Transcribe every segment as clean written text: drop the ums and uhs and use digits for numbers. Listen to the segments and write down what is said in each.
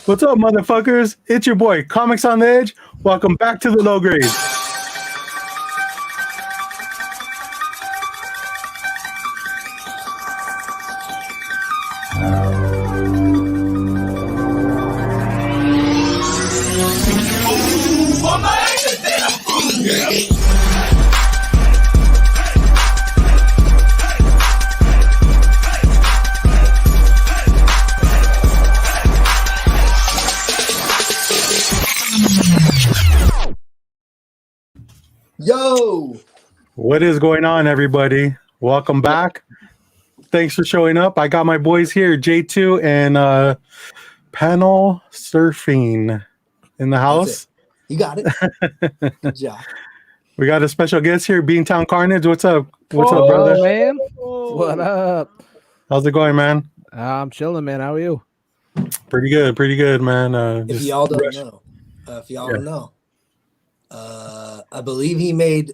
What's up, motherfuckers? It's your boy, Comics on the Edge. Welcome back to the low grade. Yo! What is going on, everybody? Welcome back. Thanks for showing up. I got my boys here, J2 and Panel Surfing in the house. You got it. Good job. We got a special guest here, Beantown Carnage. What's up? What's up, brother? Man. What up? How's it going, man? I'm chilling, man. How are you? Pretty good, man. If y'all don't know, don't know, I believe he made,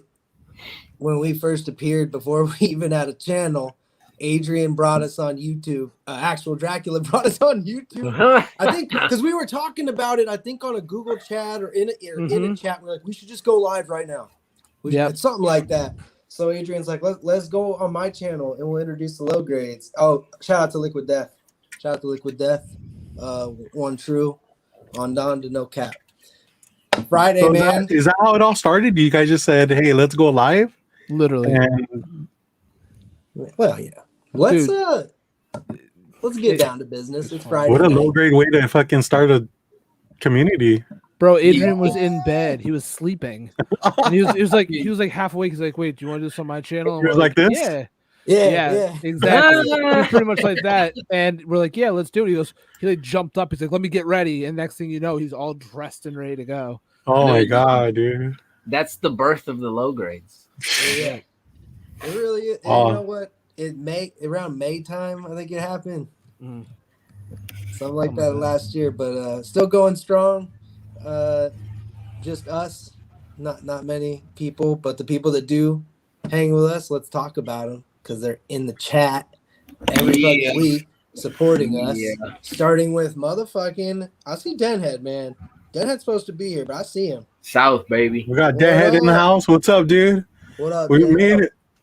when we first appeared, before we even had a channel, Adrian brought us on YouTube. Actual Dracula brought us on YouTube. I think because we were talking about it, I think on a Google chat or in a chat. We're like, we should just go live right now. It's something like that. So Adrian's like, let's go on my channel and we'll introduce the low grades. Oh, shout out to Liquid Death. One true, on Don to no cap. Friday, so man. Is that how it all started? You guys just said, hey, let's go live? Literally. Well, yeah. Let's get down to business. It's Friday. What a night. low grade way to fucking start a community. Bro, Adrian was in bed. He was sleeping. And he was like half awake. He's like, wait, do you want to do this on my channel? And He was like this? Yeah, exactly. He was pretty much like that. And we're like, yeah, let's do it. He like jumped up. He's like, let me get ready. And next thing you know, he's all dressed and ready to go. Oh my god, dude. That's the birth of the low grades. Yeah. It really is. And you know what? Around May time, I think it happened. Something like that last year, but still going strong. Just us, not many people, but the people that do hang with us, let's talk about them because they're in the chat every fucking week supporting us. Yeah. Starting with motherfucking, I see Denhead, man. Denhead's supposed to be here, but I see him. South, baby. We got Denhead in the house. What's up, dude? What up?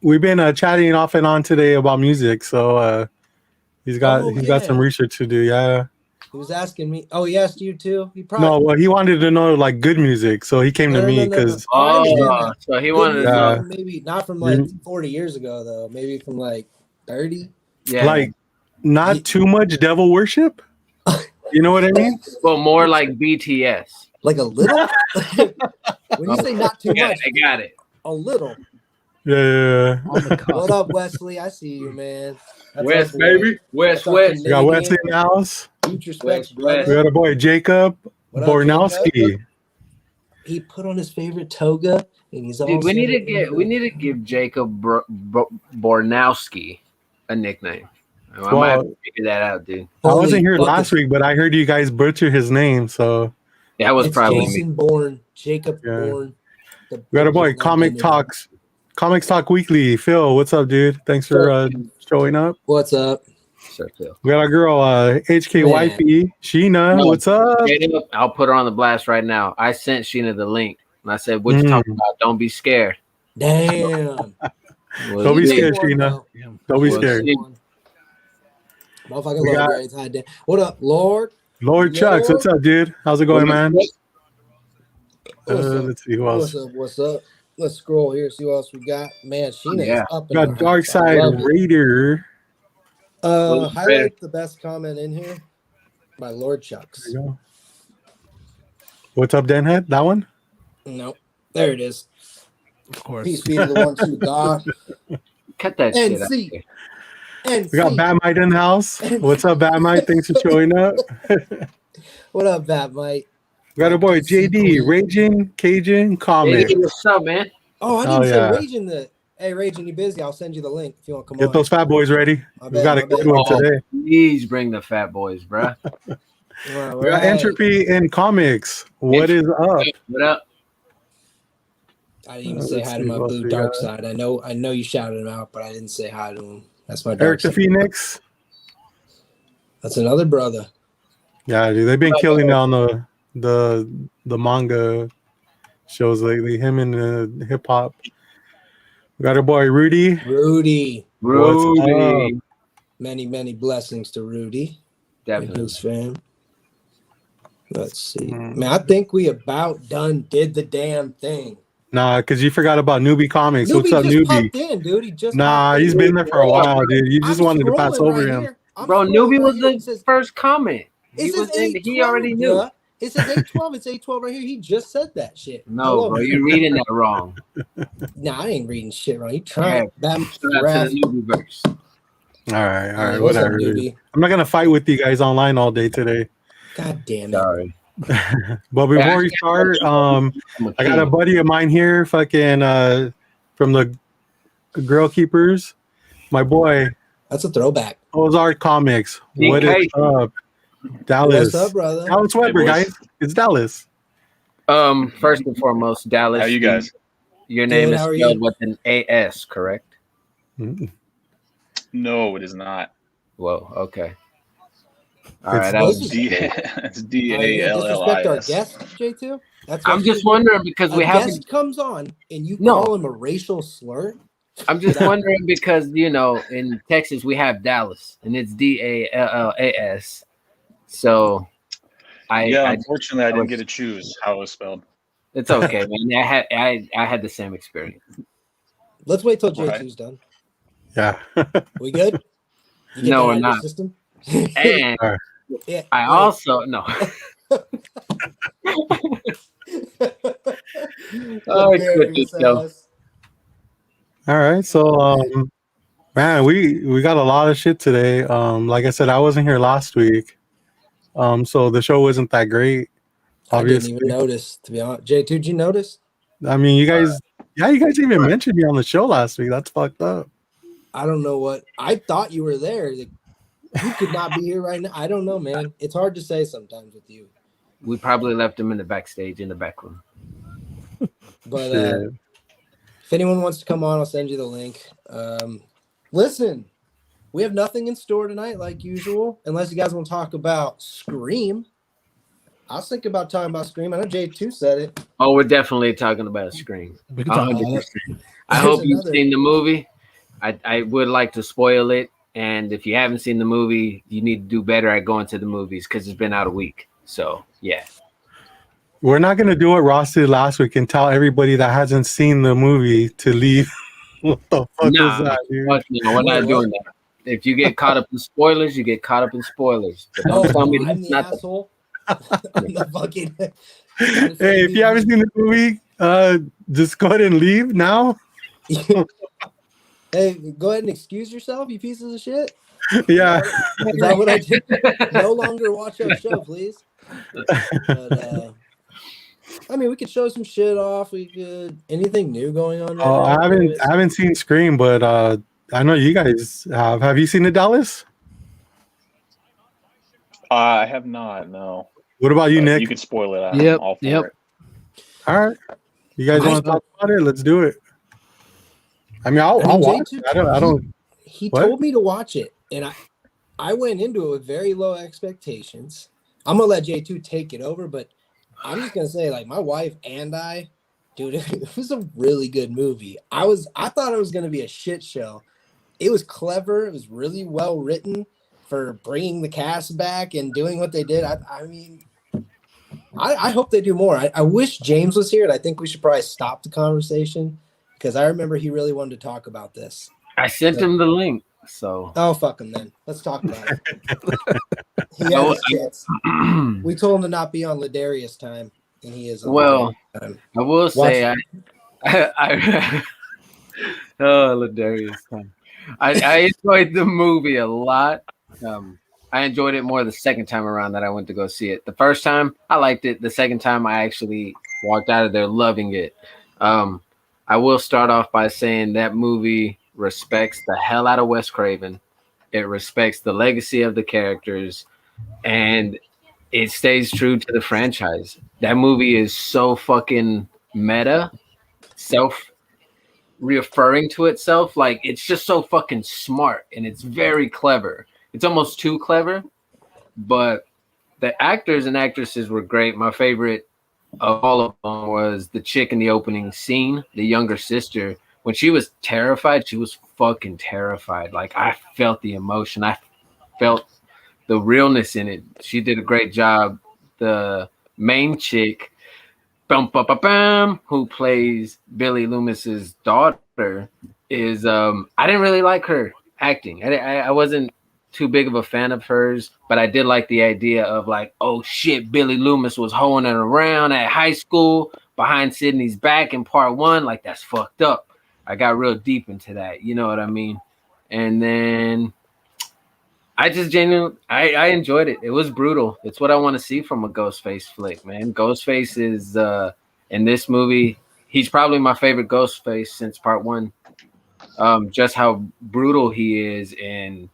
We've been chatting off and on today about music, so he's got some research to do. Yeah. He was asking me. Oh, he asked you too. He he wanted to know like good music, so he came to me because. Oh, so he wanted to know. Maybe not from like 40 years ago though. Maybe from like 30. Yeah. Like not too much devil worship. You know what I mean? Well, more like BTS. Like a little. When you say not too much, I got it. A little. Yeah. What up, Wesley? I see you, man. West, baby. West. We got Wesley in the house. Huge respect, We got a boy, Jacob Bornowski. He put on his favorite toga, and he's all. Dude, we need to give Jacob Bornowski a nickname. I might have to figure that out, dude. I wasn't here last week, but I heard you guys butcher his name, so. That was probably Jason Bourne, Jacob Bourne. We got a boy, Comics Talk Weekly. Phil, what's up, dude? Thanks for showing up. What's up? Sure, Phil. We got our girl, HK Wifey, Sheena. What's up? I'll put her on the blast right now. I sent Sheena the link, and I said, what you talking about? Don't be scared. Damn. Don't be scared, Sheena. Don't be scared. Motherfucking low grades. Hi, Dan. What up, Lord? Lord Chucks, what's up, dude? How's it going, man? Let's see who else. What's up? Let's scroll here, see what else we got. Man, Sheena is up. We got Dark Side Raider. Highlight the best comment in here by Lord Chucks. What's up, Denhead? That one? Nope. There it is. Of course. Peace be to the one true God. Cut that shit out. We got Batmite in the house. What's up, Batmite? Thanks for showing up. What up, Batmite? We got a boy, JD, Raging Cajun Comic. Hey, what's up, man? Oh, I didn't say Raging. Hey, Raging, you busy? I'll send you the link if you want to come on. Get those fat boys ready. We got a good one today. Please bring the fat boys, bro. We got Entropy in Comics. What is up? What up? I didn't even say hi to my blue dark side. I know you shouted him out, but I didn't say hi to him. That's my dark Eric the side. Phoenix. That's another brother. Yeah, dude, they've been killing it on the manga shows lately. Him and the hip hop. We got our boy Rudy. What's up? Many blessings to Rudy. Definitely. And his fam. Let's see. Man, I think we about done did the damn thing. Nah, because you forgot about Newbie Comics. What's up, just Newbie? Popped in, dude. He just he's been there for a while, dude. You just wanted to pass over him. Bro, Newbie was the first comment. He already knew. Bruh. It says 812. It's 812 right here. He just said that shit. No, bro, you're reading that wrong. Nah, I ain't reading shit wrong. You trying to the Newbie verse. All right, whatever. I'm not gonna fight with you guys online all day today. God damn it. Sorry. But before we start, I got a buddy of mine here, fucking from the Girl Keepers. My boy. That's a throwback. Ozark Comics. What is up? Dallas. What's up, brother? Dallas Weber, guys. It's Dallas. First and foremost, Dallas. How you guys? Your name is spelled with an AS, correct? No, it is not. Whoa, okay. All right, that's DALLIS. Disrespect our guest, J2? I'm just wondering because we have guest comes on and you call him a racial slur. I'm just wondering because in Texas we have Dallas and it's DALLAS. So unfortunately I didn't get to choose how it was spelled. It's okay, man. I had the same experience. Let's wait till J2's done. Yeah. We good? No, we're not. System? And yeah, I also no. All right, so man, we got a lot of shit today. Like I said, I wasn't here last week, so the show wasn't that great. Obviously. I didn't even notice, to be honest. J2, did you notice? I mean, you guys even mentioned me on the show last week. That's fucked up. I don't know what I thought you were there. You could not be here right now. I don't know, man. It's hard to say sometimes with you. We probably left him in the backstage in the back room. But if anyone wants to come on, I'll send you the link. Listen, we have nothing in store tonight like usual, unless you guys want to talk about Scream. I was thinking about talking about Scream. I know J2 said it. Oh, we're definitely talking about Scream. 100%. I hope you've seen the movie. I would like to spoil it. And if you haven't seen the movie, you need to do better at going to the movies because it's been out a week. So, yeah. We're not going to do what Ross did last week and tell everybody that hasn't seen the movie to leave. What the fuck is that, dude? We're not doing that. If you get caught up in spoilers, you get caught up in spoilers. But don't tell me I'm the asshole. I'm the fucking... Hey, if you haven't seen the movie, just go ahead and leave now. Hey, go ahead and excuse yourself, you pieces of shit. Yeah. Is that what I did? No longer watch our show, please. But, I mean, we could show some shit off. We could anything new going on. Right I haven't seen Scream, but I know you guys have. Have you seen it, Dallas? I have not. No. What about you, Nick? You could spoil it. Yep. All for it. All right. You guys want to talk about it? Let's do it. I mean, I'll watch it. I don't. He told me to watch it, and I went into it with very low expectations. I'm gonna let J2 take it over, but I'm just gonna say, like, my wife and I, dude, it was a really good movie. I thought it was gonna be a shit show. It was clever. It was really well written for bringing the cast back and doing what they did. I mean, I hope they do more. I wish James was here, and I think we should probably stop the conversation because I remember he really wanted to talk about this. I sent him the link. So fuck him then. Let's talk about it. He had his chance. We told him to not be on Ladarius time, and he is on time. I will say I Ladarius time. I enjoyed the movie a lot. I enjoyed it more the second time around that I went to go see it. The first time I liked it. The second time I actually walked out of there loving it. I will start off by saying that movie respects the hell out of Wes Craven. It respects the legacy of the characters, and it stays true to the franchise. That movie is so fucking meta, self-referring to itself. Like, it's just so fucking smart, and it's very clever. It's almost too clever, but the actors and actresses were great. My favorite of all of them was the chick in the opening scene, the younger sister. When she was terrified, she was fucking terrified. Like, I felt the emotion. I felt the realness in it. She did a great job. The main chick, who plays Billy Loomis's daughter, is I didn't really like her acting. I wasn't too big of a fan of hers, but I did like the idea of like, oh shit, Billy Loomis was hoeing it around at high school behind Sydney's back in part 1. Like, that's fucked up. I got real deep into that. You know what I mean? And then I just genuinely, I enjoyed it. It was brutal. It's what I want to see from a Ghostface flick, man. Ghostface is in this movie. He's probably my favorite Ghostface since part 1. Just how brutal he is and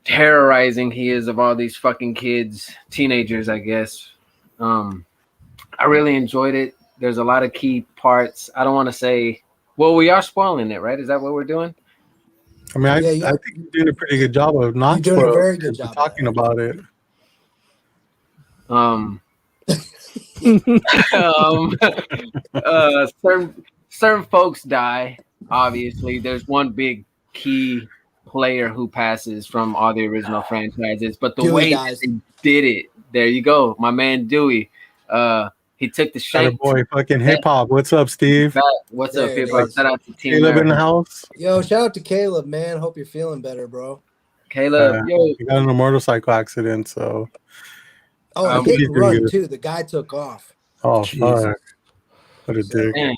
terrorizing he is of all these fucking kids, teenagers, I guess. I really enjoyed it. There's a lot of key parts. I don't want to say. Well, we are spoiling it, right? Is that what we're doing? I mean, I think you're doing a pretty good job of not doing a very good job talking about it. Certain folks die. Obviously, there's one big key player who passes from all the original franchises, but the Dewey way dies. they did it, there you go, my man Dewey. He took the shank. Boy, fucking hip hop. What's up, Steve? What's There up, it hip hop? is. Shout out to Team Caleb in America. the house. Yo, shout out to Caleb, man. Hope you're feeling better, bro. Caleb, yo, He got in a motorcycle accident, so. Oh, he hit and run too. The guy took off. Oh, Jesus. fuck. What a dick. man,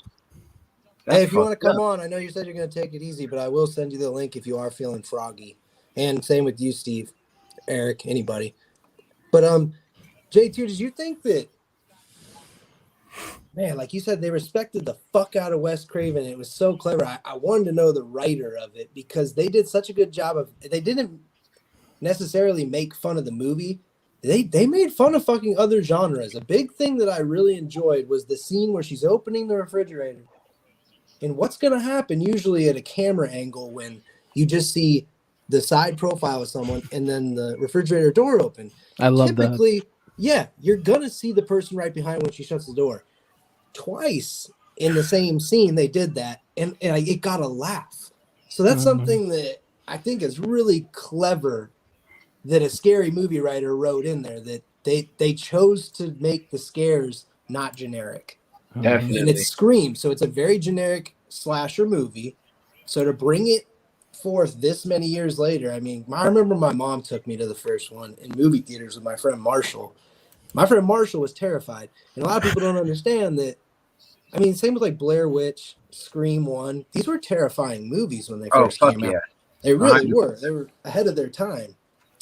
Hey, if you want to come on, I know you said you're going to take it easy, but I will send you the link if you are feeling froggy. And same with you, Steve, Eric, anybody. But J2, did you think that, man, like you said, they respected the fuck out of Wes Craven. It was so clever. I wanted to know the writer of it because they did such a good job of, they didn't necessarily make fun of the movie. They made fun of fucking other genres. A big thing that I really enjoyed was the scene where she's opening the refrigerator. And what's going to happen usually at a camera angle when you just see the side profile of someone and then the refrigerator door open? I love Typically, yeah, you're going to see the person right behind when she shuts the door. Twice in the same scene, they did that, and it got a laugh. So that's something that I think is really clever that a scary movie writer wrote in there, that they chose to make the scares not generic. definitely. And it's Scream, so it's a very generic slasher movie. So to bring it forth this many years later, I mean, I remember my mom took me to the first one in movie theaters with my friend Marshall. My friend Marshall was terrified. And a lot of people don't understand that. I mean, same with like Blair Witch, Scream 1. These were terrifying movies when they first came out. They really 100%. were. They were ahead of their time.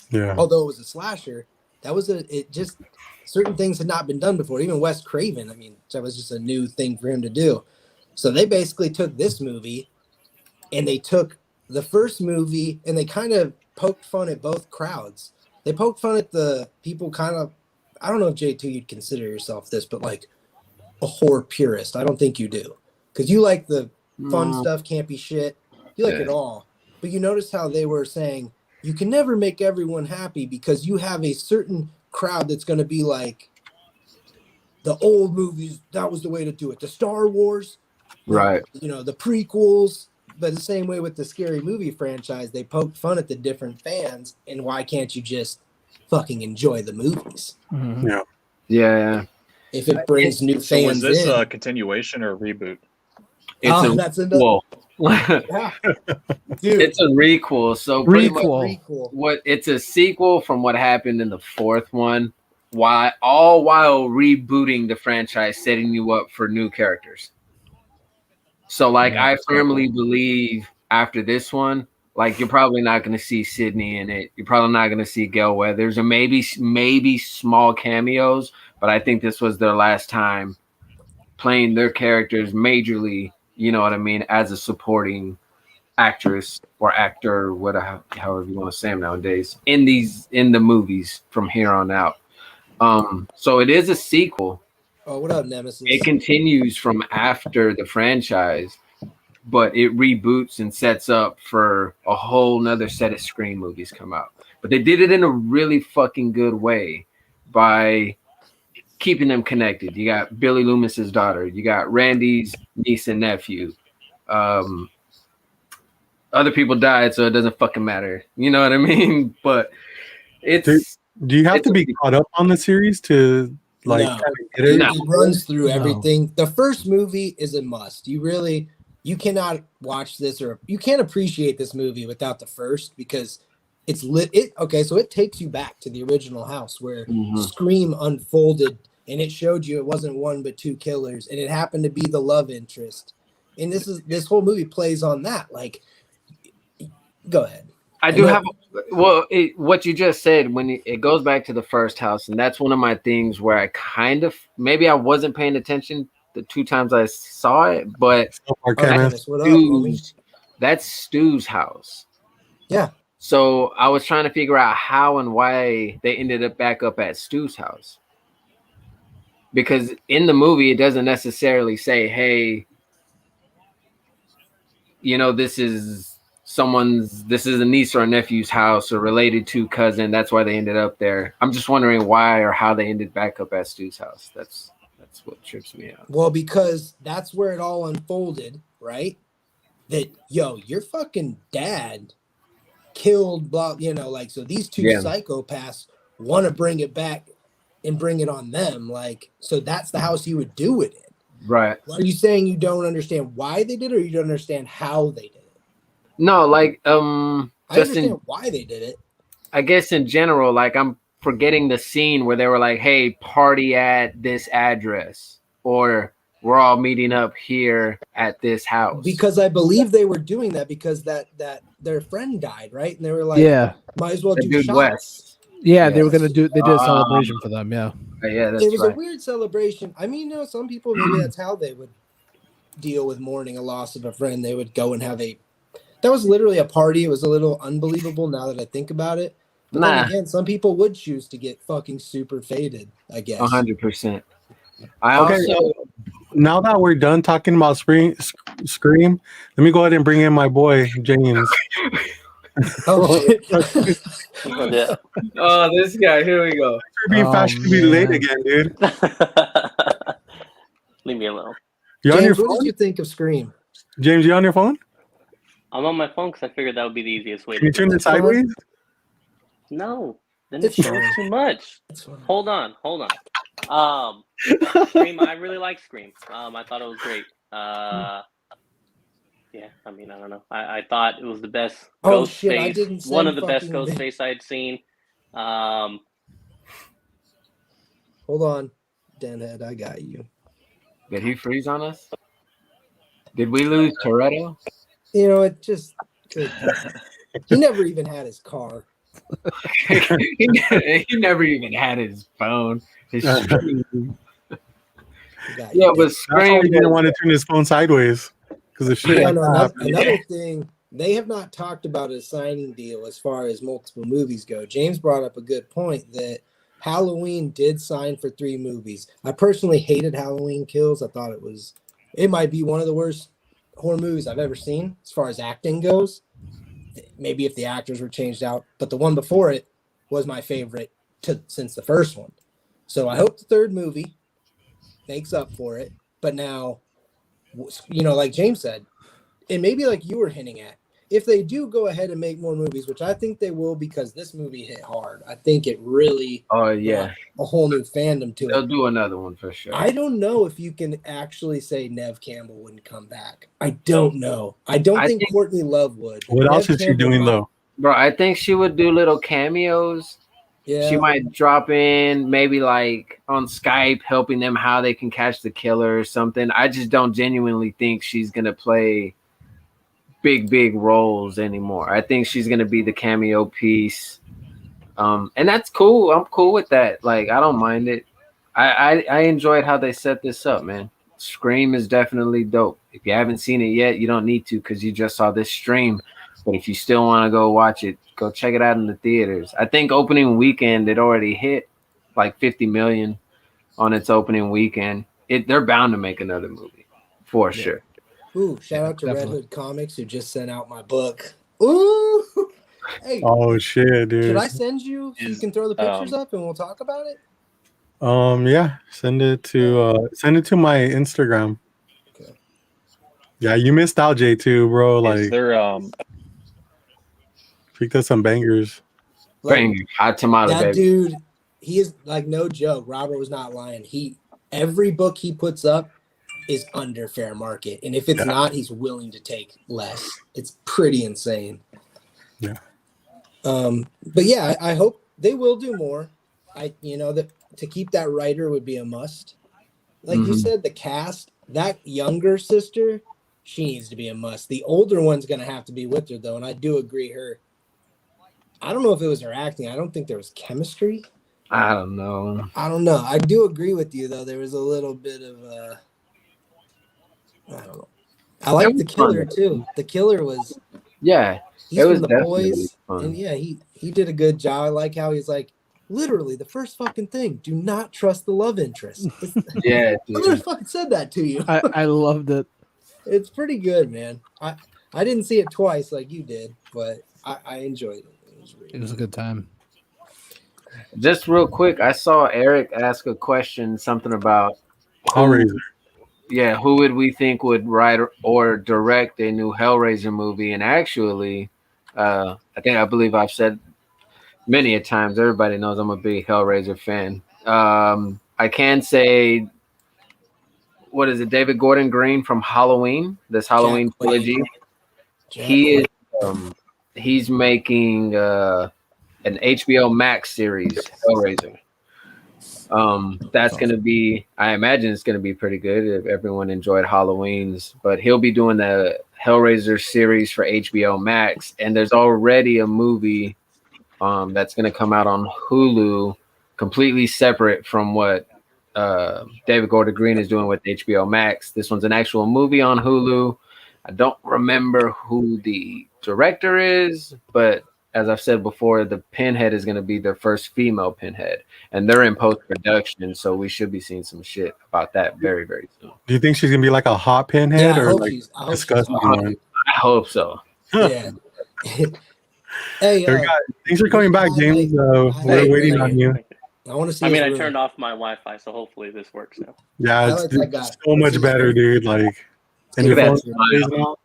Yeah. Although it was a slasher, certain things had not been done before. Even Wes Craven, I mean, that was just a new thing for him to do. So they basically took this movie and they took the first movie and they kind of poked fun at both crowds. They poked fun at the people kind of, I don't know if J2 you'd consider yourself this, but like a horror purist. I don't think you do. Because you like the fun stuff, campy shit. You like it all. But you notice how they were saying, you can never make everyone happy because you have a certain crowd that's going to be like the old movies. That was the way to do it. The Star Wars, Right. The prequels. But the same way with the scary movie franchise, they poked fun at the different fans. And why can't you just fucking enjoy the movies? Yeah. Yeah. If it brings new So fans was this in. a continuation or a reboot? It's That's another. yeah. Dude, It's a requel. So pretty much it's a sequel from what happened in the fourth one, while rebooting the franchise, setting you up for new characters. So like I firmly believe after this one, like you're probably not going to see Sydney in it. You're probably not going to see Gail Weathers, or maybe small cameos. But I think this was their last time playing their characters majorly. You know what I mean? As a supporting actress or actor, however you want to say them nowadays, in the movies from here on out. So it is a sequel. Oh, what up, Nemesis? It continues from after the franchise, but it reboots and sets up for a whole nother set of Scream movies come out. But they did it in a really fucking good way, by keeping them connected. You got Billy Loomis's daughter. You got Randy's niece and nephew. Other people died, so it doesn't fucking matter. You know what I mean? But it's. Do you have to be caught up on the series to like kind of get it? It runs through everything. The first movie is a must. You cannot watch this or you can't appreciate this movie without the first because it's lit. So it takes you back to the original house where Scream unfolded and it showed you it wasn't one but two killers and it happened to be the love interest. And this whole movie plays on that. Like, go ahead. I do have what you just said when it goes back to the first house, and that's one of my things where I kind of maybe I wasn't paying attention the 2 times I saw it, but that's Stu's house. Yeah. So I was trying to figure out how and why they ended up back up at Stu's house, because in the movie it doesn't necessarily say, "Hey, this is." This is a niece or a nephew's house or related to cousin. That's why they ended up there. I'm just wondering why or how they ended back up at Stu's house. That's what trips me out. Well, because that's where it all unfolded, right? That your fucking dad killed blah, so these two psychopaths want to bring it back and bring it on them. Like, so that's the house you would do it in. Right. Are you saying you don't understand why they did it or you don't understand how they did it? No, like I understand why they did it. I guess in general, like I'm forgetting the scene where they were like, "Hey, party at this address," or "We're all meeting up here at this house." Because I believe they were doing that because that their friend died, right? And they were like, might as well do shots. West. Yeah, they were gonna do. They did a celebration for them. Yeah, that's it was a weird celebration. I mean, some people maybe that's how they would deal with mourning a loss of a friend. They would go and have that was literally a party. It was a little unbelievable now that I think about it. But then again, some people would choose to get fucking super faded, I guess. 100%. Now that we're done talking about Scream, let me go ahead and bring in my boy, James. Oh, this guy. Here we go. You're being fashionably late again, dude. Leave me alone. James, what did you think of Scream? James, you on your phone? I'm on my phone because I figured that would be the easiest way. Can you turn it sideways? No, then it shows too much. Hold on. Scream. I really like Scream. I thought it was great. I mean, I don't know. I thought it was the best ghost face. One of the best ghost face I'd seen. Hold on, Denhead, I got you. Did he freeze on us? Did we lose Toretto? It just he never even had his car. he never even had his phone. His Scream. But Scream didn't want to turn his phone sideways because of shit. Another thing, they have not talked about a signing deal as far as multiple movies go. James brought up a good point that Halloween did sign for 3 movies. I personally hated Halloween Kills. I thought it might be one of the worst horror movies I've ever seen as far as acting goes. Maybe if the actors were changed out, but the one before it was my favorite since the first one. So I hope the 3rd movie makes up for it. But now, like James said, and maybe like you were hinting at, if they do go ahead and make more movies, which I think they will because this movie hit hard. I think it really brought a whole new fandom to it. They'll do another one for sure. I don't know if you can actually say Neve Campbell wouldn't come back. I don't know. I don't think Courtney Love would. What else is she doing though? Bro, I think she would do little cameos. Yeah. She might drop in maybe like on Skype helping them how they can catch the killer or something. I just don't genuinely think she's going to play big roles anymore. I think she's gonna be the cameo piece, and that's cool. I'm cool with that. Like, I don't mind it. I enjoyed how they set this up, man. Scream is definitely dope. If you haven't seen it yet, you don't need to because you just saw this stream. But if you still want to go watch it, go check it out in the theaters. I think opening weekend it already hit like 50 million on its opening weekend. They're bound to make another movie for sure. Ooh, shout out to Red Hood Comics who just sent out my book. Ooh. Hey. Oh shit, dude. Should I send you so you can throw the pictures up and we'll talk about it? Yeah, send it to my Instagram. Okay. Yeah, you missed out, J2, bro. Like, is there picked up some bangers. Like, hot tomato, that baby. dude, he is like no joke. Robert was not lying. Every book he puts up is under fair market, and if it's not, he's willing to take less. It's pretty insane. Yeah. But yeah, I hope they will do more. That to keep that writer would be a must. Like you said, the cast, that younger sister, she needs to be a must. The older one's gonna have to be with her though, and I do agree. I don't know if it was her acting. I don't think there was chemistry. I don't know. I do agree with you though. There was a little bit of I don't know. I like the killer too. The killer was he's from The Boys, fun. And he did a good job. I like how he's like, literally the first fucking thing. Do not trust the love interest. Yeah, I fucking said that to you. I loved it. It's pretty good, man. I didn't see it twice like you did, but I enjoyed it. It was a good time. Just real quick, I saw Eric ask a question, something about Hellraiser. Yeah, who would we think would write or direct a new Hellraiser movie? And actually, I believe I've said many a times, everybody knows I'm a big Hellraiser fan. I can say, what is it? David Gordon Green from Halloween, this Halloween trilogy. He is he's making an HBO Max series, Hellraiser. That's going to be, I imagine it's going to be pretty good if everyone enjoyed Halloween's, but he'll be doing the Hellraiser series for HBO Max. And there's already a movie that's going to come out on Hulu, completely separate from what David Gordon Green is doing with HBO Max. This one's an actual movie on Hulu. I don't remember who the director is, but as I've said before, the Pinhead is going to be their first female Pinhead, and they're in post-production, so we should be seeing some shit about that very, very soon. Do you think she's going to be like a hot Pinhead or like disgusting one? I hope so. Yeah. Hey, thanks for coming back, James. We're waiting on you. I want to see. I turned off my Wi-Fi, so hopefully this works now. Yeah, it's so much better, dude. Like, and your phone's out.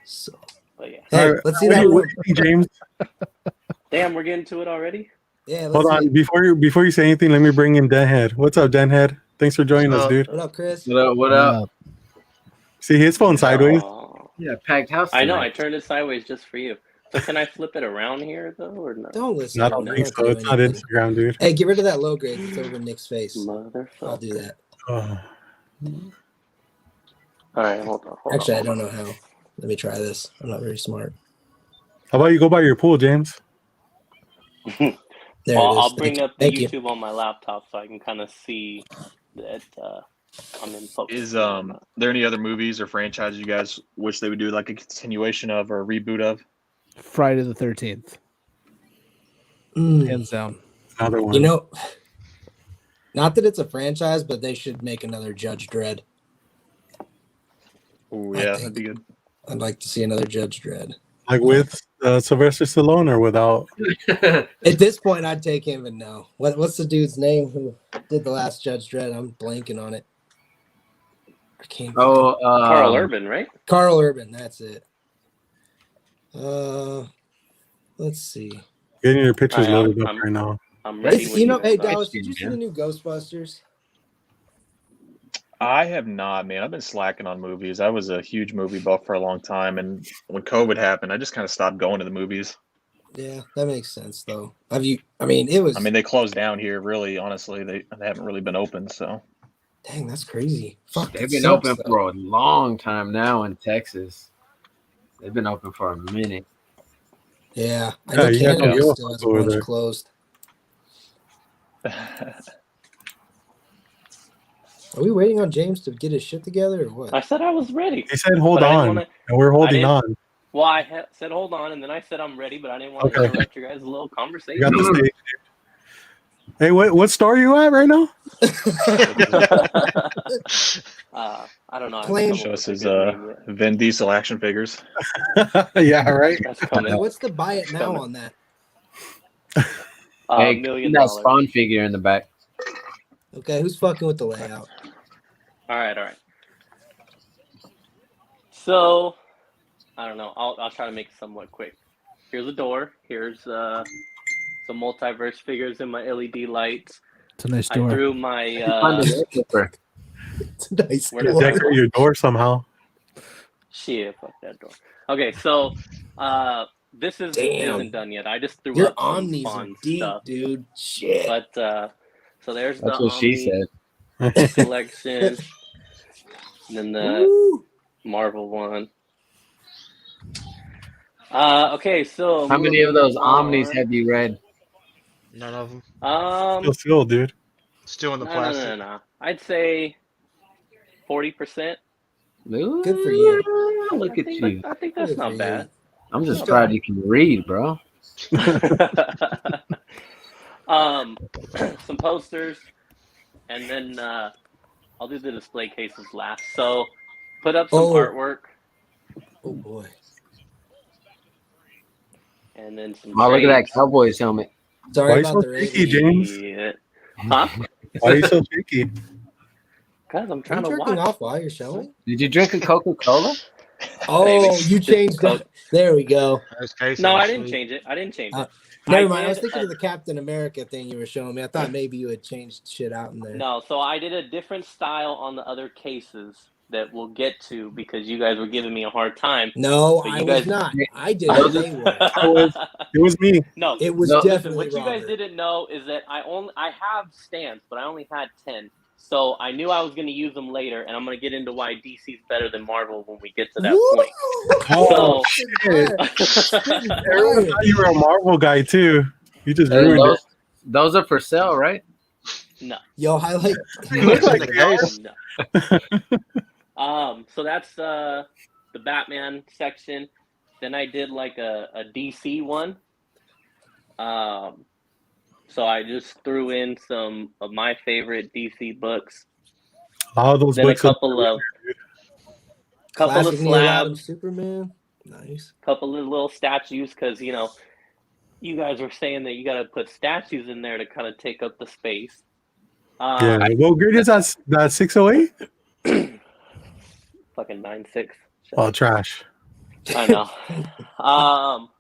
So, but yeah. Hey, let's see that room, James. Damn, we're getting to it already. Yeah. Hold on, before you say anything, let me bring in Denhead. What's up, Denhead? Thanks for joining us, dude. What up, Chris? What up? See his phone sideways. Yeah, packed house. I know. I turned it sideways just for you. So can I flip it around here though, or no? Don't listen. I don't think so. It's not Instagram, dude. Hey, get rid of that low grade. It's over Nick's face. Motherfucker. I'll do that. All right, hold on. Actually, I don't know how. Let me try this. I'm not very smart. How about you go by your pool, James? I'll bring up the YouTube on my laptop so I can kind of see that I'm in focus. Is there any other movies or franchises you guys wish they would do like a continuation of or a reboot of? Friday the 13th. Hands down. Another one. You know, not that it's a franchise, but they should make another Judge Dredd. Oh yeah, that'd be good. I'd like to see another Judge Dredd. Like with Sylvester Stallone or without? At this point, I'd take him and no. What's the dude's name who did the last Judge Dredd? I'm blanking on it. I can't. Carl Urban, right? Carl Urban, that's it. Let's see. Getting your pictures loaded up right now. I'm ready. Hey Dallas, did you see the new Ghostbusters? I have not, man. I've been slacking on movies. I was a huge movie buff for a long time, and when COVID happened, I just kind of stopped going to the movies. Yeah, that makes sense, though. They closed down here. Really, honestly, they haven't really been open. So, dang, that's crazy. Fuck, they've been open for a long time now in Texas. They've been open for a minute. Yeah, I know Canada still has a bunch closed. Are we waiting on James to get his shit together or what? I said I was ready. He said hold on, and we're holding on. Well, I said hold on, and then I said I'm ready, but I didn't want to interrupt your guys' little conversation. You got the stage. Hey, what store are you at right now? I don't know. Show us his Vin Diesel action figures. Yeah, right. What's the buy it now on that? Hey, $1 million. that Spawn figure in the back. Okay, who's fucking with the layout? All right. So, I don't know. I'll try to make it somewhat quick. Here's a door. Here's some multiverse figures in my LED lights. It's a nice door. I threw my. It's a nice Where door. Decorate your door somehow. Shit, fuck that door. Okay, so this isn't done yet. I just threw Your up some omnis are fun deep, stuff. dude. Shit. But so there's That's the what she Omni said. collection, and then the Marvel one. Okay, so How many of those Omnis have you read? None of them. Still sealed, dude. Still in the plastic. No. I'd say 40%. Good for you. Look at you. I think that's not bad. I'm just proud you can read, bro. Some posters, and then I'll do the display cases last. So put up some artwork. Oh boy. And then some. Oh, look at that Cowboys helmet. Sorry Why are you about so the rating. shaky, James? Yeah. Huh? Why are you so shaky? Because I'm Are trying you to jerking watch. off while you're showing? Did you drink a Coca-Cola? Oh, you changed that. There we go. No, I didn't change it. Never mind. I was thinking of the Captain America thing you were showing me. I thought maybe you had changed shit out in there. No, so I did a different style on the other cases that we'll get to because you guys were giving me a hard time. No, I was not. I did what they were. It was me. No, it was definitely what you guys didn't know is that I have stands, but I only had 10. So I knew I was going to use them later, and I'm going to get into why DC's better than Marvel when we get to that point. Oh, shit. Everyone thought you were a Marvel guy, too. You just ruined it. Those are for sale, right? No. Yo, highlight. Looks like guys. No. So that's the Batman section. Then I did like a DC one. So I just threw in some of my favorite DC books. Oh, those then books. A couple of slabs. Superman. Nice. Couple of little statues because you guys were saying that you got to put statues in there to kind of take up the space. Yeah. What grade is that 608? Fucking 9.6. Oh, trash. I know.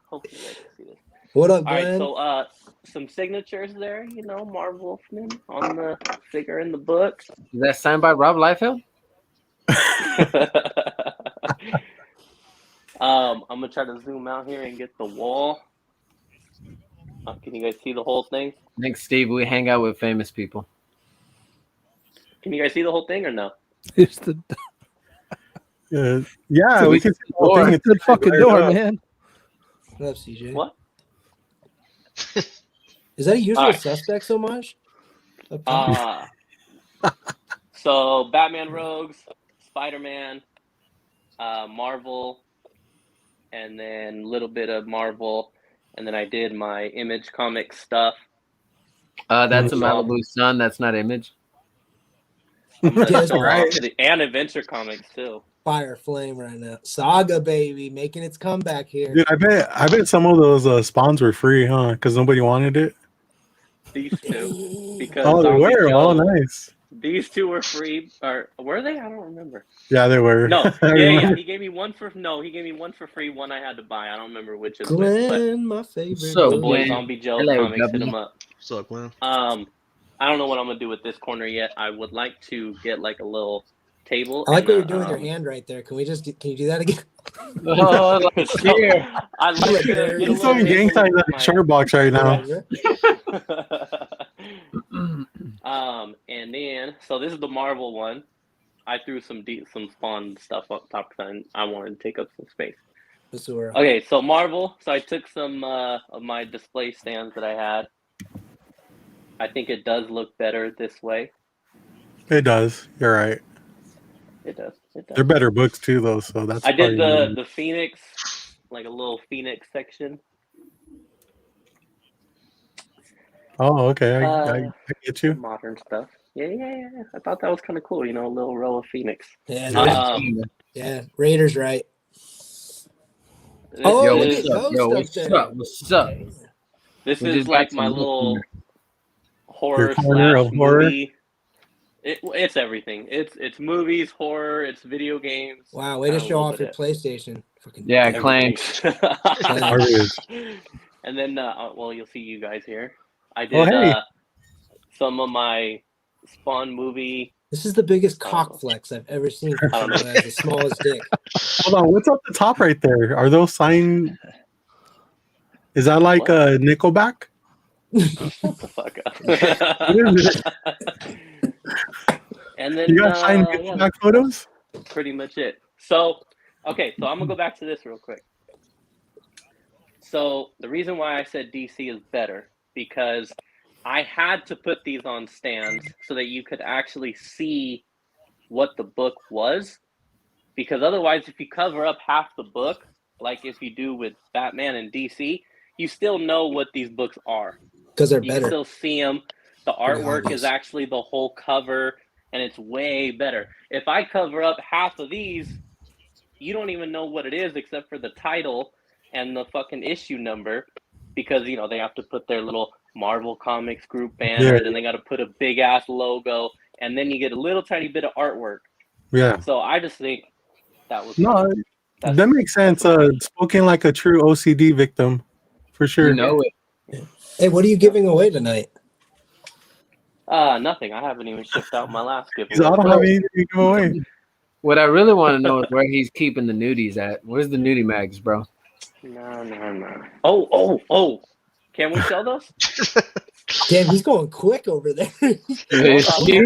Hopefully you guys can see this. What up, Glenn? Glenn? All right, so some signatures there, Marv Wolfman on the figure in the book. Is that signed by Rob Liefeld? I'm gonna try to zoom out here and get the wall. Can you guys see the whole thing? Thanks, Steve. We hang out with famous people. Can you guys see the whole thing or no? It's the yeah, we can see the whole thing. It's the fucking door, man. What up, CJ? What? Is that a usual suspect so much? So Batman Rogues, Spider-Man, Marvel, and then a little bit of Marvel, and then I did my Image Comics stuff. That's a Malibu Sun. That's not Image. That's right. And Adventure Comics too. Fire flame right now. Saga baby making its comeback here. Dude, I bet some of those spawns were free, huh? Because nobody wanted it. These two, because they were. Oh, nice. These two were free, or were they? I don't remember. Yeah, they were. No, yeah. He gave me one for free. One I had to buy. I don't remember which of them. Glenn, my favorite. So boy, Zombie Joe comics, hit him up. What's up, Glenn? I don't know what I'm gonna do with this corner yet. I would like to get like a little table. I like what you're doing with your hand right there. Can you do that again? Oh, here. I like to He's doing gang signs at the shirt box right now. And then so this is the Marvel one. I threw some Spawn stuff up top because I wanted to take up some space. Okay, so Marvel. So I took some of my display stands that I had. I think it does look better this way. It does. You're right. It does. They're better books too, though. So that's. I did the Phoenix, like a little Phoenix section. Oh, okay. I get you. Modern stuff. Yeah. I thought that was kind of cool. A little row of Phoenix. Yeah. Yeah. Raiders, right? What's up? This We is just got like some my more little Your horror corner slash of horror? movie. It's everything. It's movies, horror, it's video games. Wow, way to and a show little off bit your of PlayStation. Fucking Yeah, dick. Clanks. Garbage. And then, well, you'll see you guys here. I Oh, did hey. some of my Spawn movie. This is the biggest cock flex I've ever seen from I don't know. someone that has the smallest dick. Hold on. What's up the top right there? Are those sign? Is that like What? a Nickelback? Shut the fuck What is it? up. And then You got signed Nickelback photos? that's pretty much it. So, okay, so I'm gonna go back to this real quick. So the reason why I said DC is better because I had to put these on stands so that you could actually see what the book was. Because otherwise, if you cover up half the book, like if you do with Batman and DC, you still know what these books are. Because they're You better. can still see them. The Pretty artwork obvious. is actually the whole cover, and it's way better. If I cover up half of these, you don't even know what it is except for the title and the fucking issue number, because you know they have to put their little Marvel Comics group banner, then they got to put a big ass logo, and then you get a little tiny bit of artwork. Yeah. So I just think that was No, that's- that makes sense. Spoken like a true OCD victim, for sure. You know it. Hey, what are you giving away tonight? nothing. I haven't even shipped out my last He's, I giveaway. don't have anything to give away. What I really want to know is where he's keeping the nudies at. Where's the nudie mags, bro? No. Oh. Can we sell those? Damn, he's going quick over there. It's you.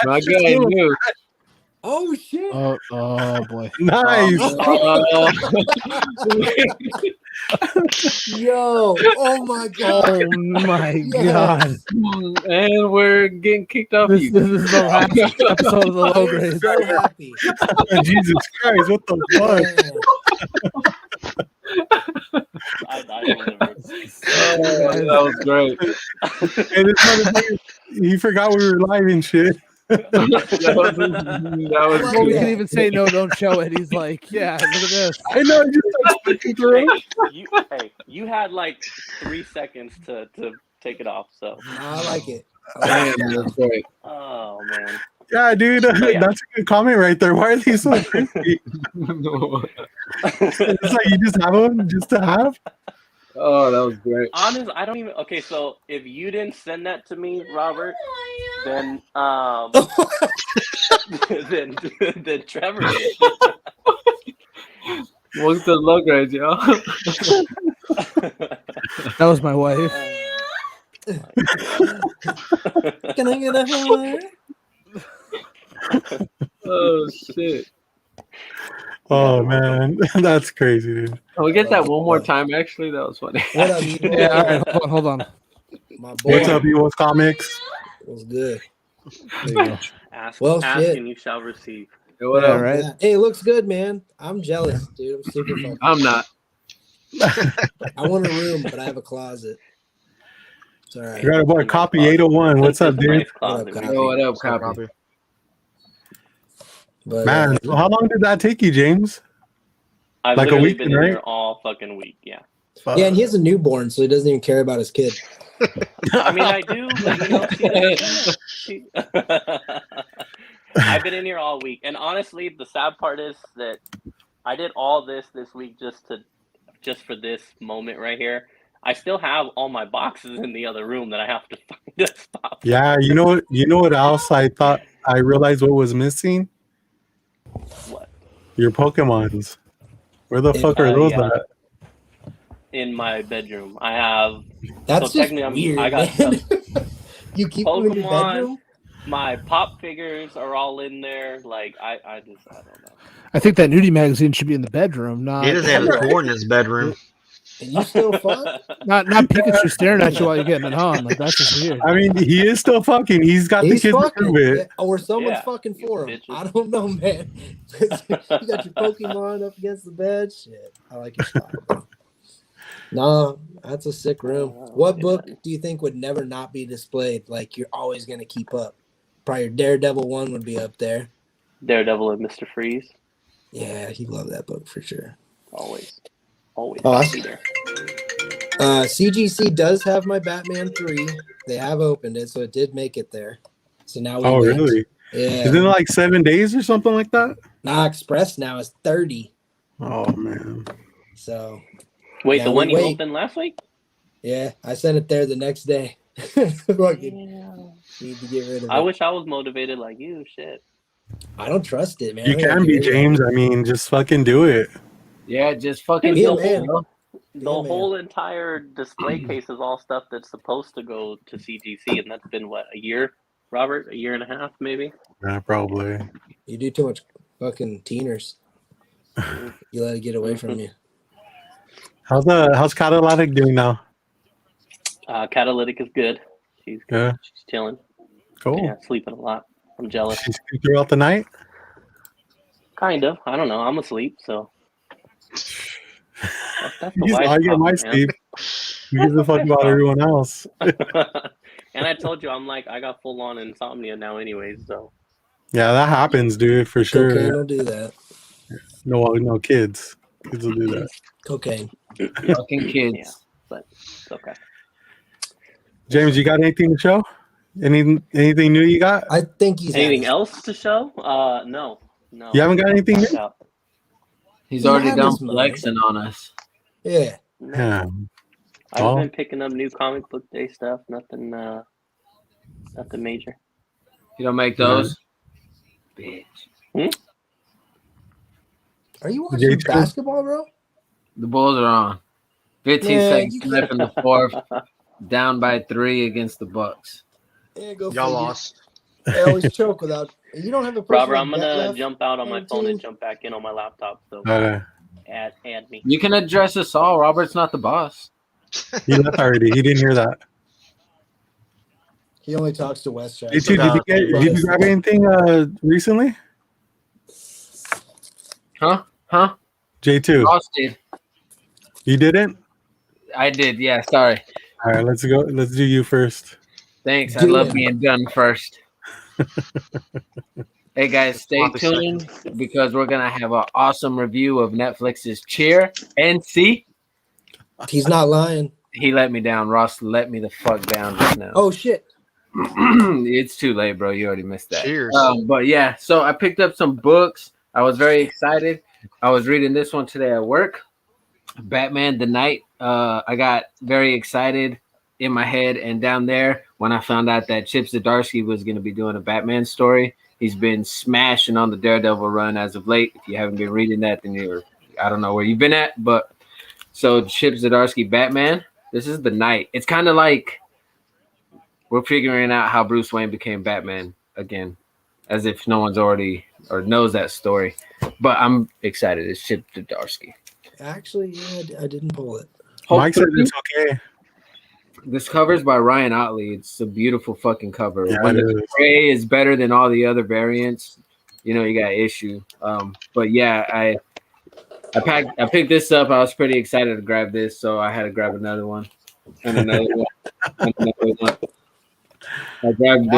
My guy knew. Oh shit! Oh boy! Nice. Yo! Oh my god! Oh my Yes. god! And we're getting kicked off. This is the last episode of the low I'm grade. so happy. Jesus Christ! What the fuck? I don't remember. That was great. Hey, this motherfucker, he forgot we were live and shit. That was Before we Yeah. can even say no, don't show it. He's like, yeah, look at this. I know. I just started speaking through. You had like 3 seconds to take it off. So I like it. Damn, that's great. oh man. Yeah, dude. Yeah. That's a good comment right there. Why are they so crispy? It's like you just have them just to have. Oh, that was great. Honest, I don't even. Okay, so if you didn't send that to me, Robert, then then Trevor did. What's the low grade, yo? That was my wife. Can I get a heart? Oh shit! Oh man, that's crazy, dude. Can we get that one more time? Actually, that was funny. What up, Evo? Yeah, all right, hold on. My boy. What's up, Ewo's Comics? It was good. There you go. Ask, Well, ask shit. and you shall receive. Hey, what Yeah, up? right. Yeah. Hey, it looks good, man. I'm jealous, dude. I'm super fucking. I'm not. I want a room, but I have a closet. It's all right. You got a boy, Copy 801. What's up, It's a dude? nice closet, What up, man. Yo, what up, copy? But, Man, how long did that take you, James? I've Like a literally weekend, been in right? here all fucking week. Yeah. yeah, and he has a newborn, so he doesn't even care about his kid. I mean, I do, but you know, she I've been in here all week, and honestly, the sad part is that I did all this week just for this moment right here. I still have all my boxes in the other room that I have to find a spot. Yeah, you know what else I thought I realized what was missing? What? Your Pokemons. Where the fuck are those yeah. at? In my bedroom, I have. That's So just technically, weird. I got man. You keep them in your Pokemon. bedroom? My pop figures are all in there. Like I don't know. I think that nudie magazine should be in the bedroom, not He doesn't have his board in his bedroom. And you still fuck? not Pikachu staring at you while you're getting it on. Like that's just weird. I mean, he is still fucking. He's got the He's kids to fucking. prove it. Yeah, or someone's Yeah, fucking for him. bitches. I don't know, man. You got your Pokemon up against the bed. Shit. I like your style, bro. Nah, that's a sick room. What book do you think would never not be displayed? Like you're always gonna keep up? Probably your Daredevil one would be up there. Daredevil and Mr. Freeze. Yeah, he loved that book for sure. Always. Oh, I'll be there. CGC does have my Batman 3. They have opened it, so it did make it there. So now we wait. Really? Yeah. Isn't it like 7 days or something like that? Nah, Express now is 30. Oh man. So wait, the one you opened last week? Yeah, I sent it there the next day. Need to get rid of it. I wish I was motivated like you. Shit. I don't trust it, man. You can be, James. I mean, just fucking do it. Yeah, just fucking Be a do man. it. The whole entire display case is all stuff that's supposed to go to CGC, and that's been what, a year, Robert? A year and a half, maybe? Yeah, probably. You do too much fucking teeners. You let it get away from you. How's Catalytic doing now? Catalytic is good. She's good. Yeah. She's chilling. Cool. Yeah, sleeping a lot. I'm jealous. She sleep throughout the night? Kind of. I don't know. I'm asleep, so. That's the I get my sleep. You give a fuck about everyone else. And I told you, I'm like, I got full on insomnia now, anyways. So. Yeah, that happens, dude, for sure. Cocaine will do that. No, kids. Kids will do that. Cocaine. Fucking kids. Yeah, but it's okay. James, you got anything to show? Anything new you got? I think he's anything else to show? No. You haven't got anything new? He's already done flexing on us. Yeah. Yeah. I've been picking up new comic book day stuff. Nothing major. You don't make those? Bitch. Are you watching basketball, bro? The Bulls are on. 15 seconds left in the fourth. Down by 3 against the Bucks. Yeah, y'all lost. I always choke without. You don't have a Robert, I'm gonna jump out on my phone and jump back in on my laptop. So add me. You can address us all. Robert's not the boss. He left already. He didn't hear that. He only talks to West Jack. Did you grab anything recently? Huh? J2. Ross did. You didn't? I did. Yeah. Sorry. All right. Let's go. Let's do you first. Thanks. I love being done first. Hey guys, stay tuned because we're gonna have an awesome review of Netflix's Cheer and See. He's not lying. He let me down. Ross let me the fuck down just now. Oh shit. It's too late, bro. You already missed that. Cheers. But yeah, so I picked up some books. I was very excited. I was reading this one today at work. Batman the Night. I got very excited in my head and down there when I found out that Chip Zdarsky was going to be doing a Batman story. He's been smashing on the Daredevil run as of late. If you haven't been reading that, then I don't know where you've been at. But so Chip Zdarsky Batman, this is the night. It's kind of like we're figuring out how Bruce Wayne became Batman again, as if no one's already or knows that story. But I'm excited. It's Chip Zdarsky. Actually, yeah, I didn't pull it. Mike said it's okay. This cover's by Ryan Otley. It's a beautiful fucking cover. Yeah, when the gray is better than all the other variants, you got issue. But yeah, I picked this up. I was pretty excited to grab this, so I had to grab another one and another one. And another one. I grabbed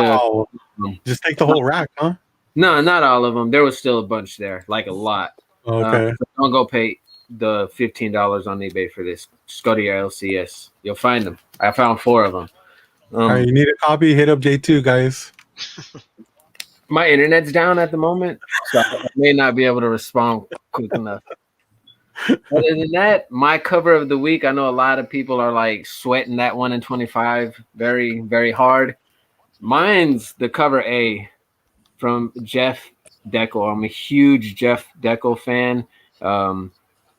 just take the whole rack, huh? No, not all of them. There was still a bunch there, like a lot. Okay. So don't go pay the $15 on eBay for this. Just go to your LCS. You'll find them. I found 4 of them. All right, you need a copy? Hit up J2, guys. My internet's down at the moment, so I may not be able to respond quick enough. Other than that, my cover of the week, I know a lot of people are like sweating that 1 in 25 very, very hard. Mine's the cover A from Jeff Deckel. I'm a huge Jeff Deckel fan.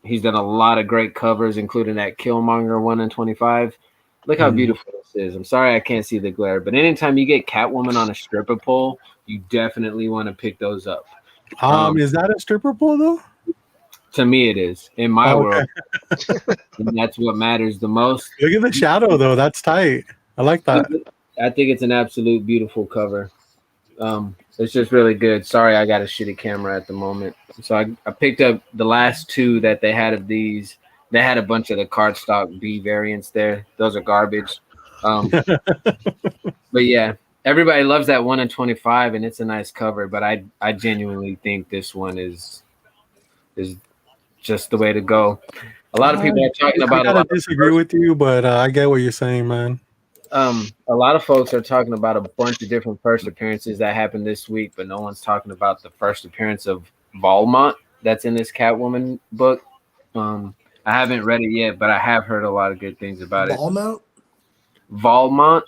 He's done a lot of great covers, including that Killmonger 1 in 25. Look how beautiful this is. I'm sorry I can't see the glare, but anytime you get Catwoman on a stripper pole, you definitely want to pick those up. Is that a stripper pole though? To me, it is in my world, and that's what matters the most. Look at the shadow though. That's tight. I like that. I think it's an absolute beautiful cover. It's just really good. Sorry, I got a shitty camera at the moment. So I picked up the last 2 that they had of these. They had a bunch of the cardstock B variants there. Those are garbage. But yeah, everybody loves that 1 in 25, and it's a nice cover. But I genuinely think this one is just the way to go. A lot of people are talking about. I gotta disagree with you, but I get what you're saying, man. A lot of folks are talking about a bunch of different first appearances that happened this week, but no one's talking about the first appearance of Valmont that's in this Catwoman book. I haven't read it yet, but I have heard a lot of good things about it. Valmont, VALMONT.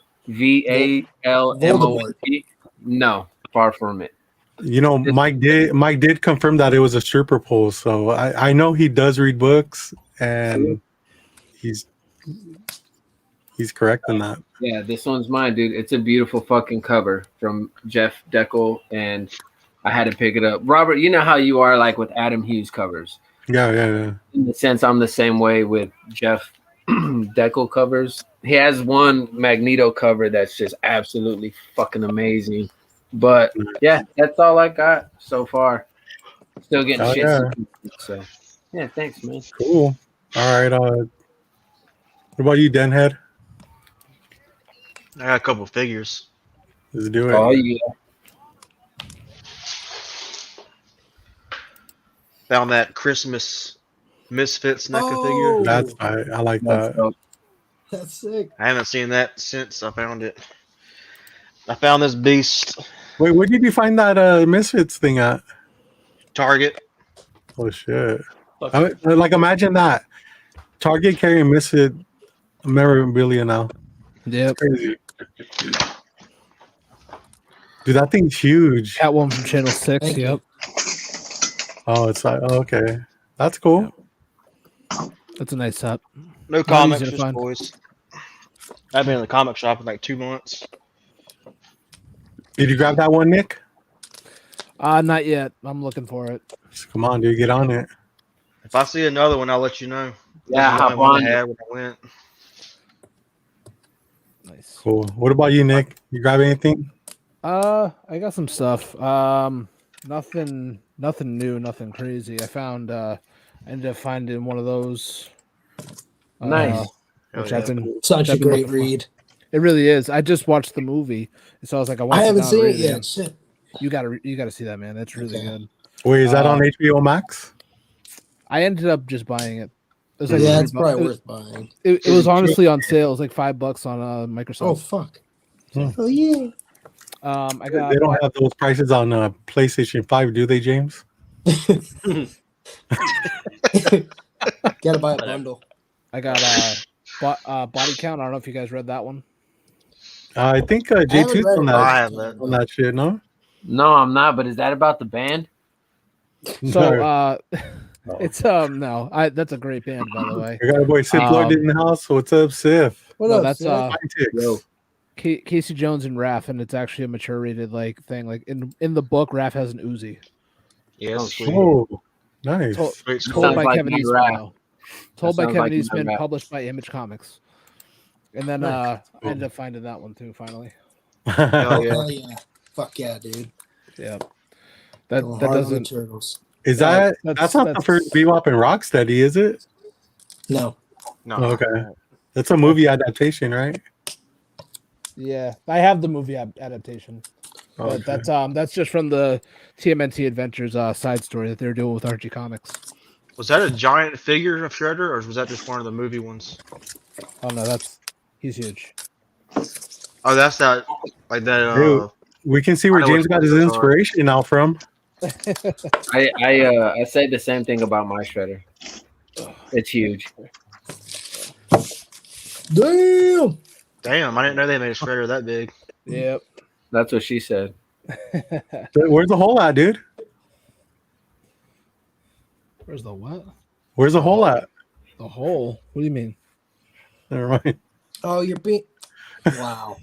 No, far from it. You know, Mike did confirm that it was a stripper pole, so I know he does read books, and he's correct in that. Yeah, this one's mine, dude. It's a beautiful fucking cover from Jeff Deckel, and I had to pick it up. Robert, you know how you are like with Adam Hughes covers. Yeah. In the sense, I'm the same way with Jeff Deckel covers. He has one Magneto cover that's just absolutely fucking amazing. But yeah, that's all I got so far. Still getting shit. Yeah. So yeah, thanks, man. Cool. All right. What about you, Denhead? I got a couple figures. Let's do it. Oh yeah. Found that Christmas Misfits NECA figure. That's I like that. That's sick. I haven't seen that since I found it. I found this beast. Wait, where did you find that Misfits thing at? Target. Oh shit! Like imagine that Target carrying Misfit memorabilia now. Yep. Crazy. Dude, that thing's huge. Catwoman from Channel 6. Thank Yep. Oh, it's like okay. That's cool. That's a nice set. No Not comics, easy to just find. boys. I've been in the comic shop in like 2 months. Did you grab that one, Nick? Not yet. I'm looking for it. Come on, dude, get on it. If I see another one, I'll let you know. Yeah, That's the hop only one on. I had when I went. Nice. Cool. What about you, Nick? You grab anything? I got some stuff. Nothing new, nothing crazy. I ended up finding one of those. Nice. Which yeah. I've been Such a I've been great looking for. read. It really is. I just watched the movie, so I was like, I I haven't to seen read it yet. Shit. You gotta see that, man. That's really good. Wait, is that on HBO Max? I ended up just buying it. It was like Yeah, $3. it's probably worth buying. It was honestly on sale. It was like $5 on Microsoft. Oh fuck! Hmm. Oh yeah. I got. They don't have those prices on PlayStation 5, do they, James? Gotta buy a bundle. I got Body Count. I don't know if you guys read that one. I think haven't J2's read on it. I have that, that. on that shit, no? No, I'm not. But is that about the band? So it's no. That's a great band, by the way. I got a boy Sif Lord in the house. What's up, Sif? What No, up? that's Sid? Yo. Casey Jones and Raph, and it's actually a mature rated like thing. Like in the book, Raph has an Uzi. Yes. Oh, sweet. Oh, nice. Told, Sweet told school. by like Kevin my Eastman. Raph. Though. Told That by sounds Kevin like my Eastman, Raph. published by Image Comics. And then I ended up finding that one too. Finally, Hell yeah. Hell yeah! Fuck yeah, dude. yeah. That Going hard on the doesn't. turtles. Is Yeah, that's not the first Bebop and Rocksteady, is it? No. No. Oh, okay. That's a movie adaptation, right? Yeah, I have the movie adaptation. But Okay. that's just from the TMNT Adventures side story that they're doing with Archie Comics. Was that a giant figure of Shredder, or was that just one of the movie ones? Oh no, he's huge. Oh, that's that. Like that. Dude, we can see where I know James what got his those are. inspiration now from. I said the same thing about my shredder. It's huge. Damn. Damn, I didn't know they made a Shredder that big. Yep. That's what she said. Where's the hole at, dude? Where's the what? Where's the hole at? The hole? What do you mean? Never mind. Oh, you're being. Wow.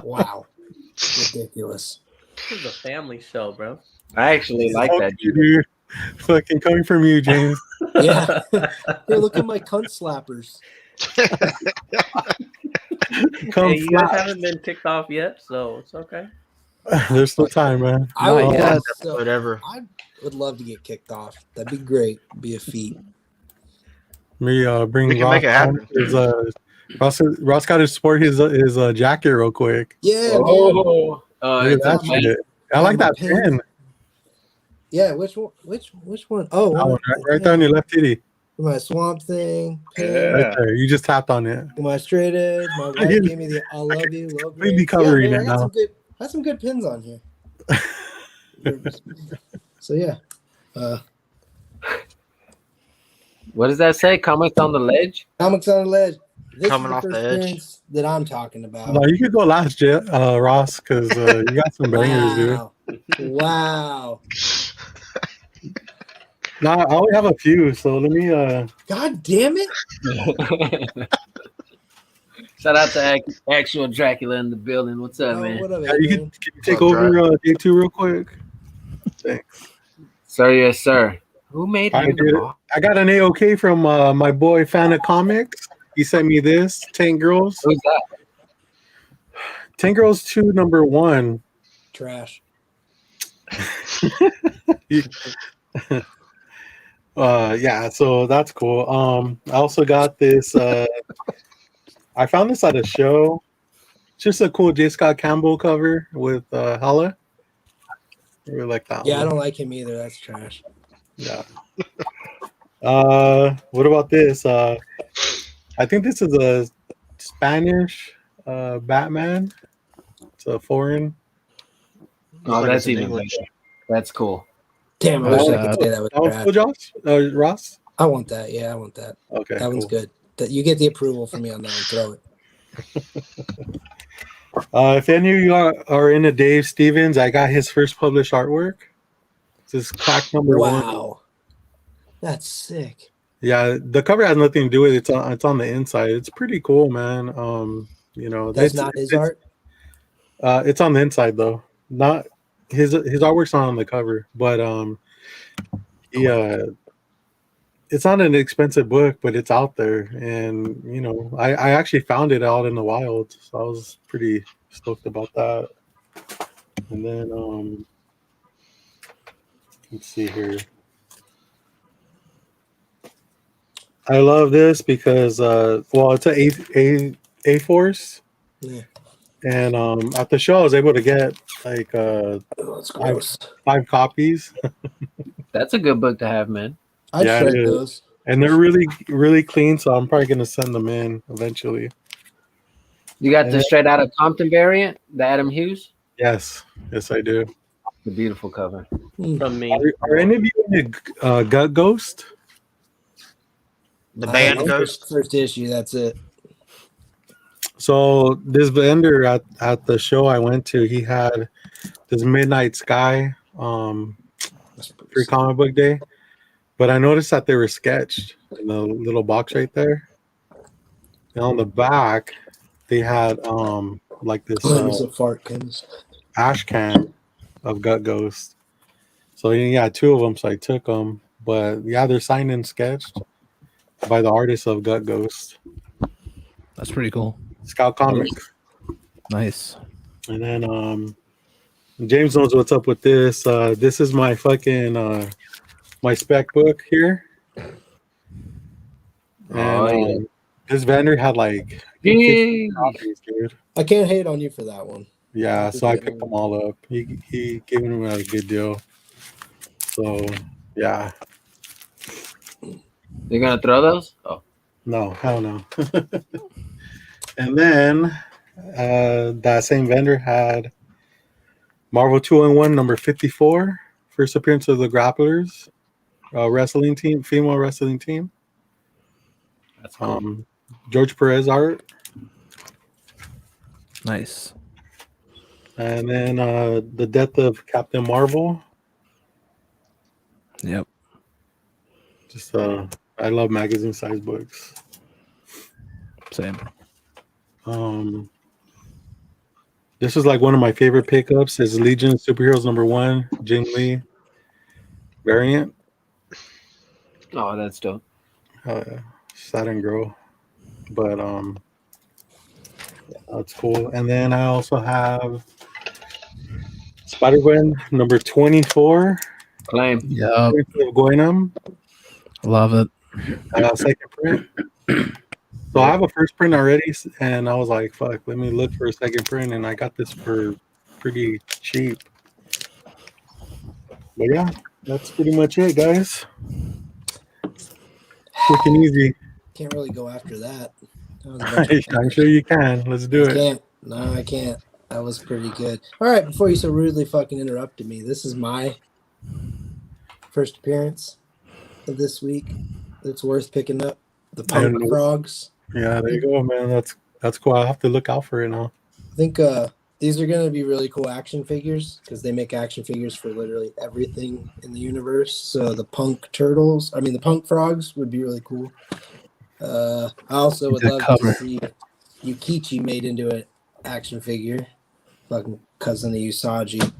Wow. Ridiculous. This is a family show, bro. I actually like that. Dude. Fucking coming from you, James. Yeah. Here, look at my cunt slappers. Come Hey, you guys flat. haven't been ticked off yet, so it's okay. There's still time, man. I would, Not yet. love to- Whatever. I would love to get kicked off. That'd be great. Be a feat. Me bring We can Ross make it happen. Ross got to sport his jacket real quick. Yeah. Man. Oh, Look at it's that a shit. I like that pin. Yeah. Which one? Which one? Oh, That one, right there on your left titty. my Swamp Thing pin. Yeah. Right there. You just tapped on it. My straight edge. My wife gave me the I love you, love completely me. covering Yeah, it I got now. some good pins on here. So yeah. What does that say? Comics on the ledge? Comics on the ledge. This Coming is the off first the edge. appearance that I'm talking about. No, you could go last, Ross, because you got some bangers, dude. Wow. No, I only have a few, so let me. God damn it! Shout out to actual Dracula in the building. What's up, man? What up, Can you take up, over day 2 real quick? Thanks. Sir, yes, sir. Who made him the boss? I got an AOK from my boy Fan of Comics. He sent me this 10 Girls. Who's that? 10 Girls 2 number 1. Trash. Yeah, so that's cool. I also got this. I found this at a show. It's just a cool J. Scott Campbell cover with Hala. I really like that Yeah, one. I don't like him either. That's trash. Yeah. What about this? I think this is a Spanish Batman. It's a foreign. Oh, Like that's it's in even English. better. That's cool. Damn, I wish I could say that was That was trash. cool, Josh? Ross? I want that. Yeah, I want that. Okay, that one's cool. good. That you get the approval from me on that one. Throw it. If any of you are into Dave Stevens, I got his first published artwork. This is Quack number 1. Wow, that's sick. Yeah, the cover has nothing to do with it. It's on the inside. It's pretty cool, man. You know, That's not his art. It's on the inside though. Not his artwork's not on the cover, but it's not an expensive book, but it's out there, and you know, I actually found it out in the wild, so I was pretty stoked about that. And then let's see here. I love this because it's a force. Yeah. And at the show I was able to get like that's gross. 5 copies. That's a good book to have, man. I'd Yeah, shred it is. those. And they're really, really clean, so I'm probably gonna send them in eventually. You got the straight out of Compton variant, the Adam Hughes? Yes, I do. The beautiful cover. From me. Are any of you into Gut Ghost? The band Ghost. First issue. That's it. So this vendor at the show I went to, he had this Midnight Sky free comic book day, but I noticed that they were sketched in the little box right there. And on the back, they had like this ash can of Gut Ghost. So yeah, 2 of them. So I took them, but yeah, they're signed and sketched by the artist of Gut Ghost. That's pretty cool. Scout Comics. Nice. And then James knows what's up with this. This is my fucking my spec book here. And this vendor had like 50 copies, dude. I can't hate on you for that one. Yeah, so I picked them all up. He gave me a good deal. So yeah. You're gonna throw those? Oh no, hell no. And then that same vendor had Marvel 2-in-1 number 54, first appearance of the Grapplers wrestling team, female wrestling team. That's cool. George Perez art. Nice. And then the death of Captain Marvel. Yep. Just I love magazine size books. Same. This is like one of my favorite pickups. Is Legion of Superheroes number 1, Jing Lee variant. Oh, that's dope. Saturn Girl. But that's cool. And then I also have Spider-Gwen number 24. Claim. Yeah. Goinum. Love it. Second print. So I have a first print already, and I was like, fuck, let me look for a second print, and I got this for pretty cheap. But yeah, that's pretty much it, guys. Quick and easy. Can't really go after that. I'm sure you can. Let's do it. Can't. No, I can't. That was pretty good. All right, before you so rudely fucking interrupted me, this is my first appearance of this week. It's worth picking up. The Punk Frogs. Yeah, there you go, man. That's cool. I'll have to look out for it now. I think these are going to be really cool action figures because they make action figures for literally everything in the universe. So the the Punk Frogs would be really cool. I also would love to see Yukichi made into an action figure. Fucking cousin of Usagi.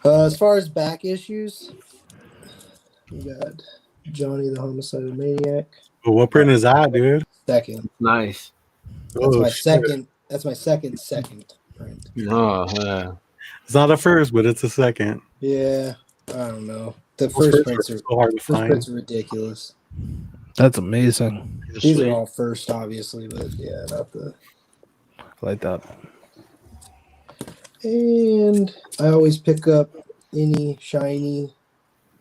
As far as back issues, we got Johnny the Homicidal Maniac. Well, what print is that, dude? Second. Nice. That's my second. That's my second print. Oh, yeah. It's not a first, but it's a second. Yeah, I don't know. The first prints are so hard to find. Prints are ridiculous. That's amazing. These are all first, obviously, but yeah, not the. I like that. And I always pick up any shiny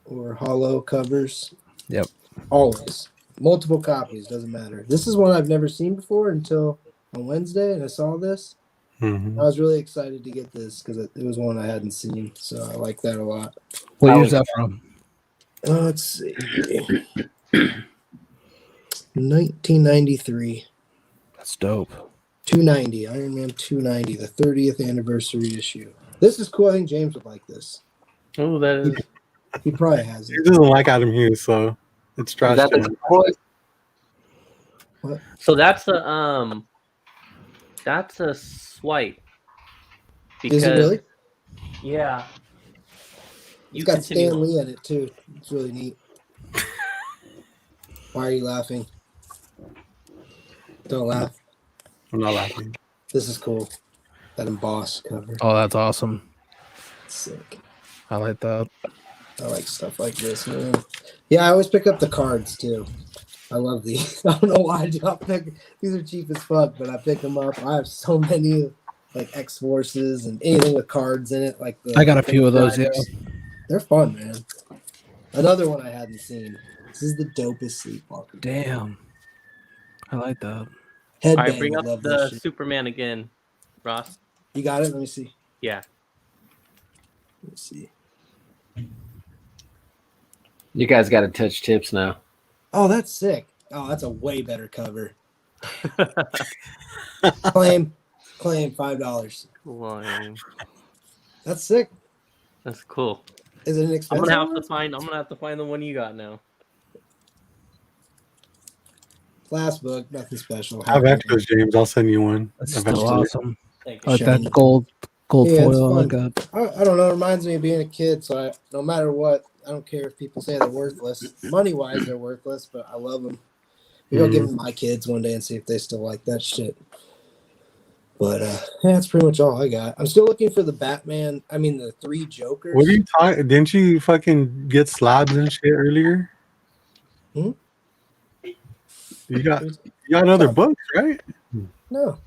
or hollow covers. Yep. Always. Multiple copies, doesn't matter. This is one I've never seen before until on Wednesday, and I saw this. Mm-hmm. I was really excited to get this because it was one I hadn't seen, so I like that a lot. What year is that from? Let's see. 1993. That's dope. 290. Iron Man 290, the 30th anniversary issue. This is cool. I think James would like this. Oh, that is. He probably has He it. doesn't like Adam Hughes, so it's trash. What? So that's a swipe. Is it really? Yeah. It's got Stan Lee in it too. It's really neat. Why are you laughing? Don't laugh. I'm not laughing. This is cool. That embossed cover. Oh, that's awesome. Sick. I like that. I like stuff like this, man. Yeah, I always pick up the cards too. I love these. I don't know why I do. These are cheap as fuck, but I pick them up. I have so many like X-Forces and anything with cards in it. Like I got a few of those. Yeah, they're fun, man. Another one I hadn't seen. This is the dopest Sleepwalker. Damn, I like that. All right, bring up the Superman again, Ross. You got it? Let me see. Yeah. Let's see. You guys got to touch tips now. Oh, that's sick. Oh, that's a way better cover. Claim $5. Lame. That's sick. That's cool. Is it an expensive? I'm gonna have to find the one you got now. Class book, nothing special. I have extras, James. I'll send you one. That's still awesome. Thank I like that gold foil. I got. I don't know. It reminds me of being a kid. So no matter what, I don't care if people say they're worthless. Money-wise, they're worthless, but I love them. Maybe I'll give them to my kids one day and see if they still like that shit. But yeah, that's pretty much all I got. I'm still looking for the Batman. I mean, the 3 Jokers. What are you talking? Didn't you fucking get slabs and shit earlier? Hmm? You got other books, right? No.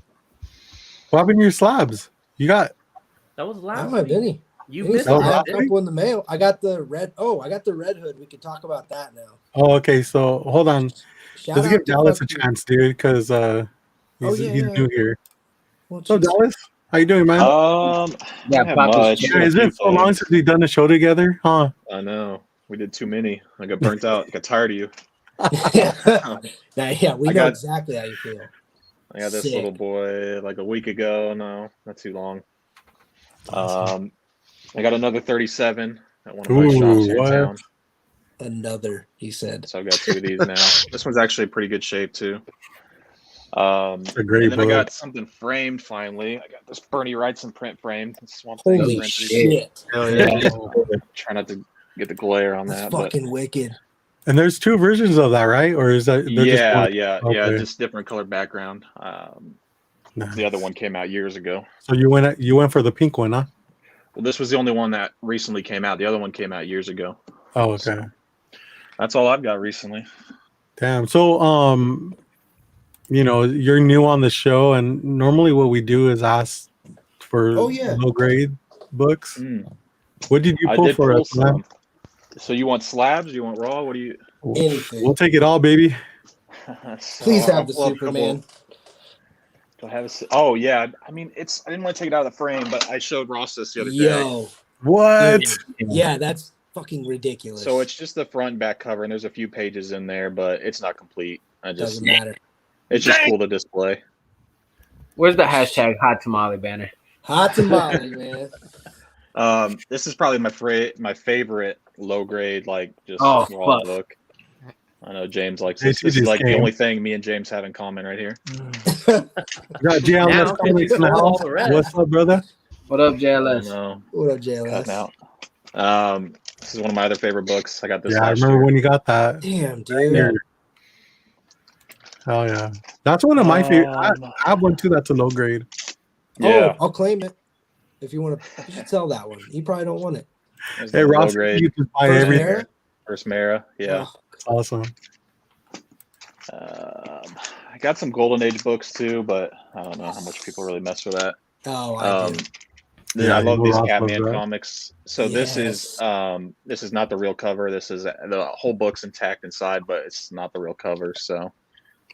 What happened to your slabs? You got. That was I last don't have week. any. You Any missed I have it. a couple in the mail. I got the red. Oh, I got the Red Hood. We can talk about that now. Oh, okay. So hold on. Let's give Dallas a chance, dude, because he's new here. Well, so Dallas, how you doing, man? It's been so long since we've done a show together, huh? I know. We did too many. I got burnt out. I got tired of you. Yeah, we know exactly how you feel. I got this little boy like a week ago. No, not too long. I got another 37 at one of my shops here in town. Another, he said. So I've got 2 of these now. This one's actually in pretty good shape too. It's a great and then book. I got something framed finally. I got this Bernie Wrightson print frame. Holy shit! Hell yeah! Try not to get the glare on that. Fucking wicked. And there's 2 versions of that, right? Or is that? Yeah, just different color background. Nice. The other one came out years ago. So you went for the pink one, huh? Well, this was the only one that recently came out. The other one came out years ago. Oh, okay. So that's all I've got recently. Damn. So, you're new on the show, and normally what we do is ask for low grade books. What did you pull for us, man? So you want slabs? You want raw? What do you? Anything. We'll take it all, baby. So Please have the I'll have Superman. Do I have a? Oh yeah. I mean, I didn't want to take it out of the frame, but I showed Ross this the other day. Yo. What? Dude. Yeah, that's fucking ridiculous. So it's just the front and back cover, and there's a few pages in there, but it's not complete. Doesn't matter. It's just cool to display. Where's the hashtag hot tamale banner? Hot tamale, man. This is probably my favorite low grade, like just Oh, raw fuck. book. I know James likes this. This is like the only thing me and James have in common right here. Got JLS Comics in the house. What's up, brother? What up, JLS? What up, JLS? Cutting out. This is one of my other favorite books. I got this. Yeah, I last remember year. when you got that. Damn, dude. Yeah. Oh yeah, that's one of my favorite. I have one too. That's a low grade. Yeah, I'll claim it. If you want to, you should sell that one. You probably don't want it. Hey, Ross, you can buy everything. First Mara, yeah. Oh. Awesome. I got some Golden Age books too, but I don't know how much people really mess with that. Oh, I do. Yeah, I love these Catman comics. So this is not the real cover. This is the whole book's intact inside, but it's not the real cover. So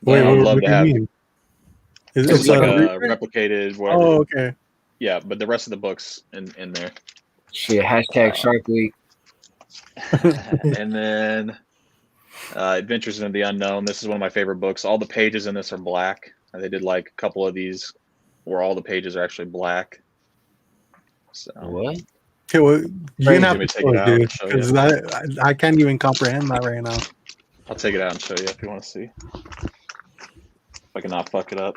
Wait, I'd love what to do you have. mean? It's like a replicated whatever. Oh, okay. Yeah, but the rest of the book's in there. Shit, hashtag Shark Week. And then Adventures into the Unknown. This is one of my favorite books. All the pages in this are black. They did like a couple of these where all the pages are actually black. So what? Okay, well, you're gonna have to take it out, dude, and show you. because I can't even comprehend that right now. I'll take it out and show you if you want to see. If I can not fuck it up.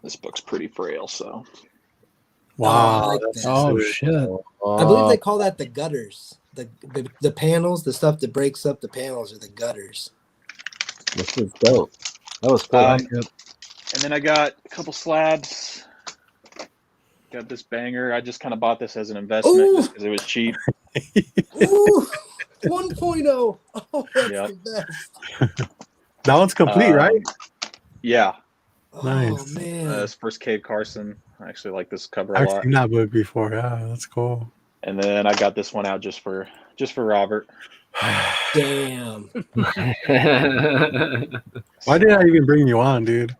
This book's pretty frail, so. Wow. Oh shit! I believe they call that the gutters. The panels, the stuff that breaks up the panels, are the gutters. This is dope. That was cool. And then I got a couple slabs. Got this banger. I just kind of bought this as an investment just because it was cheap. Ooh, 1.0. Oh, that's the best. That one's complete, right? Yeah. Nice. Oh man. This first Cave Carson. I actually like this cover I've a lot. seen that book before. Yeah, that's cool. And then I got this one out just for Robert. Damn. Why did I even bring you on, dude?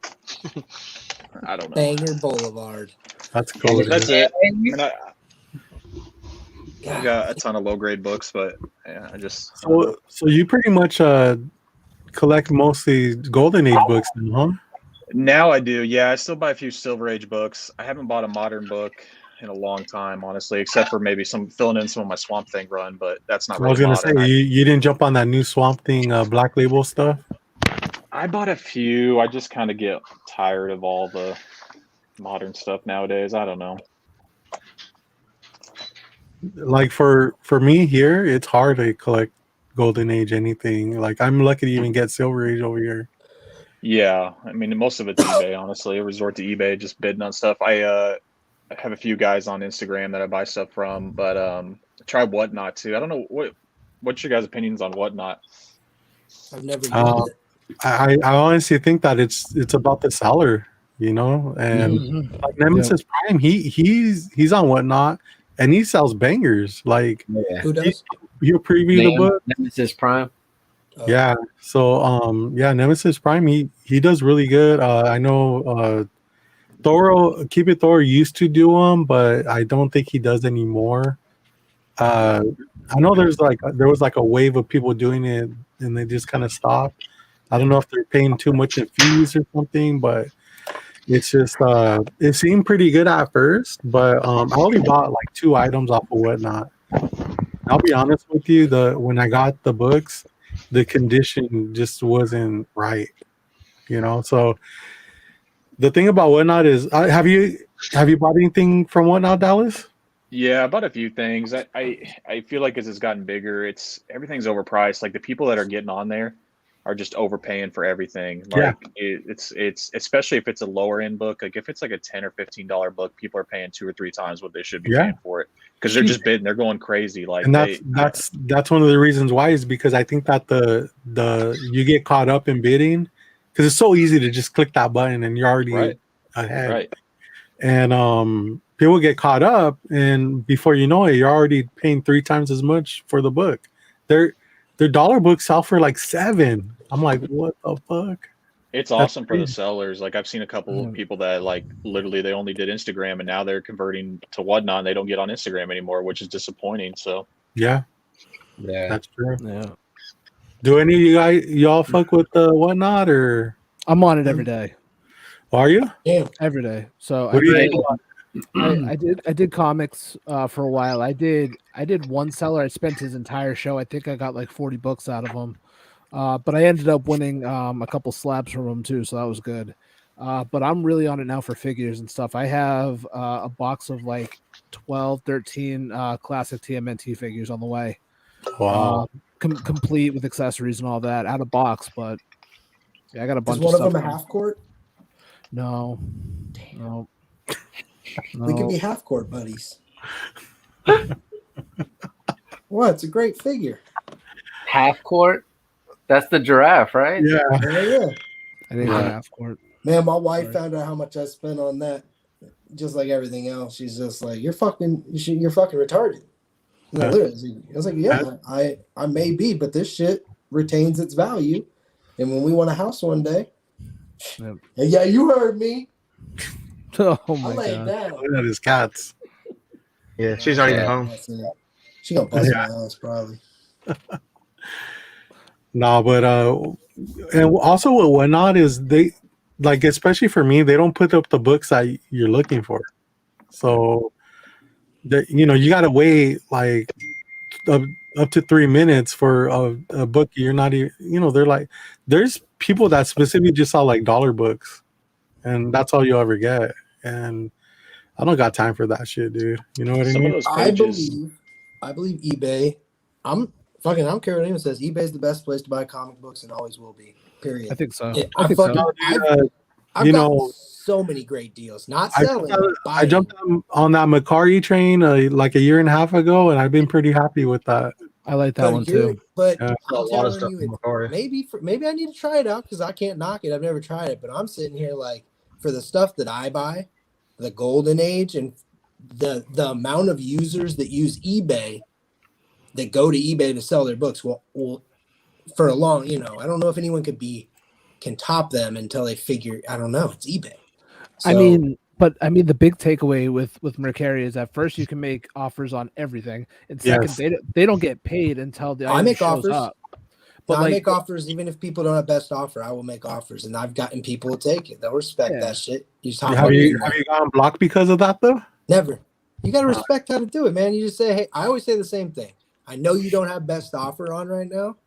I don't know. Banger Boulevard. That's cool. That's dude. it. I mean, I got a ton of low grade books, but yeah, So you pretty much collect mostly Golden Age books now, huh? Now I do. Yeah, I still buy a few Silver Age books. I haven't bought a modern book in a long time, honestly, except for maybe filling in some of my Swamp Thing run, but that's not really I was gonna modern. say you didn't jump on that new Swamp Thing Black Label stuff. I bought a few. I just kind of get tired of all the modern stuff nowadays. I don't know. Like for me here, it's hard to collect Golden Age anything. Like I'm lucky to even get Silver Age over here. Yeah, I mean most of it's eBay. Honestly, I resort to eBay, just bidding on stuff. I have a few guys on Instagram that I buy stuff from, but try Whatnot too. I don't know what's your guys' opinions on Whatnot. I've never used it. I honestly think that it's about the seller, you know, and like Nemesis Prime, he's on Whatnot and he sells bangers. Like Who does? He'll preview the book. Nemesis Prime. Oh. Yeah. So Nemesis Prime, he does really good. I know Keep It Thor used to do them, but I don't think he does anymore. I know there was like a wave of people doing it and they just kind of stopped. I don't know if they're paying too much in fees or something, but it's just it seemed pretty good at first, but I only bought like 2 items off of Whatnot. I'll be honest with you, when I got the books, the condition just wasn't right, you know. So the thing about Whatnot is, have you bought anything from Whatnot, Dallas? Yeah, I bought a few things. I feel like as it's gotten bigger, everything's overpriced. Like the people that are getting on there are just overpaying for everything. Like it's especially if it's a lower end book. Like if it's like a $10 or $15 book, people are paying 2 or 3 times what they should be paying for it because they're just bidding. They're going crazy. Like and that's one of the reasons why is because I think that the you get caught up in bidding because it's so easy to just click that button and you're already ahead. Right. And people get caught up, and before you know it, you're already paying 3 times as much for the book. Their dollar books sell for like $7. I'm like, what the fuck? It's awesome for the sellers. Like I've seen a couple of people that like literally they only did Instagram and now they're converting to Whatnot and they don't get on Instagram anymore, which is disappointing. So yeah, that's true. Yeah. Do any of y'all fuck with Whatnot, or I'm on it every day. Are you? Damn, every day. So what do you I did comics for a while. I did one seller. I spent his entire show. I think I got like 40 books out of him. But I ended up winning a couple slabs from him too, so that was good. But I'm really on it now for figures and stuff. I have a box of like 12, 13 classic TMNT figures on the way. Wow. Complete with accessories and all that out of box, but yeah, I got a bunch Is one of of stuff. them a half court? No. No. We could be half court buddies. What? It's a great figure. Half court? That's the giraffe, right? Yeah. I didn't get half court. Man, my wife found out how much I spent on that. Just like everything else, she's just like, you're fucking retarded. No, literally. I was like, yeah, I may be, but this shit retains its value. And when we want a house one day, yeah, you heard me. Oh my I laid god! down. Look at his cats. Yeah, she's not even home. She gonna bust my ass probably. No, but and also what Whatnot is, they like, especially for me, they don't put up the books that you're looking for. So that, you know, you gotta wait like up to 3 minutes for a book you're not even, you know, they're like, there's people that specifically just sell like dollar books, and that's all you ever get. And I don't got time for that shit, dude. You know what I mean? I believe eBay. I don't care what anyone says. eBay is the best place to buy comic books and always will be. Period. I think so. I've got so many great deals. Not selling. I jumped on that Macari train like a year and a half ago, and I've been pretty happy with that. I like that one too. But yeah. I'm telling you, maybe I need to try it out because I can't knock it. I've never tried it, but I'm sitting here like, for the stuff that I buy, the golden age, and the amount of users that use eBay, that go to eBay to sell their books, will for a long, you know, I don't know if anyone can top them until they figure. I don't know. It's eBay. So, the big takeaway with Mercari is that first you can make offers on everything, and second, they don't get paid until the item shows up. But I make offers even if people don't have best offer. I will make offers, and I've gotten people to take it. They'll respect that shit. Have you gotten blocked because of that though? Never. You got to respect how to do it, man. You just say, hey, I always say the same thing. I know you don't have best offer on right now,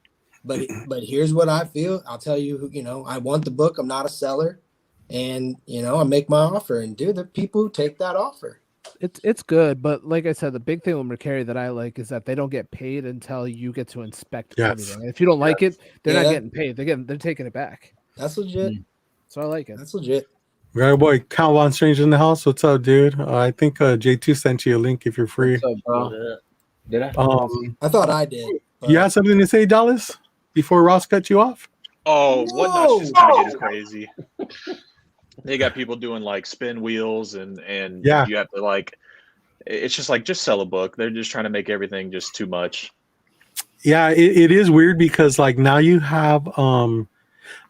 but here's what I feel. I'll tell you, you know, I want the book. I'm not a seller, and you know, I make my offer, and dude, the people who take that offer. It's good, but like I said, the big thing with Mercari that I like is that they don't get paid until you get to inspect everything. And if you don't like it, they're not getting paid. They're taking it back. That's legit. So I like it. That's legit. We got a boy Calvin Strange in the house. What's up, dude? I think J2 sent you a link if you're free. What's up, bro? Did I? I thought I did. You had something to say, Dallas, before Ross cut you off? Oh, Whatnot's just gonna get crazy. They got people doing like spin wheels and you have to like, it's just like, just sell a book. They're just trying to make everything just too much. Yeah, it is weird because like now you have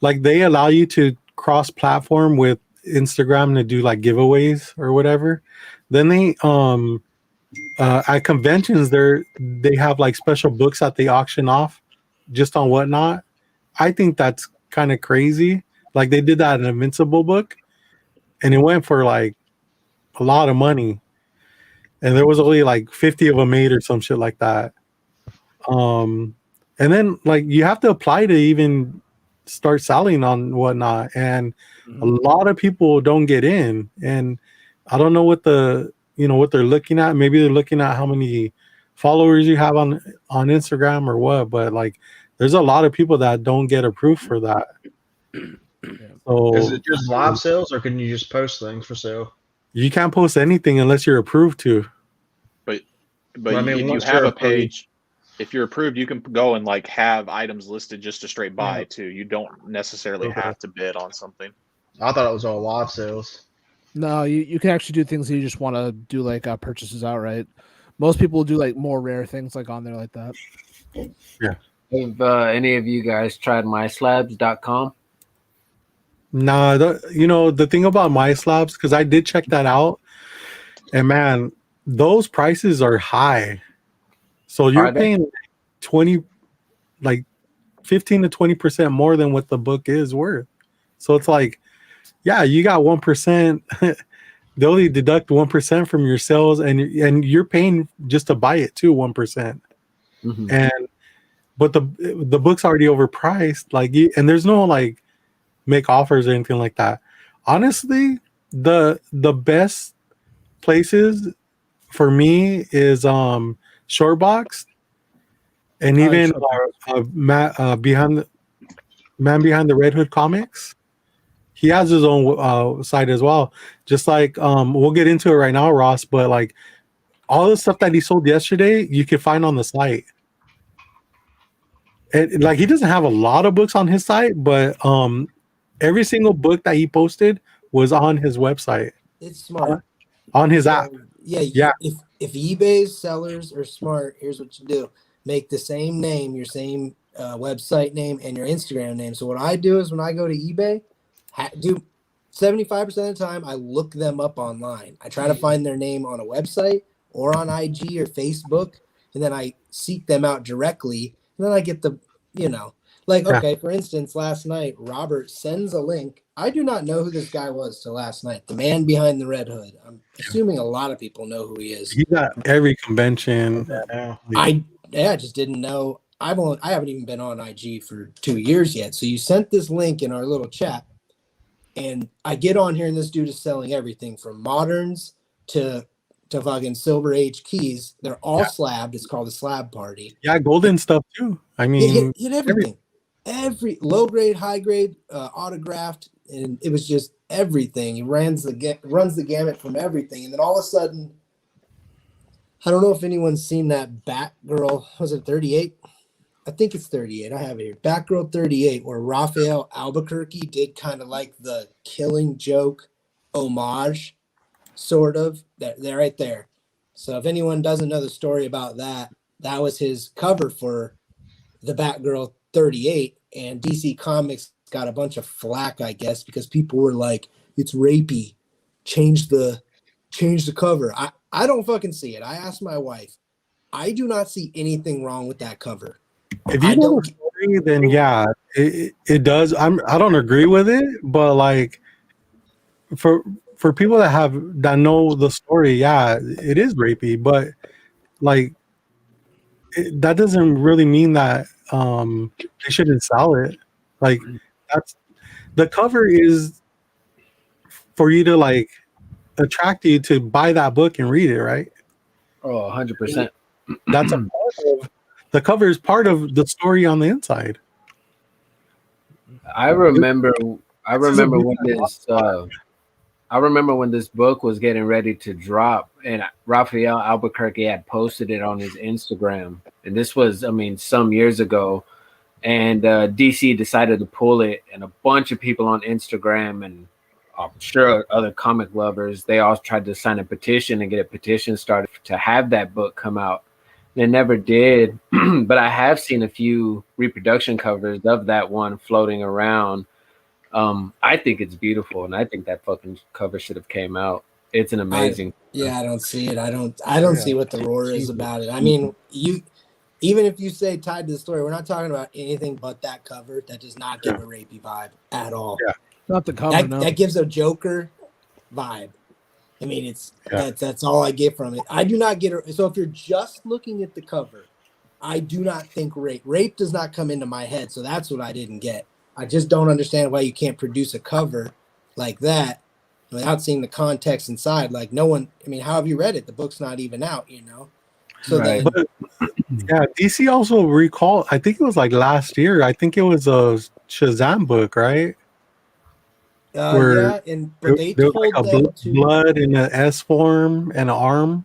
like they allow you to cross platform with Instagram to do like giveaways or whatever. Then they at conventions they have like special books that they auction off just on Whatnot. I think that's kind of crazy. Like they did that in an Invincible book, and it went for like a lot of money, and there was only like 50 of them made or some shit like that. And then like you have to apply to even start selling on Whatnot, and a lot of people don't get in. And I don't know what they're looking at. Maybe they're looking at how many followers you have on Instagram or what. But like, there's a lot of people that don't get approved for that. So, is it just live sales, or can you just post things for sale? You can't post anything unless you're approved to. But I mean, if you have a page, if you're approved, you can go and like have items listed just to straight buy too. You don't necessarily have to bid on something. I thought it was all live sales. No, you can actually do things that you just want to do, like purchases outright. Most people do like more rare things like on there like that. Yeah. Have any of you guys tried myslabs.com? Nah, the thing about my slabs, because I did check that out, and man, those prices are high. So you're Are they? paying 20, like 15 to 20% more than what the book is worth. So it's like, yeah, you got 1%. They only deduct 1% from your sales, and you're paying just to buy it too, 1%. Mm-hmm. And but the book's already overpriced. Like, and there's no like make offers or anything like that. Honestly, the best places for me is Shortbox, and even behind Man Behind the Red Hood Comics. He has his own site as well. Just like we'll get into it right now, Ross. But like all the stuff that he sold yesterday, you can find on the site. And like he doesn't have a lot of books on his site, but every single book that he posted was on his website. It's smart. On his app. Yeah. If eBay's sellers are smart, here's what you do: make the same name, your same website name, and your Instagram name. So what I do is when I go to eBay, do 75% of the time I look them up online. I try to find their name on a website or on IG or Facebook, and then I seek them out directly. And then I get the, okay, for instance, last night, Robert sends a link. I do not know who this guy was till last night. The man behind the red hood. I'm assuming a lot of people know who he is. He's at every convention. I just didn't know. I haven't even been on IG for 2 years yet. So you sent this link in our little chat, and I get on here, and this dude is selling everything from moderns to fucking Silver Age keys. They're all slabbed. It's called the Slab Party. Yeah, golden stuff too. I mean, he had everything. Every low grade, high grade, autographed, and it was just everything. He runs the gamut from everything, and then all of a sudden, I don't know if anyone's seen that Batgirl. Was it 38? I think it's 38. I have it here. Batgirl 38, where Raphael Albuquerque did kind of like the Killing Joke homage, sort of. They're right there. So if anyone doesn't know the story about that, that was his cover for the Batgirl 38, and DC Comics got a bunch of flack, I guess, because people were like, it's rapey. Change the cover. I don't fucking see it. I asked my wife. I do not see anything wrong with that cover. If you know the story, then yeah, it does. I don't agree with it, but like for people that know the story, yeah, it is rapey, but like that doesn't really mean that they shouldn't sell it. Like that's the cover is for you to like attract you to buy that book and read it, right? Oh, 100%. That's a part of the cover is part of the story on the inside. I remember when this book was getting ready to drop, and Raphael Albuquerque had posted it on his Instagram, and this was, some years ago, and DC decided to pull it, and a bunch of people on Instagram, and I'm sure other comic lovers, they all tried to sign a petition and get a petition started to have that book come out. They never did, but I have seen a few reproduction covers of that one floating around. I think it's beautiful, and I think that fucking cover should have came out. It's an amazing. I don't see it. I don't see what the roar is about it. I mean, even if you say tied to the story, we're not talking about anything but that cover. That does not give a rapey vibe at all. Yeah, not the cover. That gives a Joker vibe. I mean, that's all I get from it. I do not get it. So if you're just looking at the cover, I do not think rape. Rape does not come into my head. So that's what I didn't get. I just don't understand why you can't produce a cover like that without seeing the context inside. Like no one, how have you read it? The book's not even out, So right. then, yeah, DC also recalled, I think it was like last year. I think it was a Shazam book, right? But they told like a them blood in an S form and an arm.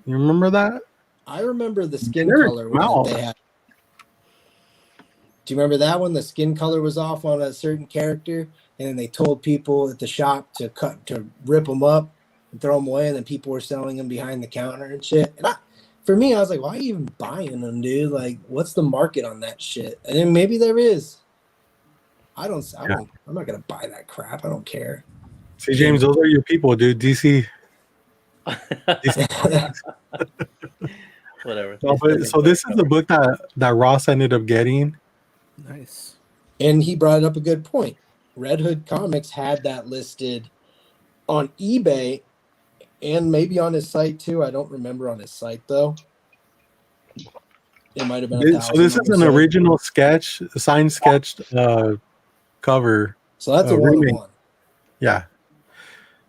You remember that? I remember the skin color one that they had. Do you remember that one? The skin color was off on a certain character, and then they told people at the shop to rip them up and throw them away, and then people were selling them behind the counter and shit. And for me, I was like, why are you even buying them, dude? Like, what's the market on that shit? And then maybe there is. I'm not gonna buy that crap. I don't care. See, James, those are your people, dude. DC. Whatever. So this is the book that Ross ended up getting. Nice. And he brought up a good point. Red Hood Comics had that listed on eBay and maybe on his site too. I don't remember on his site though. It might have been So this is an original sketch, signed sketched cover. So that's a one-of-one. Yeah,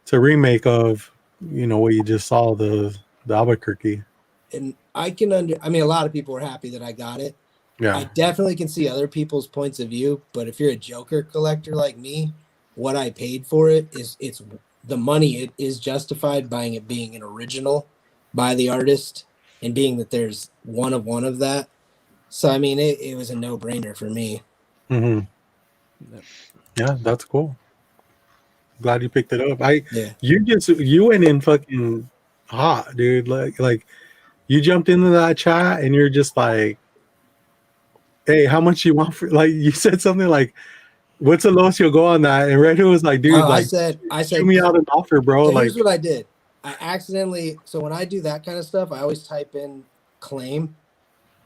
it's a remake of what you just saw, the Albuquerque. And I can a lot of people were happy that I got it. Yeah, I definitely can see other people's points of view, but if you're a Joker collector like me, what I paid for it it's the money. It is justified buying it being an original by the artist and being that there's one of that. So I mean, it was a no-brainer for me. Mm-hmm. Yeah, that's cool. Glad you picked it up. You went in fucking hot, dude. Like you jumped into that chat and you're just like, hey, how much you want for, like, you said something like, what's the lowest you'll go on that? And Red Hood was like, dude, I said, shoot me out an offer, bro. So like, here's what I did. I accidentally, so when I do that kind of stuff, I always type in claim,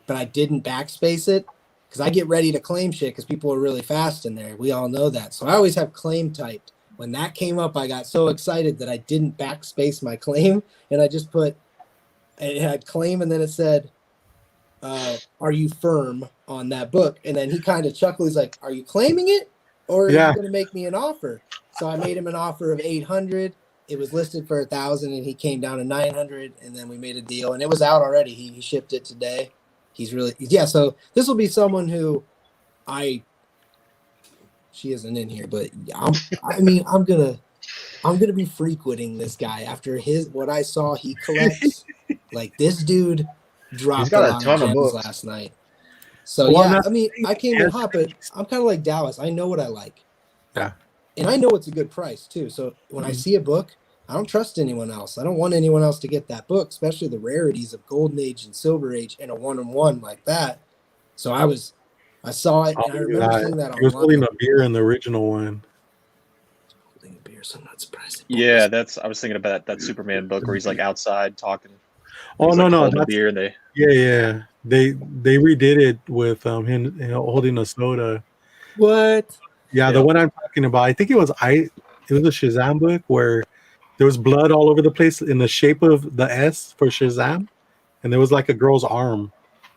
but I didn't backspace it because I get ready to claim shit because people are really fast in there. We all know that. So I always have claim typed. When that came up, I got so excited that I didn't backspace my claim, and I just it had claim, and then it said, are you firm on that book? And then he kind of chuckled. He's like, are you claiming it, or are you going to make me an offer? So I made him an offer of 800. It was listed for 1,000, and he came down to 900, and then we made a deal, and it was out already. He shipped it today. He's really So this will be someone who she isn't in here, but I'm gonna be frequenting this guy after what I saw he collects. Like, this dude dropped a lot of gems last night. So I came in hot, but I'm kind of like Dallas. I know what I like. Yeah. And I know it's a good price too. So when I see a book, I don't trust anyone else. I don't want anyone else to get that book, especially the rarities of Golden Age and Silver Age and a one-on-one like that. So I saw it, and I remember seeing that. He was holding a beer in the original one. Holding a beer, so I'm not surprised. Yeah, I was thinking about that Superman book where he's like outside talking. Oh no, that's beer. And they redid it with him holding a soda. What? Yeah, the one I'm talking about. I think it was a Shazam book where there was blood all over the place in the shape of the S for Shazam, and there was like a girl's arm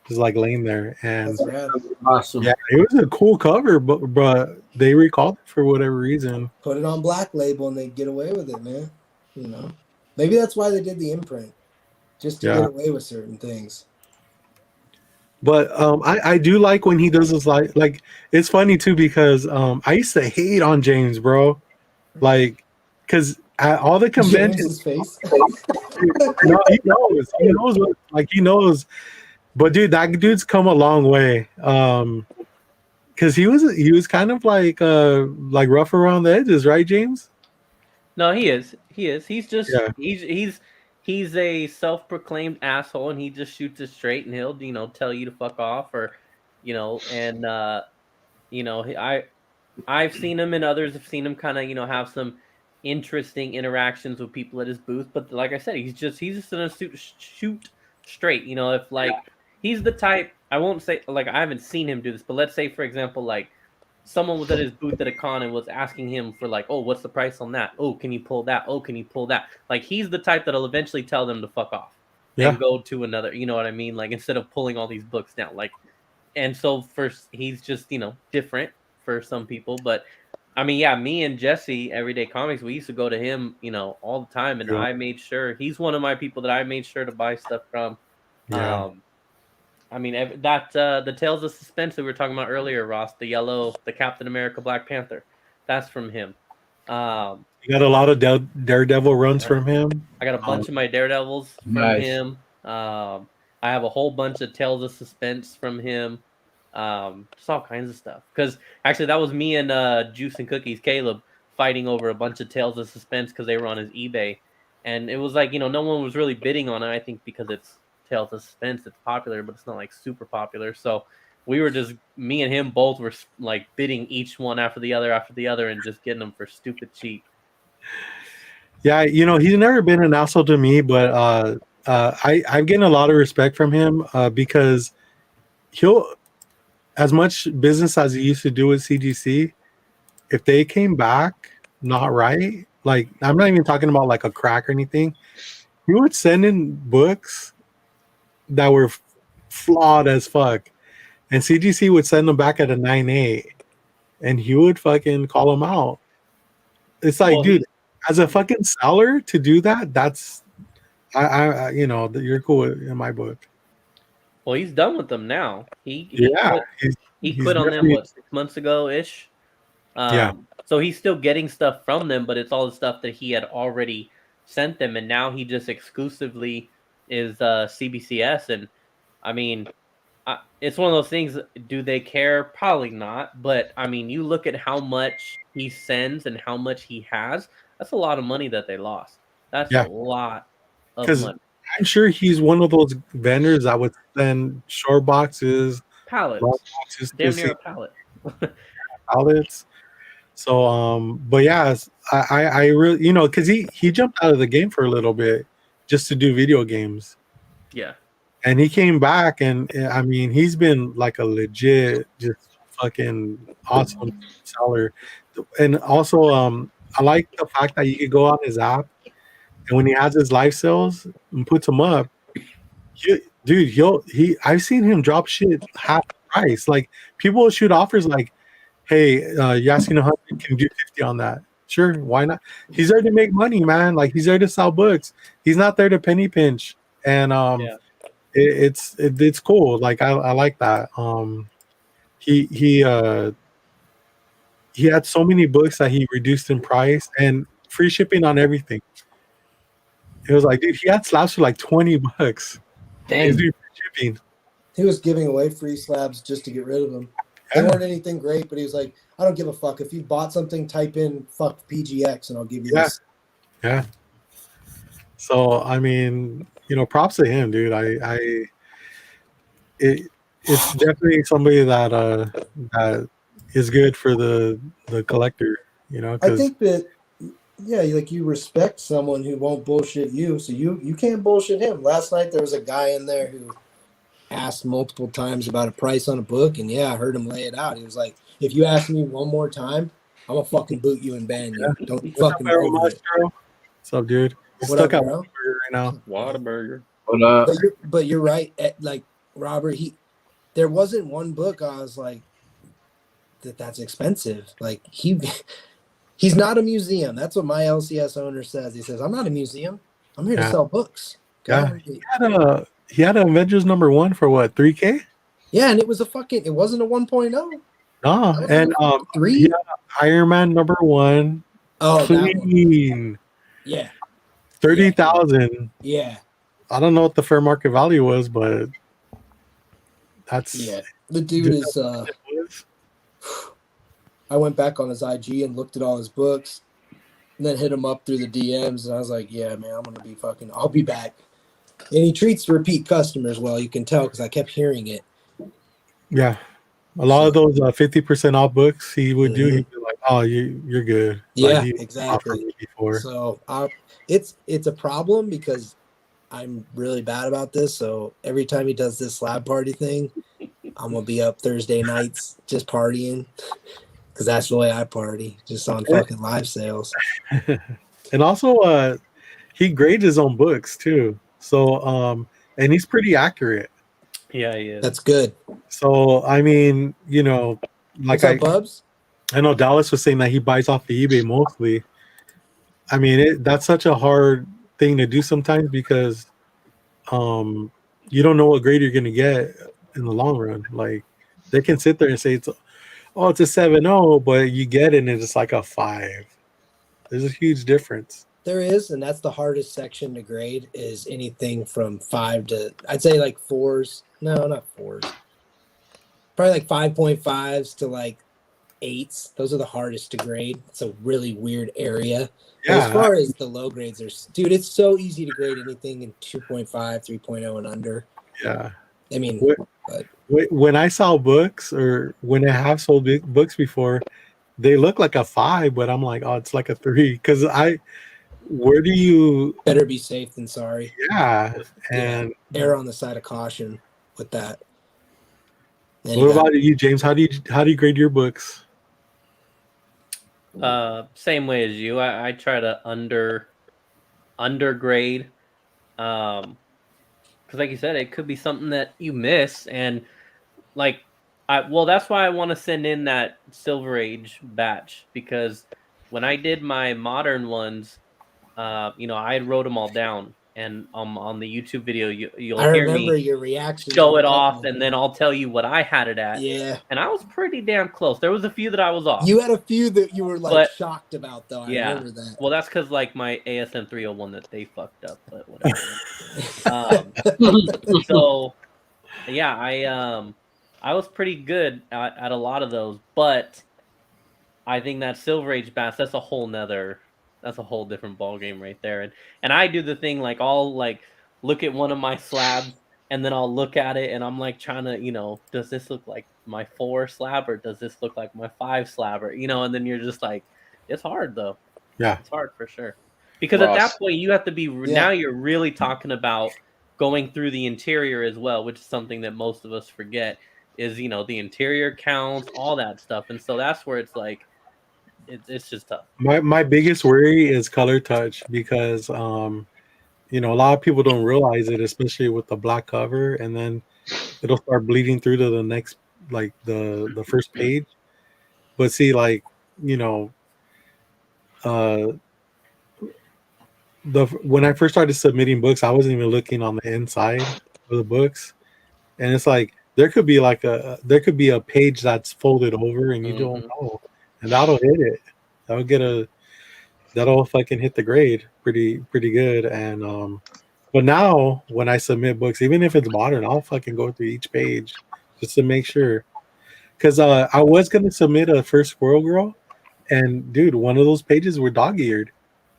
just like laying there. And that's awesome. Yeah, it was a cool cover, but they recalled it for whatever reason. Put it on Black Label and they get away with it, man. Maybe that's why they did the imprint, just to get away with certain things. But I do like when he does this, like it's funny too, because I used to hate on James, bro. Like, because at all the conventions, face. No, he knows, he knows. But dude, that dude's come a long way. Because he was kind of like rough around the edges, right, James? No, he is. He's just he's a self-proclaimed asshole, and he just shoots it straight, and he'll tell you to fuck off, or I've seen him, and others have seen him kind of have some interesting interactions with people at his booth, but like I said, he's just gonna shoot straight. If he's the type, I won't say, like, I haven't seen him do this, but let's say, for example, like someone was at his booth at a con and was asking him for like, oh, what's the price on that? Oh, can you pull that? Oh, can you pull that? Like, he's the type that'll eventually tell them to fuck off and go to another, you know what I mean? Like, instead of pulling all these books down, like, and so first he's just, different for some people. But I mean, yeah, me and Jesse, Everyday Comics, we used to go to him, all the time. And I made sure, he's one of my people that I made sure to buy stuff from. Yeah. I mean, the Tales of Suspense that we were talking about earlier, Ross, the Captain America Black Panther, that's from him. You got a lot of Daredevil runs from him. I got a bunch of my Daredevils from him. I have a whole bunch of Tales of Suspense from him. Just all kinds of stuff. Because actually, that was me and Juice and Cookies Caleb fighting over a bunch of Tales of Suspense because they were on his eBay, and it was like, no one was really bidding on it. I think because it's Tales of Suspense, it's popular, but it's not like super popular. So we were just, me and him both were like bidding each one after the other, and just getting them for stupid cheap. Yeah, he's never been an asshole to me, but I'm getting a lot of respect from him because he'll, as much business as he used to do with CGC, if they came back not right, like I'm not even talking about like a crack or anything, he would send in books that were flawed as fuck, and CGC would send them back at a 9.8, and he would fucking call them out. It's like, dude, as a fucking seller to do that, that's you're cool in my book. Well, he's done with them now. He quit on them 6 months ago ish. Yeah. So he's still getting stuff from them, but it's all the stuff that he had already sent them, and now he just exclusively is CBCS. And I mean, it's one of those things. Do they care? Probably not. But I mean, you look at how much he sends and how much he has. That's a lot of money that they lost. That's a lot of money. I'm sure he's one of those vendors that would send short boxes, pallets, boxes, damn near a pallet. Pallets. So, but yeah, I really, because he jumped out of the game for a little bit just to do video games. Yeah. And he came back, and I mean, he's been like a legit, just fucking awesome seller. And also, I like the fact that you could go on his app, and when he has his live sales and puts them up, I've seen him drop shit half the price. Like people will shoot offers like, "Hey, you're asking 100, can you do 50 on that?" Sure, why not? He's there to make money, man. Like he's there to sell books. He's not there to penny pinch. And it's cool. Like I like that. He had so many books that he reduced in price and free shipping on everything. It was like, dude, he had slabs for like $20. Dang. Free shipping. He was giving away free slabs just to get rid of them. They weren't anything great, but he was like, I don't give a fuck. If you bought something, type in fuck PGX and I'll give you this. Yeah. So I mean, props to him, dude. It's definitely somebody that is good for the collector, I think that like you respect someone who won't bullshit you, so you can't bullshit him. Last night there was a guy in there who asked multiple times about a price on a book, and I heard him lay it out. He was like, if you ask me one more time, I'm gonna fucking boot you and ban you. Don't fucking over it. What's up, dude? What up, bro? Right now. Whataburger. What up? But you're right. Like Robert, there wasn't one book I was like that's expensive. Like he's not a museum. That's what my LCS owner says. He says, I'm not a museum. I'm here to sell books. Yeah. He had an Avengers #1 for what, $3K? Yeah, and it was it wasn't a 1.0. No, and 3? he had Iron Man #1. Oh, clean. Yeah. 30,000. Yeah. I don't know what the fair market value was, but that's the dude is I went back on his IG and looked at all his books and then hit him up through the DMs, and I was like, yeah, man, I'll be back. And he treats repeat customers well, you can tell, because I kept hearing it. Yeah. A lot of those 50% off books he would do, he'd be like, oh, you're good. Yeah, like exactly. So it's a problem because I'm really bad about this. So every time he does this slab party thing, I'm going to be up Thursday nights just partying, because that's the way I party, just on fucking live sales. And also, he grades his own books too. So, and he's pretty accurate. Yeah, he is. That's good. So, I mean, like what's up, Bubs? I know Dallas was saying that he buys off the eBay mostly. I mean, that's such a hard thing to do sometimes because you don't know what grade you're going to get in the long run. Like, they can sit there and say it's a 7.0, but you get it and it's like a 5. There's a huge difference. There is, and that's the hardest section to grade, is anything from 5 to, I'd say, like 4s. No, not 4s. probably like 5.5s to like 8s. Those are the hardest to grade. It's a really weird area. But as far as the low grades are, dude, it's so easy to grade anything in 2.5, 3.0 and under. Yeah. I mean, when I saw books or when I have sold books before, they look like a 5, but I'm like, oh, it's like a 3. Because where do you better be safe than sorry? Yeah. And err on the side of caution with that. What about you, James? How do you grade your books? Same way as you. I try to undergrade. Because like you said, it could be something that you miss, and like that's why I want to send in that Silver Age batch, because when I did my modern ones, I wrote them all down, and on the YouTube video you'll hear me your reaction, show it off, and then I'll tell you what I had it at. Yeah, and I was pretty damn close. There was a few that I was off. You had a few that you were like shocked about, though. I remember that. Well, that's because like my ASM 301 that they fucked up, but whatever. So yeah, I was pretty good at a lot of those, but I think that Silver Age bass, that's a whole different ball game right there. And I do the thing like I'll like look at one of my slabs and then I'll look at it and I'm like trying to, does this look like my 4 slab or does this look like my 5 slab, or and then you're just like, it's hard though. Yeah, it's hard for sure, because at that point you have to be now you're really talking about going through the interior as well, which is something that most of us forget, is the interior counts, all that stuff. And so that's where it's like it's just tough. My biggest worry is color touch, because a lot of people don't realize it, especially with the black cover, and then it'll start bleeding through to the next, like the first page. But see, like when I first started submitting books, I wasn't even looking on the inside of the books, and it's like there could be a page that's folded over and you don't know, and that'll hit it. That'll fucking hit the grade pretty good. And but now when I submit books, even if it's modern, I'll fucking go through each page just to make sure. Because I was gonna submit a First Squirrel Girl, and dude, one of those pages were dog-eared.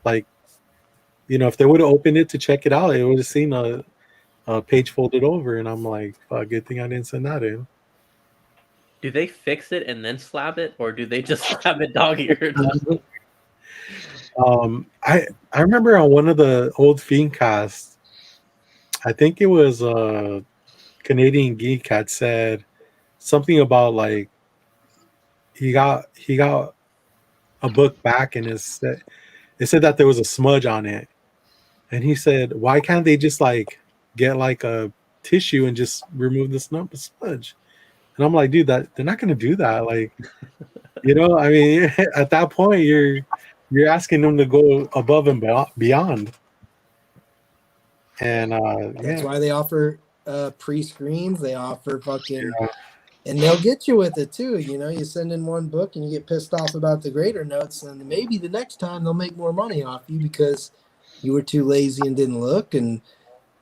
Like, if they would have opened it to check it out, it would have seen a page folded over, and I'm like, good thing I didn't send that in. Do they fix it and then slab it, or do they just slab it dog-eared? I remember on one of the old Fiend casts, I think it was Canadian Geek had said something about like he got a book back, and it said that there was a smudge on it, and he said, why can't they just like get like a tissue and just remove the smudge? And I'm like, dude, that they're not gonna do that. Like, I mean, at that point you're asking them to go above and beyond. And that's why they offer pre-screens. They offer fucking and they'll get you with it too. You send in one book and you get pissed off about the grader notes, and maybe the next time they'll make more money off you because you were too lazy and didn't look, and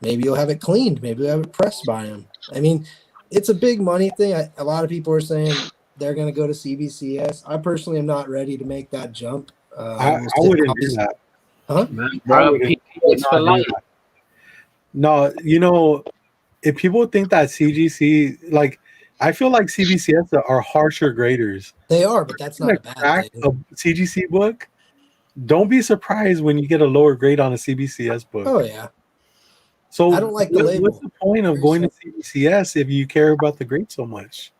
maybe you'll have it cleaned, maybe you'll have it pressed by them. I mean, it's a big money thing. A lot of people are saying they're going to go to CBCS. I personally am not ready to make that jump. I wouldn't do that. Huh? No, if people think that CGC, like, I feel like CBCS are harsher graders. They are, but that's not a bad thing. A CGC book, don't be surprised when you get a lower grade on a CBCS book. Oh, yeah. So I don't like the label. What's the point of going to CBCS if you care about the grade so much?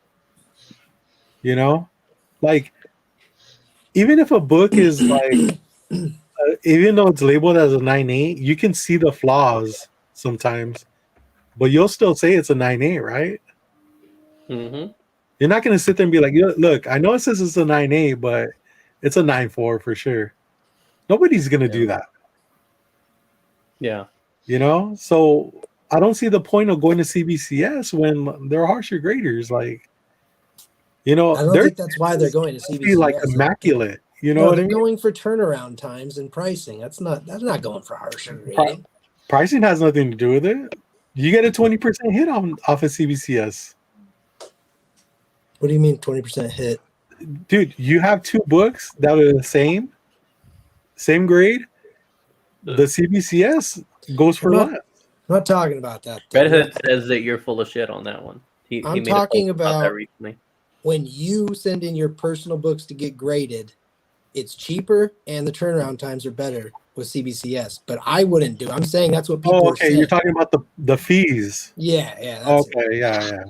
Like, even if a book is like, even though it's labeled as a 9.8, you can see the flaws sometimes, but you'll still say it's a 9.8, right? Mm-hmm. You're not going to sit there and be like, look, I know it says it's a 9.8, but it's a 9.4 for sure. Nobody's going to do that. Yeah. So I don't see the point of going to CBCS when they're harsher graders. Like, I don't think that's why they're going to CBCS. Like immaculate. No, they're going for turnaround times and pricing. That's not going for harsher grading. Pricing has nothing to do with it. You get a 20% hit off of CBCS. What do you mean 20% hit? Dude, you have 2 books that are the same grade. The CBCS goes for less. I'm not talking about that. Red Hood says that you're full of shit on that one. He I'm made talking a post about that about recently. when you send in your personal books to get graded, it's cheaper and the turnaround times are better with CBCS. But I wouldn't do. I'm saying that's what people are saying. You're talking about the fees. Yeah, that's okay, it. yeah.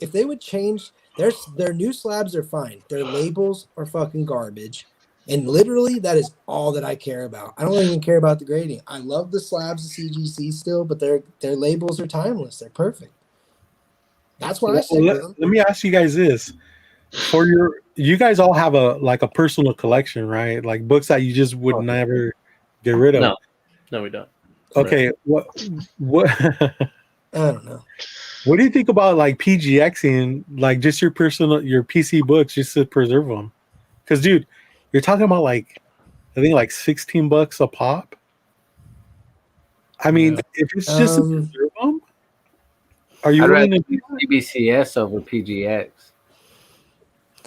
If they would change their new slabs are fine. Their labels are fucking garbage. And literally that is all that I care about. I don't even care about the grading. I love the slabs of CGC still, but their labels are timeless. They're perfect. That's why I stick with them. Let me ask you guys this. For you guys all have a personal collection, right? Like books that you just would never get rid of. No, we don't. Okay, what I don't know. What do you think about like PGXing, like just your PC books just to preserve them? Because dude, you're talking about like I think like $16 a pop. I mean, if it's just to preserve them, are you willing to do CBCS over PGX?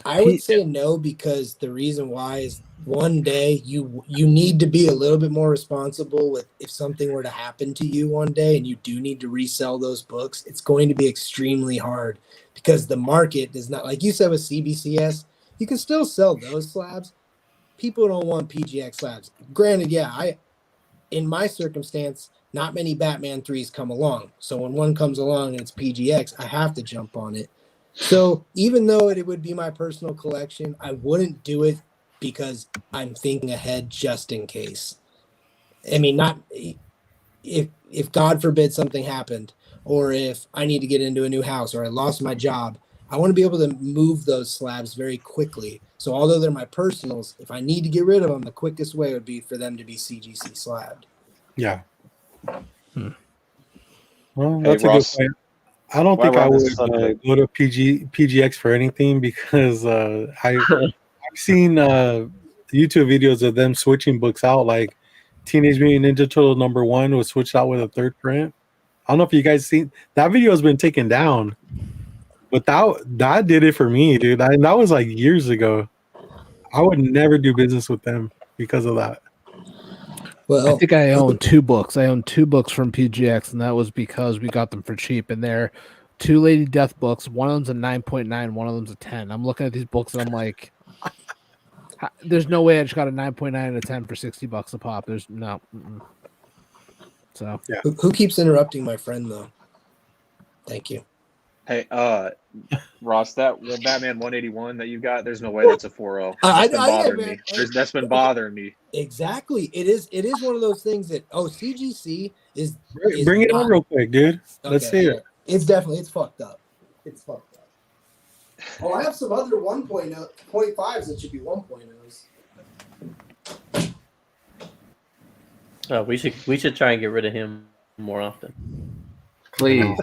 I would say no, because the reason why is one day you need to be a little bit more responsible with if something were to happen to you one day and you do need to resell those books, it's going to be extremely hard because the market does not, like you said with CBCS, you can still sell those slabs. People don't want PGX slabs. Granted, in my circumstance, not many Batman 3s come along. So when one comes along and it's PGX, I have to jump on it. So even though it would be my personal collection, I wouldn't do it because I'm thinking ahead just in case. I mean, not if God forbid something happened, or if I need to get into a new house, or I lost my job, I want to be able to move those slabs very quickly. So although they're my personals, if I need to get rid of them, the quickest way would be for them to be CGC slabbed. Yeah. Well, that's a good point. I don't think I would go to PGX for anything because I've seen YouTube videos of them switching books out. Like Teenage Mutant Ninja Turtle #1 was switched out with a 3rd print. I don't know if you guys seen that video has been taken down, but that did it for me, dude. That was like years ago. I would never do business with them because of that. Well, I think I own 2 books. I own 2 books from PGX, and that was because we got them for cheap. And they're 2 Lady Death books. One of them's a 9.9, one of them's a 10. I'm looking at these books and I'm like, there's no way I just got a 9.9 and a 10 for $60 a pop. There's no. So yeah. Who keeps interrupting my friend though? Thank you. Hey, Ross, that Batman 181 that you got, there's no way that's a 4.0. That's been bothering me. That's been bothering me. Exactly. It is one of those things that CGC is bring it on real quick, dude. Let's see it. It's fucked up. It's fucked up. Oh, I have some other 1.5s that should be 1.0s. Oh, we should try and get rid of him more often. Please.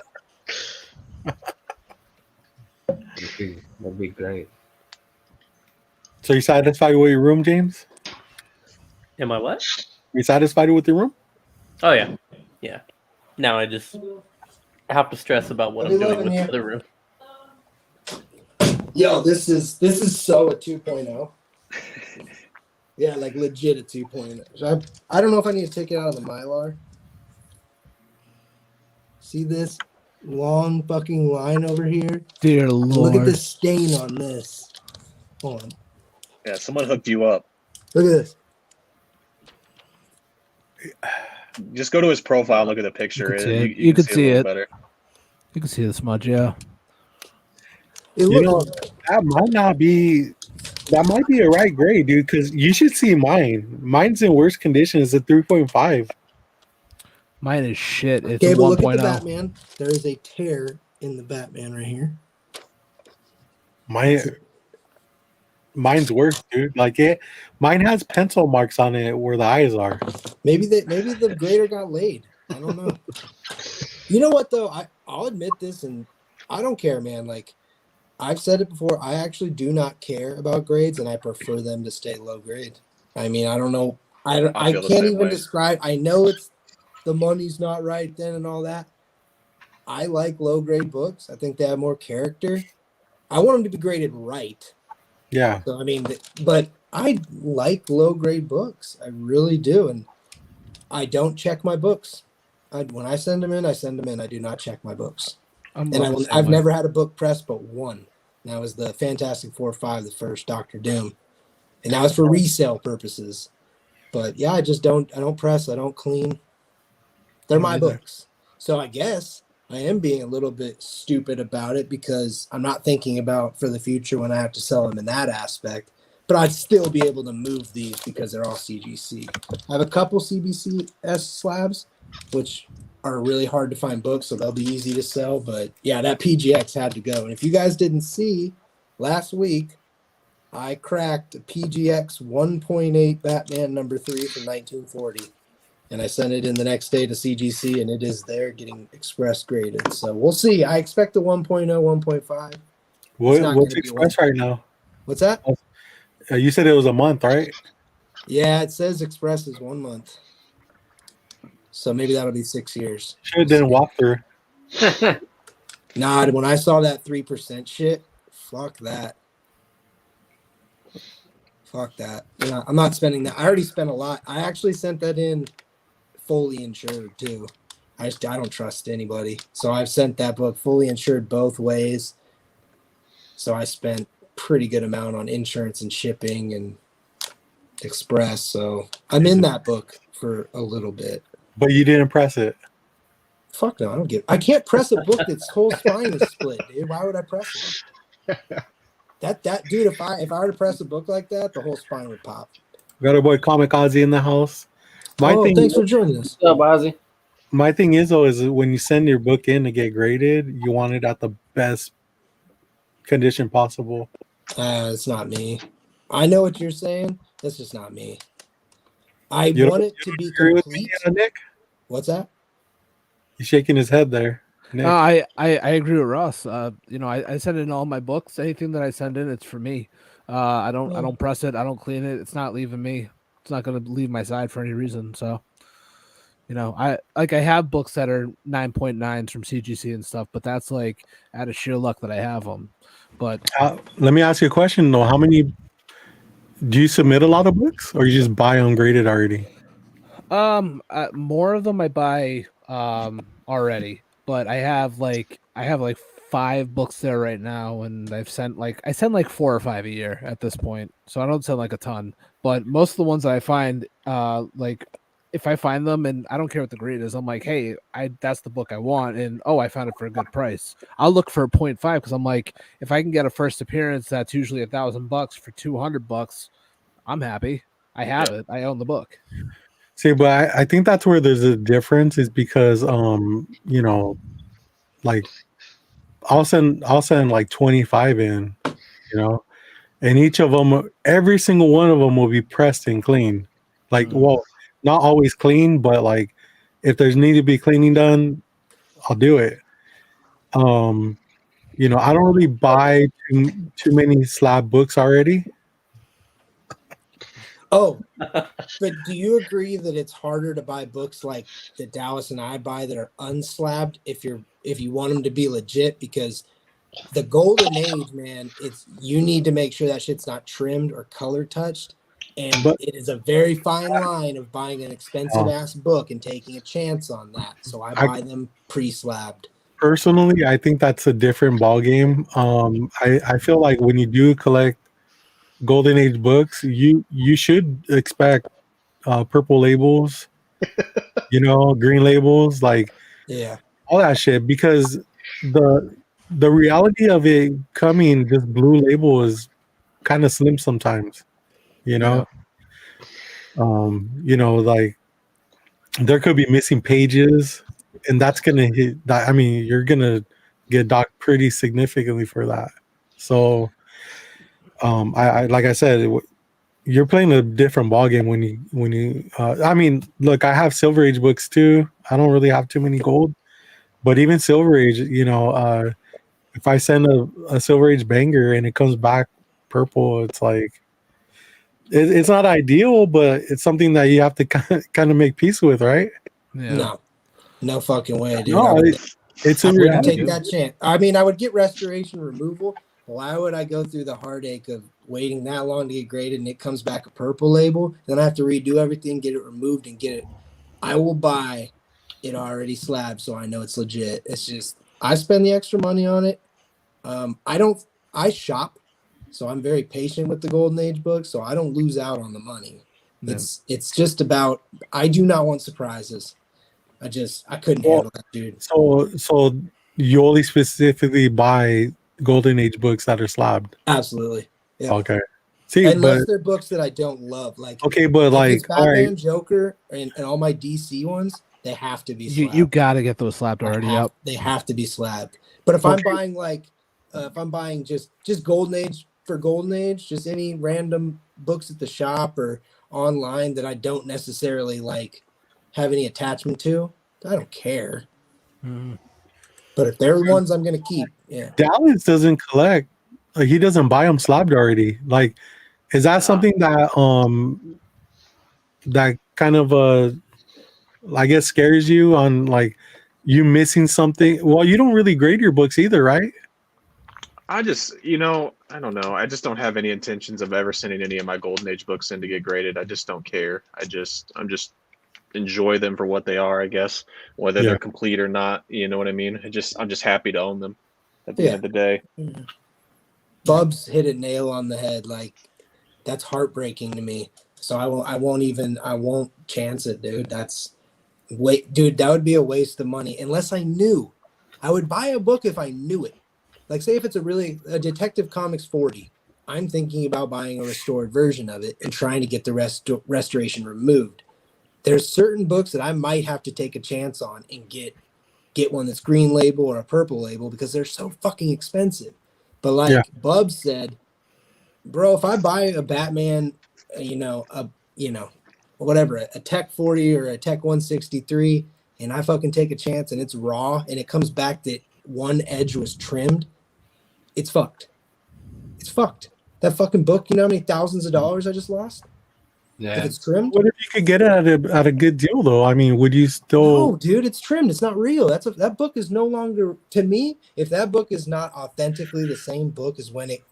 That'd be great. So you satisfied with your room, James? Am I what? You satisfied with your room? Oh yeah. Yeah. Now I just have to stress about what I'm doing with the other room. Yo, this is so a 2.0. Yeah, like legit a 2.0. So I don't know if I need to take it out of the Mylar. See this long fucking line over here? Dear Lord. Look at the stain on this. Hold on. Yeah, someone hooked you up. Look at this. Just go to his profile, look at the picture. You can see it. Better. You can see the smudge, yeah. That might be a right grade, dude, because you should see mine. Mine's in worse condition. It's a 3.5. Mine is shit. It's okay, a 1.0. Look at the Batman. There is a tear in the Batman right here. Mine's worse, dude. Mine has pencil marks on it where the eyes are. Maybe the grader got laid. I don't know. You know what though? I'll admit this, and I don't care, man. Like I've said it before, I actually do not care about grades, and I prefer them to stay low grade. I mean, I don't know. I can't even describe. I know it's the money's not right then and all that. I like low grade books. I think they have more character. I want them to be graded right. Yeah. So I mean, but I like low grade books. I really do, and I don't check my books. When I send them in, I send them in. I do not check my books. I've never had a book pressed but one. And that was the Fantastic Four 5, the first Doctor Doom, and that was for resale purposes. But yeah, I don't press. I don't clean. They're my books. So I guess I am being a little bit stupid about it because I'm not thinking about for the future when I have to sell them in that aspect. But I'd still be able to move these because they're all CGC. I have a couple CBCS slabs, which are really hard to find books, so they'll be easy to sell. But yeah, that PGX had to go. And if you guys didn't see, last week I cracked a PGX 1.8 Batman number 3 from 1940. And I sent it in the next day to CGC, and it is there getting express graded. So we'll see. I expect a 1.0, 1.5. What's express right now? What's that? You said it was a month, right? Yeah, it says express is 1 month. So maybe that'll be 6 years. Should have done walk through. Nah, when I saw that 3% shit, fuck that. Fuck that. I'm not spending that. I already spent a lot. I actually sent that in fully insured too. I don't trust anybody. So I've sent that book fully insured both ways. So I spent pretty good amount on insurance and shipping and express. So I'm in that book for a little bit. But you didn't press it. Fuck no, I can't press a book that's whole spine is split, dude. Why would I press it? That dude, if I were to press a book like that, the whole spine would pop. Got our boy Comic Ozzy in the house. Thanks for joining us. What's up, Ozzy? My thing is though, is when you send your book in to get graded, you want it at the best condition possible. It's not me. I know what you're saying. That's just not me. I want it to be complete. Nick? What's that? He's shaking his head there. No, I agree with Russ. I send in all my books. Anything that I send in, it's for me. I don't press it. I don't clean it. It's not leaving me. It's not going to leave my side for any reason. So, I have books that are 9.9s from CGC and stuff, but that's like out of sheer luck that I have them. But let me ask you a question though. How many do you submit a lot of books, or you just buy ungraded already? More of them I buy already, but I have like 5 books there right now, and I send like 4 or 5 a year at this point, so I don't send like a ton. But most of the ones that I find, if I find them and I don't care what the grade is, I'm like, hey, that's the book I want, and I found it for a good price. I'll look for a 0.5 because I'm like, if I can get a first appearance that's usually $1,000 for $200, I'm happy. I have it. I own the book. See, but I think that's where there's a difference, is because like I'll send like 25 in, and each of them, every single one of them will be pressed and clean. Like, well, not always clean, but like if there's need to be cleaning done, I'll do it. I don't really buy too many slab books already. Oh, but do you agree that it's harder to buy books like that Dallas and I buy that are unslabbed if you want them to be legit? Because the golden age, man, you need to make sure that shit's not trimmed or color touched. And it is a very fine line of buying an expensive ass book and taking a chance on that. So I buy them pre-slabbed. Personally, I think that's a different ballgame. I feel like when you do collect Golden Age books, you should expect purple labels, green labels, like all that shit, because the reality of it coming just blue label is kind of slim sometimes, like there could be missing pages, and that's gonna hit that. I mean, you're gonna get docked pretty significantly for that. So I like I said, you're playing a different ballgame when you I mean, look, I have Silver Age books too. I don't really have too many gold, but even Silver Age, if I send a Silver Age banger and it comes back purple, it's like it's not ideal, but it's something that you have to kind of make peace with, right? Yeah. No fucking way, dude. No, it's I wouldn't take that chance. I mean, I would get restoration removal, Why would I go through the heartache of waiting that long to get graded and it comes back a purple label? Then I have to redo everything, get it removed, and get it. I will buy it already slabbed so I know it's legit. It's just I spend the extra money on it. I shop, so I'm very patient with the Golden Age books, so I don't lose out on the money. Yeah. It's just about I do not want surprises. I couldn't handle that, dude. So you only specifically buy Golden Age books that are slabbed. Absolutely. Yeah. Okay. See, unless but they're books that I don't love, like okay, but if like it's Batman, Joker, and all my DC ones, they have to be slabbed. You got to get those slabbed already. Yep. They have to be slabbed. But if I'm buying if I'm buying just Golden Age for Golden Age, just any random books at the shop or online that I don't necessarily like have any attachment to, I don't care. But if they're the ones I'm gonna keep, yeah. Dallas doesn't collect. Like he doesn't buy them slabbed already. Like, is that something that that kind of I guess scares you on like you missing something? Well, you don't really grade your books either, right? I just, I don't know. I just don't have any intentions of ever sending any of my Golden Age books in to get graded. I just don't care. I'm just enjoy them for what they are, I guess, whether they're complete or not. You know what I mean? I'm just happy to own them at the end of the day. Bubs hit a nail on the head. Like that's heartbreaking to me. So I won't chance it, dude. Dude, that would be a waste of money unless I knew. I would buy a book if I knew it. Like say if it's a Detective Comics 40, I'm thinking about buying a restored version of it and trying to get the restoration removed. There's certain books that I might have to take a chance on and get one that's green label or a purple label because they're so fucking expensive. But like Bub said, bro, if I buy a Batman, a Tech 40 or a Tech 163, and I fucking take a chance and it's raw and it comes back that one edge was trimmed, it's fucked. It's fucked. That fucking book, you know how many thousands of dollars I just lost? Yeah. If it's trimmed? What if you could get it at a good deal though? I mean, would you still? No, dude, it's trimmed. It's not real. That book is no longer, to me, if that book is not authentically the same book as when it,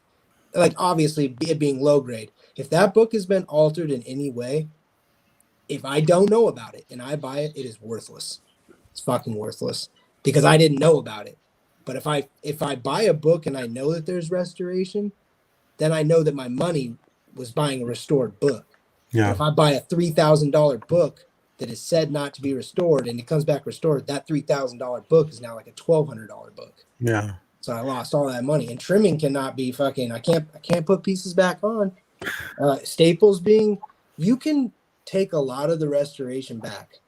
like obviously it being low grade, if that book has been altered in any way, if I don't know about it and I buy it, it is worthless. It's fucking worthless because I didn't know about it. But if I buy a book and I know that there's restoration, then I know that my money was buying a restored book. Yeah. If I buy a $3,000 book that is said not to be restored and it comes back restored, that $3,000 book is now like a $1,200 book. Yeah. So I lost all that money. And trimming cannot be fucking. I can't put pieces back on. Staples being, you can take a lot of the restoration back.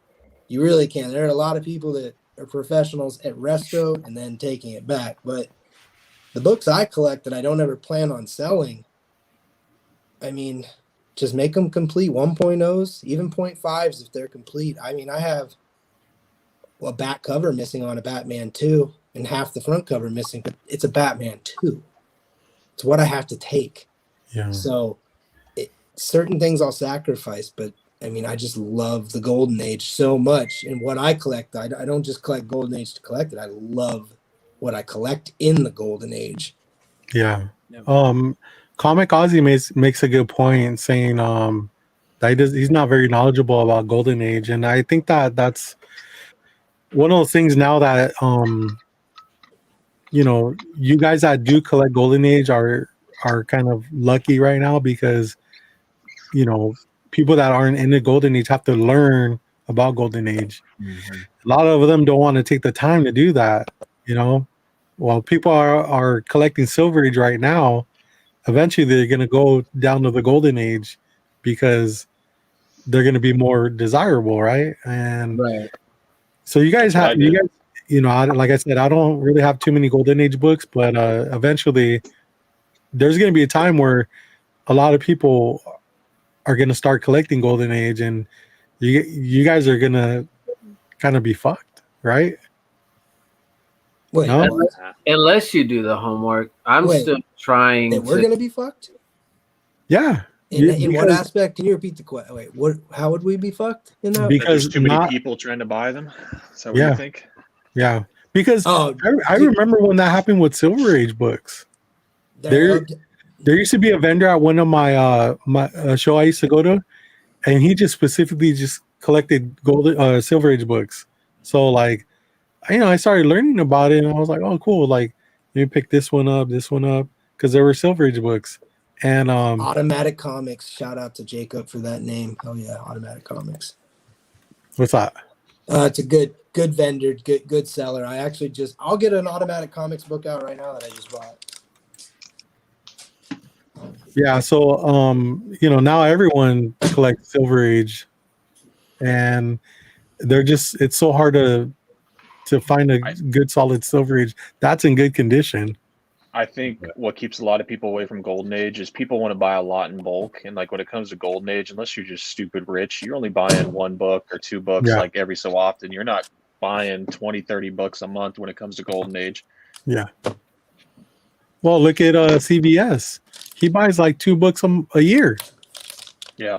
You really can. There are a lot of people that are professionals at resto and then taking it back. But the books I collect that I don't ever plan on selling, I mean, just make them complete 1.0s, even 0.5s if they're complete. I mean, I have a back cover missing on a Batman 2 and half the front cover missing, but it's a Batman 2. It's what I have to take. Yeah. So certain things I'll sacrifice, but I mean, I just love the Golden Age so much. And what I collect, I don't just collect Golden Age to collect it. I love what I collect in the Golden Age. Yeah. Comic Ozzy makes a good point saying that he's not very knowledgeable about Golden Age. And I think that's one of those things now that you guys that do collect Golden Age are kind of lucky right now because people that aren't in the Golden Age have to learn about Golden Age. Mm-hmm. A lot of them don't want to take the time to do that. While people are collecting Silver Age right now, eventually they're going to go down to the Golden Age because they're going to be more desirable, right? And so like I said, I don't really have too many Golden Age books, but eventually there's going to be a time where a lot of people are going to start collecting Golden Age, and you guys are going to kind of be fucked, right? Wait, no? Unless you do the homework. I'm still trying. We're going to be fucked? Yeah. In what aspect? Can you repeat the question? Wait, how would we be fucked in that? Because there's too many people trying to buy them. Is that what you think? Yeah. Because I remember when that happened with Silver Age books. There used to be a vendor at one of my show I used to go to, and he just specifically just collected Silver Age books. So like, I started learning about it, and I was like, oh, cool. Like, you pick this one up, because there were Silver Age books. And Automatic Comics. Shout out to Jacob for that name. Oh yeah, Automatic Comics. What's that? It's a good vendor, good seller. I'll get an Automatic Comics book out right now that I just bought. Yeah, so now everyone collects Silver Age, and it's so hard to find a good solid Silver Age that's in good condition. I think what keeps a lot of people away from Golden Age is people want to buy a lot in bulk. And like when it comes to Golden Age, unless you're just stupid rich, you're only buying one book or two books like every so often. You're not buying 20, 30 books a month when it comes to Golden Age. Yeah. Well, look at CVS. He buys like 2 books a year. Yeah.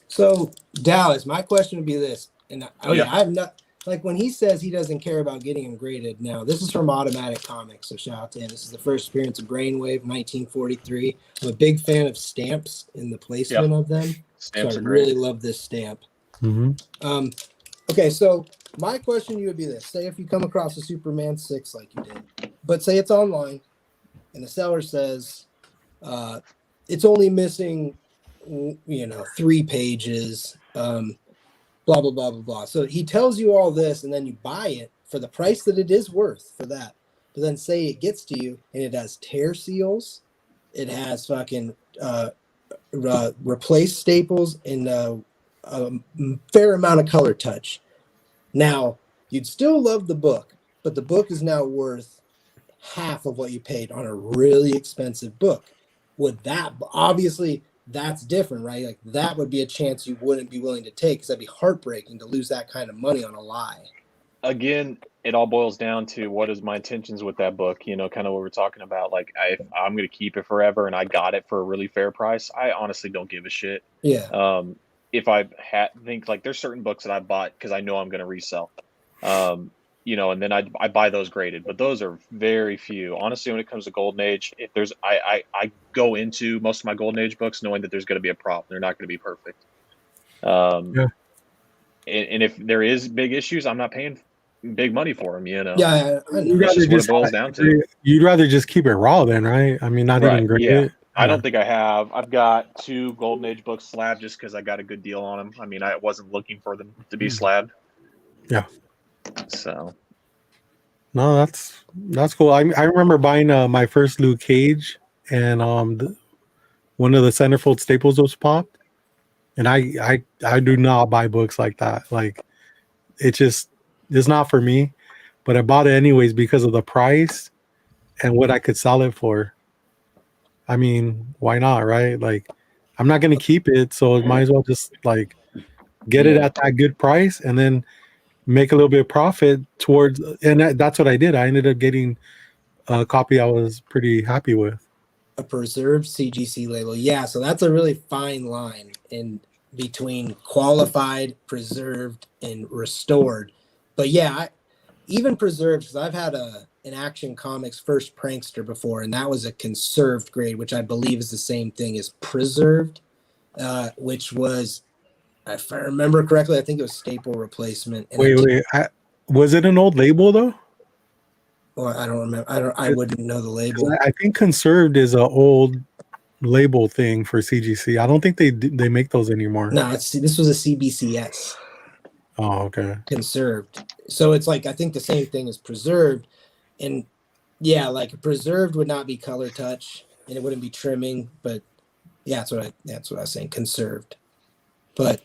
So Dallas, my question would be this. And I'm not like when he says he doesn't care about getting them graded. Now, this is from Automatic Comics, so shout out to him. This is the first appearance of Brainwave, 1943. I'm a big fan of stamps and the placement of them. Stamps so I are great. really love this stamp. Mm-hmm. Okay, so my question to you would be this. Say if you come across a Superman 6 like you did, but say it's online, and the seller says it's only missing, 3 pages, blah, blah, blah, blah, blah. So he tells you all this, and then you buy it for the price that it is worth for that. But then say it gets to you, and it has tear seals, it has fucking replaced staples, and a fair amount of color touch. Now, you'd still love the book, but the book is now worth half of what you paid on a really expensive book. Would that, obviously, that's different, right? Like that would be a chance you wouldn't be willing to take because that'd be heartbreaking to lose that kind of money on a lie. Again, it all boils down to what is my intentions with that book, kind of what we're talking about. Like I'm going to keep it forever and I got it for a really fair price, I honestly don't give a shit. Yeah. If I think like there's certain books that I bought because I know I'm going to resell, and then I buy those graded, but those are very few. Honestly, when it comes to Golden Age, if there's I go into most of my Golden Age books knowing that there's going to be a problem. They're not going to be perfect. And if there is big issues, I'm not paying big money for them. Yeah, that's just what it boils down to. You'd rather just keep it raw, then, right? I mean, not even grade it. I don't think I have. I've got 2 Golden Age books slabbed just because I got a good deal on them. I mean, I wasn't looking for them to be slabbed. Yeah. So. No, that's cool. I remember buying my first Luke Cage, and one of the centerfold staples was popped, and I do not buy books like that. Like, it's not for me. But I bought it anyways because of the price and what I could sell it for. I mean, why not, right? Like, I'm not gonna keep it, so might as well just like get it at that good price and then make a little bit of profit towards, and that's what I did. I ended up getting a copy I was pretty happy with. A preserved CGC label. Yeah, so that's a really fine line in between qualified, preserved, and restored. But yeah, even preserved, because I've had an Action Comics first Prankster before, and that was a conserved grade, which I believe is the same thing as preserved, which was, if I remember correctly, I think it was staple replacement. Wait, was it an old label though? Well, I don't remember. I wouldn't know the label. I think conserved is an old label thing for CGC. I don't think they make those anymore. No, this was a CBCS. Oh, okay. Conserved. So it's like, I think the same thing as preserved. And yeah, like preserved would not be color touch and it wouldn't be trimming, but yeah, that's what I was saying, conserved. But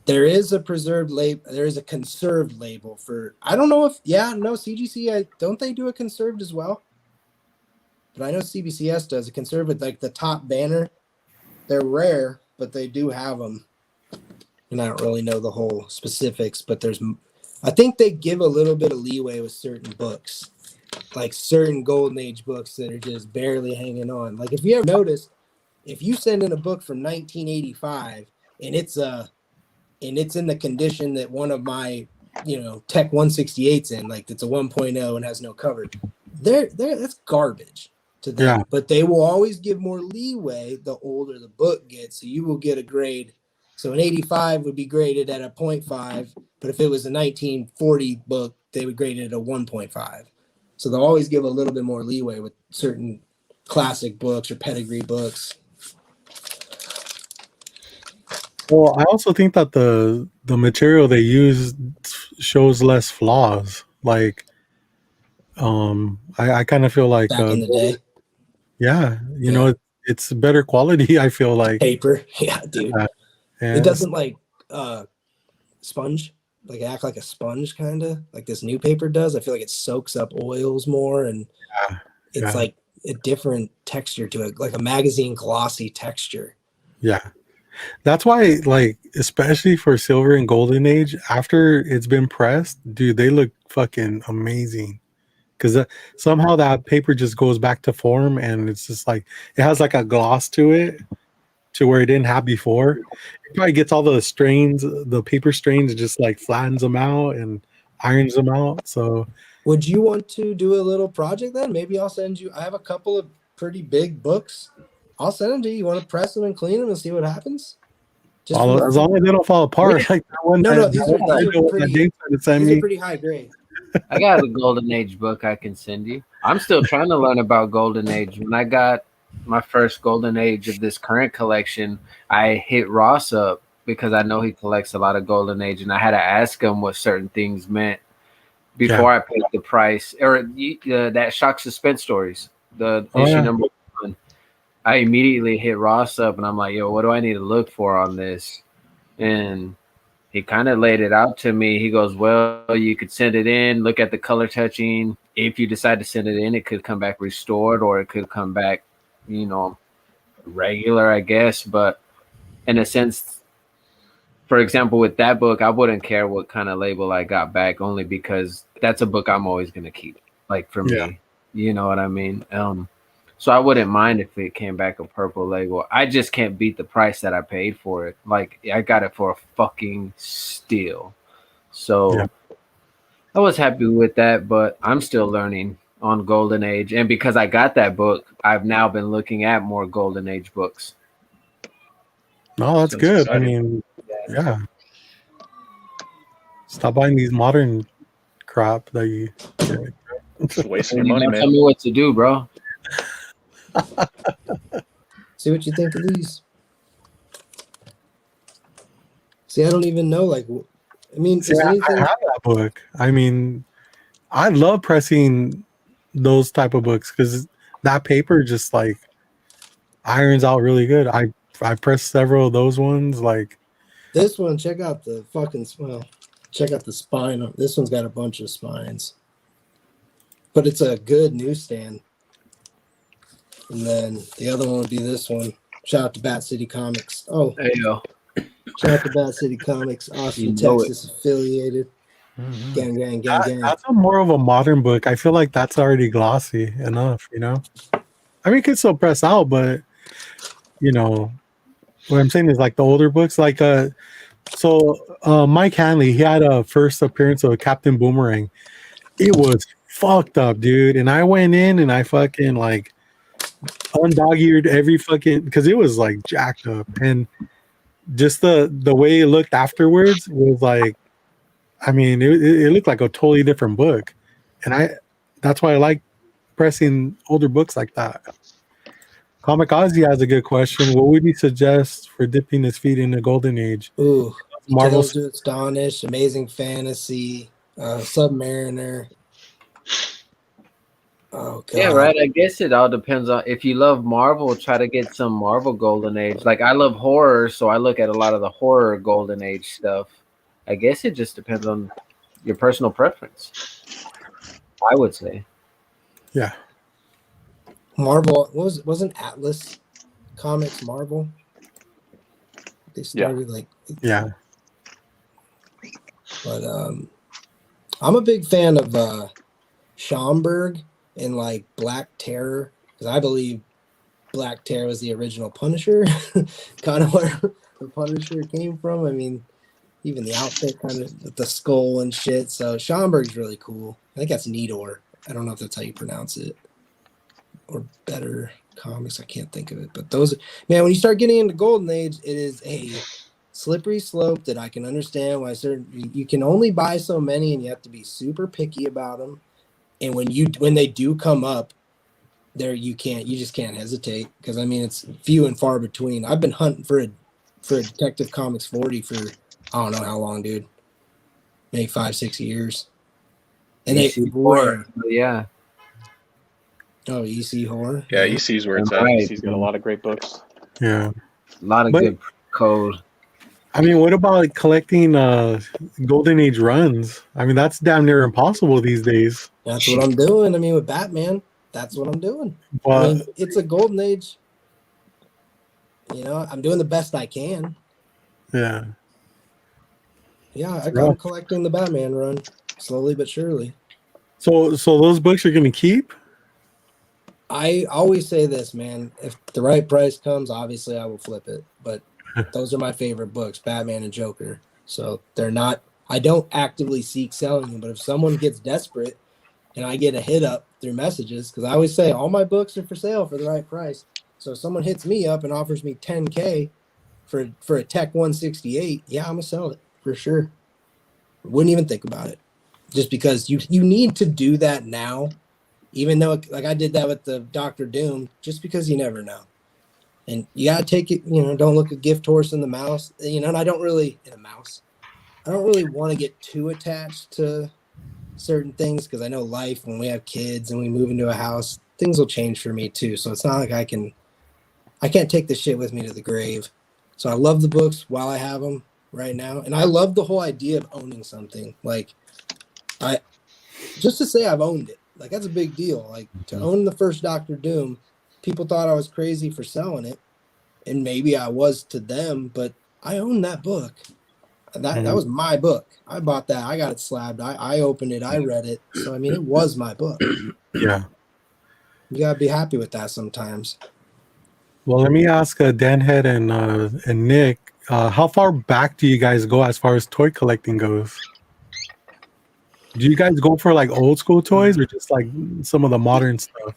there is a preserved label, there is a conserved label for, I don't know if, CGC, don't they do a conserved as well? But I know CBCS does a conserved with like the top banner. They're rare, but they do have them. And I don't really know the whole specifics, but I think they give a little bit of leeway with certain books, like certain Golden Age books that are just barely hanging on. Like if you ever noticed, if you send in a book from 1985 and it's in the condition that one of my, Tech 168's in, like it's a 1.0 and has no cover, that's garbage. to them. Yeah. But they will always give more leeway the older the book gets. So you will get a grade. So an 85 would be graded at a 0.5, but if it was a 1940 book, they would grade it at a 1.5. So they'll always give a little bit more leeway with certain classic books or pedigree books. Well, I also think that the material they use shows less flaws. Like, I kind of feel like, Back in the day, yeah, you know, it's better quality. I feel like paper, yeah, dude. And It doesn't like sponge, like act like a sponge, kind of like this new paper does. I feel like it soaks up oils more, and it's like a different texture to it, like a magazine glossy texture. Yeah. That's why, like, especially for Silver and Golden Age, after it's been pressed, dude, they look fucking amazing. Because somehow that paper just goes back to form, and it's just like it has like a gloss to it, to where it didn't have before. It probably gets all the strains, the paper strains, just like flattens them out and irons them out. So, would you want to do a little project then? Maybe I'll send you. I have a couple of pretty big books. I'll send them to you. You want to press them and clean them and see what happens? as long as they don't fall apart. Like that one. No, these are pretty high grade. I got a Golden Age book I can send you. I'm still trying to learn about Golden Age. When I got my first Golden Age of this current collection, I hit Ross up because I know he collects a lot of Golden Age, and I had to ask him what certain things meant before I paid the price. Or that Shock Suspense Stories, the issue number 1. I immediately hit Ross up, and I'm like, yo, what do I need to look for on this? And he kind of laid it out to me. He goes, well, you could send it in, look at the color touching. If you decide to send it in, it could come back restored, or it could come back, you know, regular, I guess. But in a sense, for example, with that book, I wouldn't care what kind of label I got back, only because that's a book I'm always going to keep, like for me. You know what I mean? So I wouldn't mind if it came back a purple label. I just can't beat the price that I paid for it. Like, I got it for a fucking steal. So I was happy with that, but I'm still learning on Golden Age. And because I got that book, I've now been looking at more Golden Age books. No, that's good. I mean, stop buying these modern crap that you just wasting your money, man. Tell me what to do, bro. See what you think of these. See, I don't even know. Like, I mean, I have that book. I mean, I love pressing those type of books because that paper just like irons out really good. I pressed several of those ones. Like this one, check out the fucking check out the spine. This one's got a bunch of spines, but it's a good newsstand. And then the other one would be this one. Shout out to Bat City Comics. Oh, there you go. Shout out to Bat City Comics, Austin, Texas affiliated. Gang. That's more of a modern book. I feel like that's already glossy enough, you know? I mean, it could still press out, but, you know, what I'm saying is like the older books, like, Mike Hanley, he had a first appearance of Captain Boomerang. It was fucked up, dude. And I went in and I fucking like undog-eared every fucking, because it was like jacked up, and just the way it looked afterwards was like, I mean, it looked like a totally different book, and that's why I like pressing older books like that. Comic Ozzy has a good question. What would you suggest for dipping his feet in the Golden Age? Ooh, Marvel to Astonish, Amazing Fantasy, Submariner. Oh, God. Yeah, right. I guess it all depends on if you love Marvel, try to get some Marvel Golden Age. Like, I love horror, so I look at a lot of the horror Golden Age stuff. I guess it just depends on your personal preference, I would say. Yeah. Marvel wasn't Atlas Comics Marvel? They started But I'm a big fan of Schomburg and like Black Terror, because I believe Black Terror was the original Punisher, kind of where the Punisher came from. I mean, even the outfit, kind of with the skull and shit. So Schomburg's really cool. I think that's Nidor. I don't know if that's how you pronounce it. or better comics. I can't think of it, but those, man, when you start getting into Golden Age, it is a slippery slope that I can understand why you can only buy so many, and you have to be super picky about them. And when they do come up, you just can't hesitate, because I mean it's few and far between. I've been hunting for a Detective Comics 40 for I don't know how long, dude. Maybe 5-6 years. And EC Horror, yeah. Oh, EC Horror. Yeah, EC's where it's at. EC's got a lot of great books. Yeah, a lot of good code. I mean, what about like collecting Golden Age runs? I mean, that's damn near impossible these days. That's what I'm doing. I mean, with Batman, that's what I'm doing. I mean, it's a Golden Age. You know, I'm doing the best I can. Yeah. Yeah, I'm collecting the Batman run slowly but surely. So those books you're gonna keep? I always say this, man. If the right price comes, obviously I will flip it. But those are my favorite books, Batman and Joker. So they're not. I don't actively seek selling them, but if someone gets desperate and I get a hit up through messages, because I always say all my books are for sale for the right price. So if someone hits me up and offers me $10K for a Tech 168, yeah, I'm gonna sell it for sure. Wouldn't even think about it, just because you need to do that now. Even though, like I did that with the Dr. Doom, just because you never know. And you got to take it, don't look a gift horse in the mouse, and I don't really want to get too attached to certain things, because I know life, when we have kids and we move into a house, things will change for me too. So it's not like I can't take the shit with me to the grave. So I love the books while I have them right now. And I love the whole idea of owning something. Like, just to say I've owned it. Like, that's a big deal. Like, to own the first Doctor Doom, people thought I was crazy for selling it, and maybe I was to them, but I own that book. That was my book. I bought that. I got it slabbed. I opened it. I read it. So, I mean, it was my book. Yeah. You got to be happy with that sometimes. Well, let me ask Danhead and Nick, how far back do you guys go as far as toy collecting goes? Do you guys go for like old school toys or just like some of the modern stuff?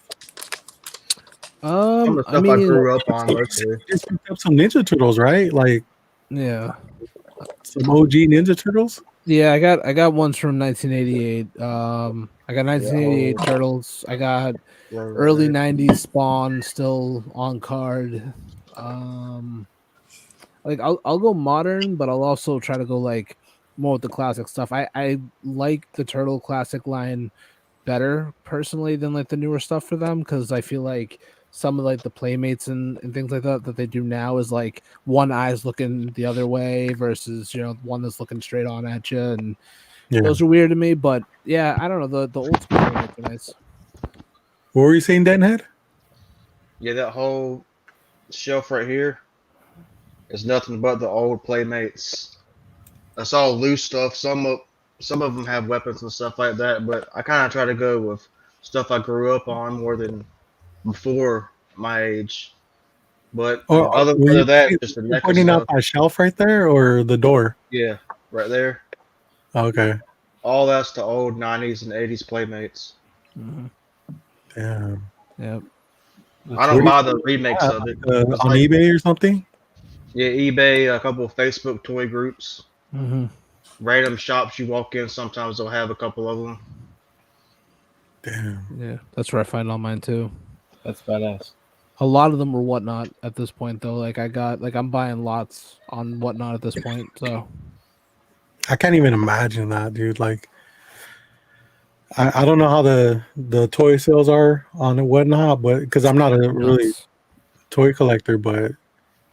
Some of the stuff I grew up on mostly. You just picked up some Ninja Turtles, right? Like, yeah, some OG Ninja Turtles. Yeah, I got ones from 1988. I got 1988 Turtles. I got early 90s Spawn still on card. Like I'll go modern, but I'll also try to go like more with the classic stuff. I like the Turtle classic line better personally than like the newer stuff for them, because I feel like some of like the playmates and things like that they do now is like one eye's looking the other way versus one that's looking straight on at you, and those are weird to me. But yeah, I don't know, the old school playmates are nice. What were you saying, Danhead? Yeah, that whole shelf right here is nothing but the old playmates. That's all loose stuff. Some of them have weapons and stuff like that, but I kind of try to go with stuff I grew up on more than before my age. But other than that, just the NECA pointing stuff. out that shelf right there or the door? Yeah, right there. Okay. All that's the old 90s and 80s playmates. Mm-hmm. Damn. Yep. I don't buy the remakes of it. On like, eBay or something? Yeah, eBay, a couple of Facebook toy groups. Mm-hmm. Random shops you walk in, sometimes they'll have a couple of them. Damn. Yeah, that's where I find all mine too. That's badass. A lot of them were Whatnot at this point, though. Like I'm buying lots on Whatnot at this point. So I can't even imagine that, dude. Like, I don't know how the toy sales are on Whatnot, but because I'm not a really toy collector, but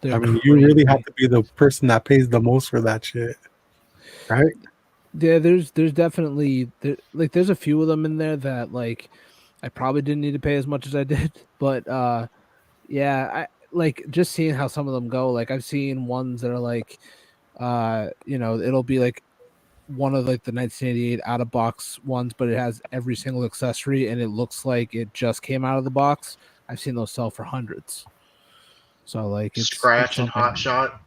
I mean, you really have to be the person that pays the most for that shit, right? Yeah, there's definitely there's a few of them in there that like I probably didn't need to pay as much as I did, but yeah, I like just seeing how some of them go. Like I've seen ones that are like it'll be like one of like the 1988 out of box ones, but it has every single accessory and it looks like it just came out of the box. I've seen those sell for hundreds. So like it's Scratch and Hot Shot.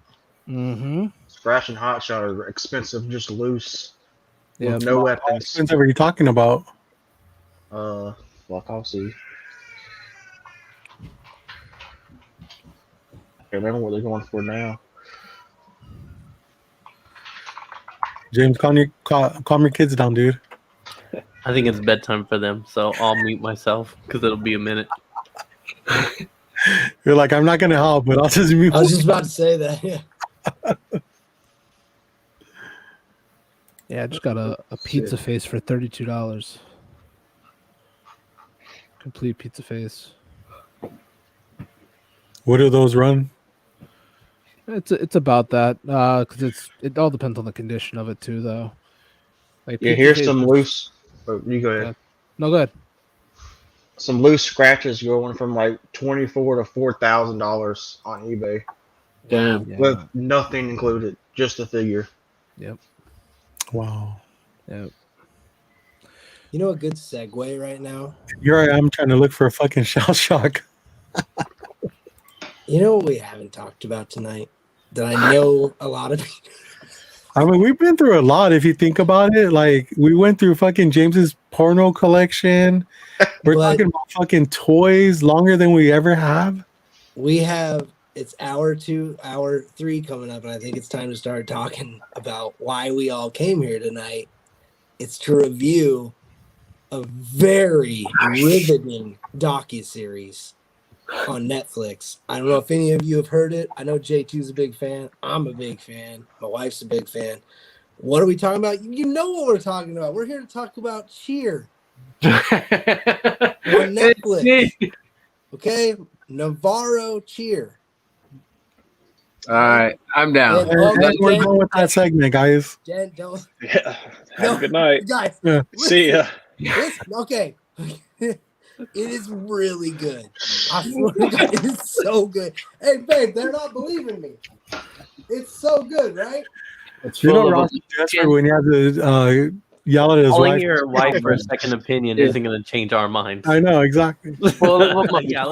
Mm-hmm. Scratch and Hot Shot are expensive, just loose. Yeah, with no weapons. How expensive are you talking about? Like I'll see. can't remember what they're going for now. James, calm your kids down, dude. I think it's bedtime for them, so I'll mute myself because it'll be a minute. You're like, I'm not gonna help, but I'll just mute. I was just about to say that. Yeah. Yeah, I just got a pizza face for $32. Complete pizza face. What do those run? It's about that because it all depends on the condition of it too, though. Like Yeah, pizza here's face- some loose. Oh, you go ahead. No, go ahead. Some loose scratches going from like $24,000 to $4,000 on eBay. Damn. Yeah. With nothing included, just the figure. Yep. Wow. Yep. You know a good segue right now? You're right. I'm trying to look for a fucking shell shock. You know what we haven't talked about tonight that I know a lot of people. I mean, we've been through a lot if you think about it. Like, we went through fucking James's porno collection. We're talking about fucking toys longer than we ever have. We have, it's hour 2, hour 3 coming up, and I think it's time to start talking about why we all came here tonight. It's to review a very riveting docuseries on Netflix. I don't know if any of you have heard it. I know J2's a big fan. I'm a big fan. My wife's a big fan. What are we talking about? You know what we're talking about. We're here to talk about Cheer on Netflix. Okay? Navarro Cheer. All right, I'm down. And we're done with that segment, guys. Jen, don't. Yeah. Have a good night. Guys, Yeah. See ya. listen, okay. It is really good. I swear to God, it is so good. Hey, babe, they're not believing me. It's so good, right? You know, Ross is desperate when you have to yell at his Calling wife. your wife for a second opinion isn't going to change our minds. I know, exactly. Well, My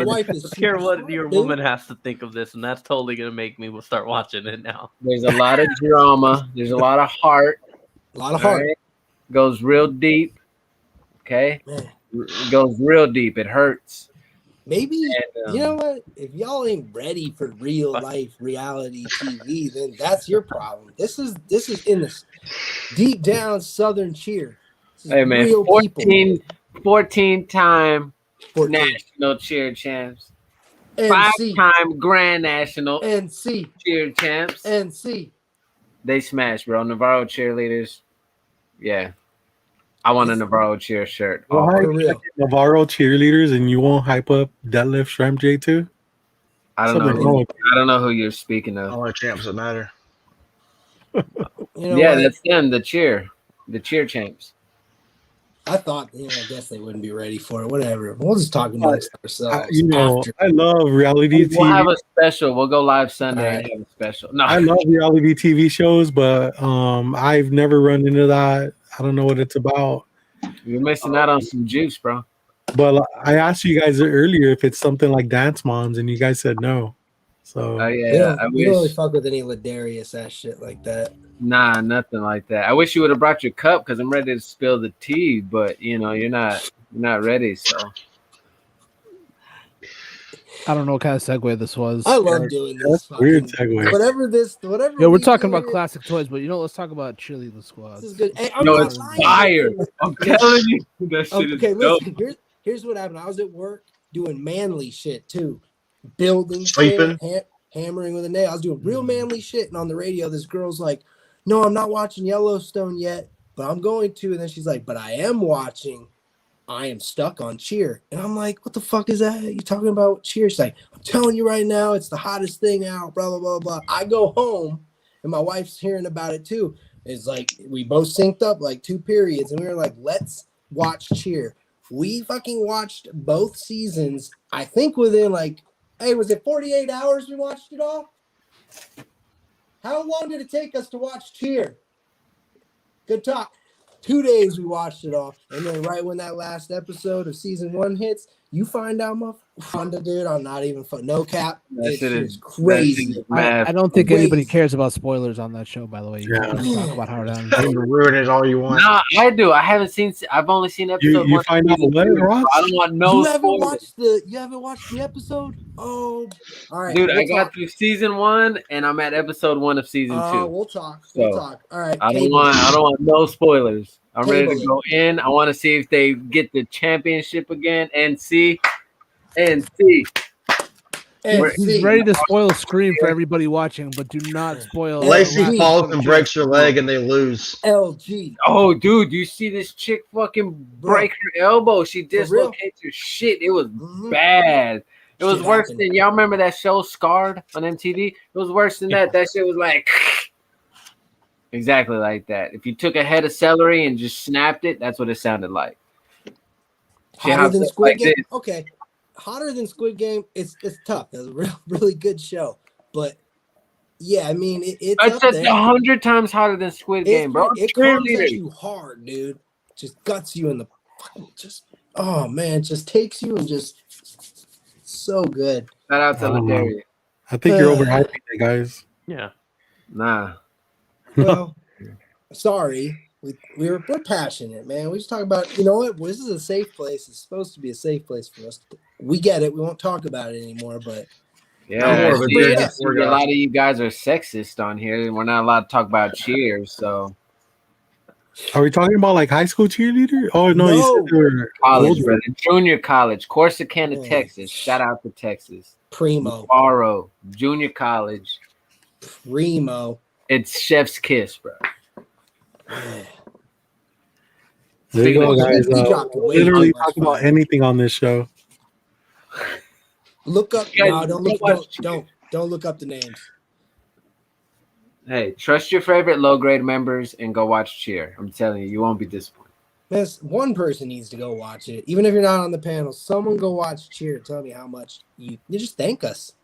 wife I is don't care super what smart, your dude. woman has to think of this, and that's totally going to make me start watching it now. There's a lot of drama. There's a lot of heart. A lot of heart. Right? Goes real deep. Okay, Man. it goes real deep. It hurts. Maybe, And, you know what? If y'all ain't ready for real life reality TV, then that's your problem. This is in the deep down Southern Cheer. This is Hey man, real 14-time 14. national cheer champs, NC. 5-time grand national NC. cheer champs. NC. They smashed, bro. Navarro cheerleaders. Yeah. I want a Navarro cheer shirt. Well, For hype real. Navarro cheerleaders, and you won't hype up Deadlift Shrimp J2? I don't Something know. wrong with I don't know who you're speaking of. Only champs that matter. You know Yeah, what? that's them. The cheer champs. I thought, I guess they wouldn't be ready for it. Whatever. We'll just talk amongst ourselves You know, after. I love reality We'll TV. have a special. We'll go live Sunday All right. and have a special. No, I love reality TV shows, but I've never run into that. I don't know what it's about. you're missing out on some juice, bro. But I asked you guys earlier if it's something like Dance Moms, and you guys said no. So Oh We yeah, I don't really wish. fuck with any Ladarius ass shit like that. Nah, nothing like that. I wish you would have brought your cup because I'm ready to spill the tea, but you know you're not ready. So I don't know what kind of segue this was. I love doing this. that's weird fucking- segue. Whatever. Yeah, we're we talking do about here, classic toys, but let's talk about cheerleading squads. This is good. Hey, I'm no, not it's lying. fire. I'm telling you, that shit is Okay, dope. listen. Here's what happened. I was at work doing manly shit too, building Sleeping? shit, hammering with a nail. I was doing real manly shit, and on the radio, this girl's like, "No, I'm not watching Yellowstone yet, but I'm going to." And then she's like, "But I am watching. I am stuck on Cheer." And I'm like, "What the fuck is that? You talking about Cheer?" She's like, "I'm telling you right now, it's the hottest thing out." Blah blah blah blah. I go home, and my wife's hearing about it too. It's like we both synced up like 2 periods, and we were like, "Let's watch Cheer." We fucking watched both seasons. I think within was it 48 hours we watched it all? How long did it take us to watch Cheer? Good talk. 2 days we watched it all. And then right when that last episode of season 1 hits, You find out, motherfucker, dude. I'm not even fun. No cap. That shit is crazy. I don't think anybody cares about spoilers on that show. By the way, you can just talk about how it ends. You can ruin it all you want. Nah, I do. I haven't seen. I've only seen episode You one. find out what, Ross? I don't want no. You haven't spoilers. watched the episode? Oh, all right, dude. I got through season 1, and I'm at episode 1 of season 2. We'll talk. We'll talk. All right. I don't want no spoilers. I'm ready to go in. I want to see if they get the championship again. NC. He's ready to spoil Scream for everybody watching, but do not spoil. Lacey falls and breaks her leg, and they lose. LG. Oh, dude, you see this chick fucking break her elbow? She dislocates her shit. It was bad. It was worse than y'all remember that show Scarred on MTV? It was worse than that. That shit was like exactly like that. If you took a head of celery and just snapped it, that's what it sounded like. Hotter than Squid Game? Okay. Hotter than Squid Game, it's tough. It's a really good show. But yeah, I mean it's 100 times hotter than Squid Game, bro. It comes at you hard, dude. Just guts you in the oh man, just takes you and just so good. Shout out to Ladarius. I think you're overhyping it, guys. Yeah. Nah. Well, sorry. We're passionate, man. We just talk about, you know what? This is a safe place. It's supposed to be a safe place for us. We get it. We won't talk about it anymore, but yeah, a lot of you guys are sexist on here. We're not allowed to talk about Cheers, so. Are we talking about like high school cheerleader? Oh no, you said they were college, brother. Junior college, Corsicana, Texas. Shout out to Texas. Primo. Navarro, junior college. Primo. It's chef's kiss, bro. There you go, guys. Literally talk about anything on this show. Look up. No, don't look up the names. Hey, trust your favorite low grade members and go watch Cheer. I'm telling you, you won't be disappointed. One person needs to go watch it. Even if you're not on the panel, someone go watch Cheer. Tell me how much you just thank us.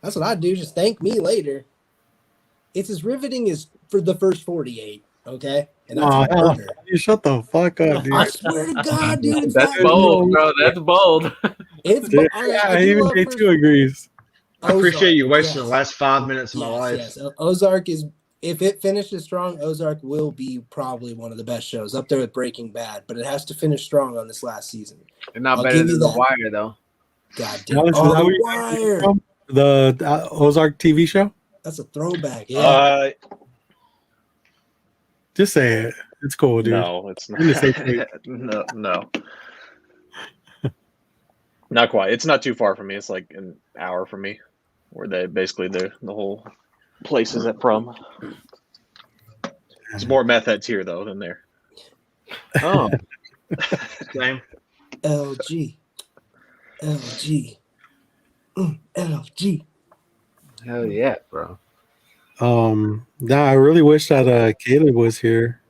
That's what I do. Just thank me later. It's as riveting as for the first 48. Okay. And that's you shut the fuck up, dude. I swear to God, dude. That's bold, bro. That's bold. It's bold. Yeah, even J2 agrees. I appreciate you wasting the last 5 minutes of my life. Yes. Ozark is, if it finishes strong, Ozark will be probably one of the best shows up there with Breaking Bad, but it has to finish strong on this last season. It's not better than The Wire, though. God damn. The Wire. The Ozark TV show? That's a throwback. Yeah. Just say it. It's cool, dude. No, it's not. No. Not quite. It's not too far from me. It's like an hour from me, where they basically the whole place is from. It's more meth heads here though than there. Oh, same. LG. LG. Hell yeah, bro. Yeah, I really wish that Caleb was here.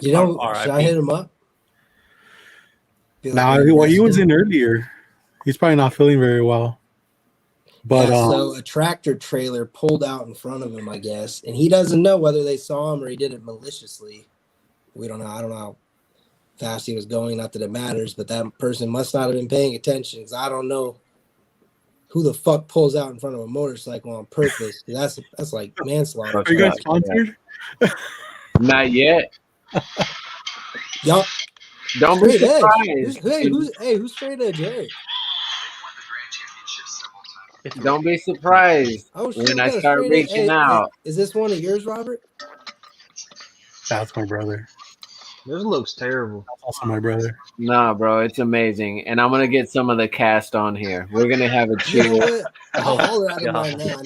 You know, should I hit him up? Nah, he was in earlier. He's probably not feeling very well. But so a tractor trailer pulled out in front of him, I guess, and he doesn't know whether they saw him or he did it maliciously. We don't know. I don't know how fast he was going. Not that it matters, but that person must not have been paying attention because I don't know who the fuck pulls out in front of a motorcycle on purpose. That's like manslaughter. Are you guys sponsored? Not yet. Yup. Don't be surprised. Who's straight edge? Hey. Don't be surprised when I start reaching out. Is this one of yours, Robert? That's my brother. This looks terrible. That's also my brother. Nah, bro, it's amazing. And I'm going to get some of the cast on here. We're going to have a cheer. You know I'll holler at him right now.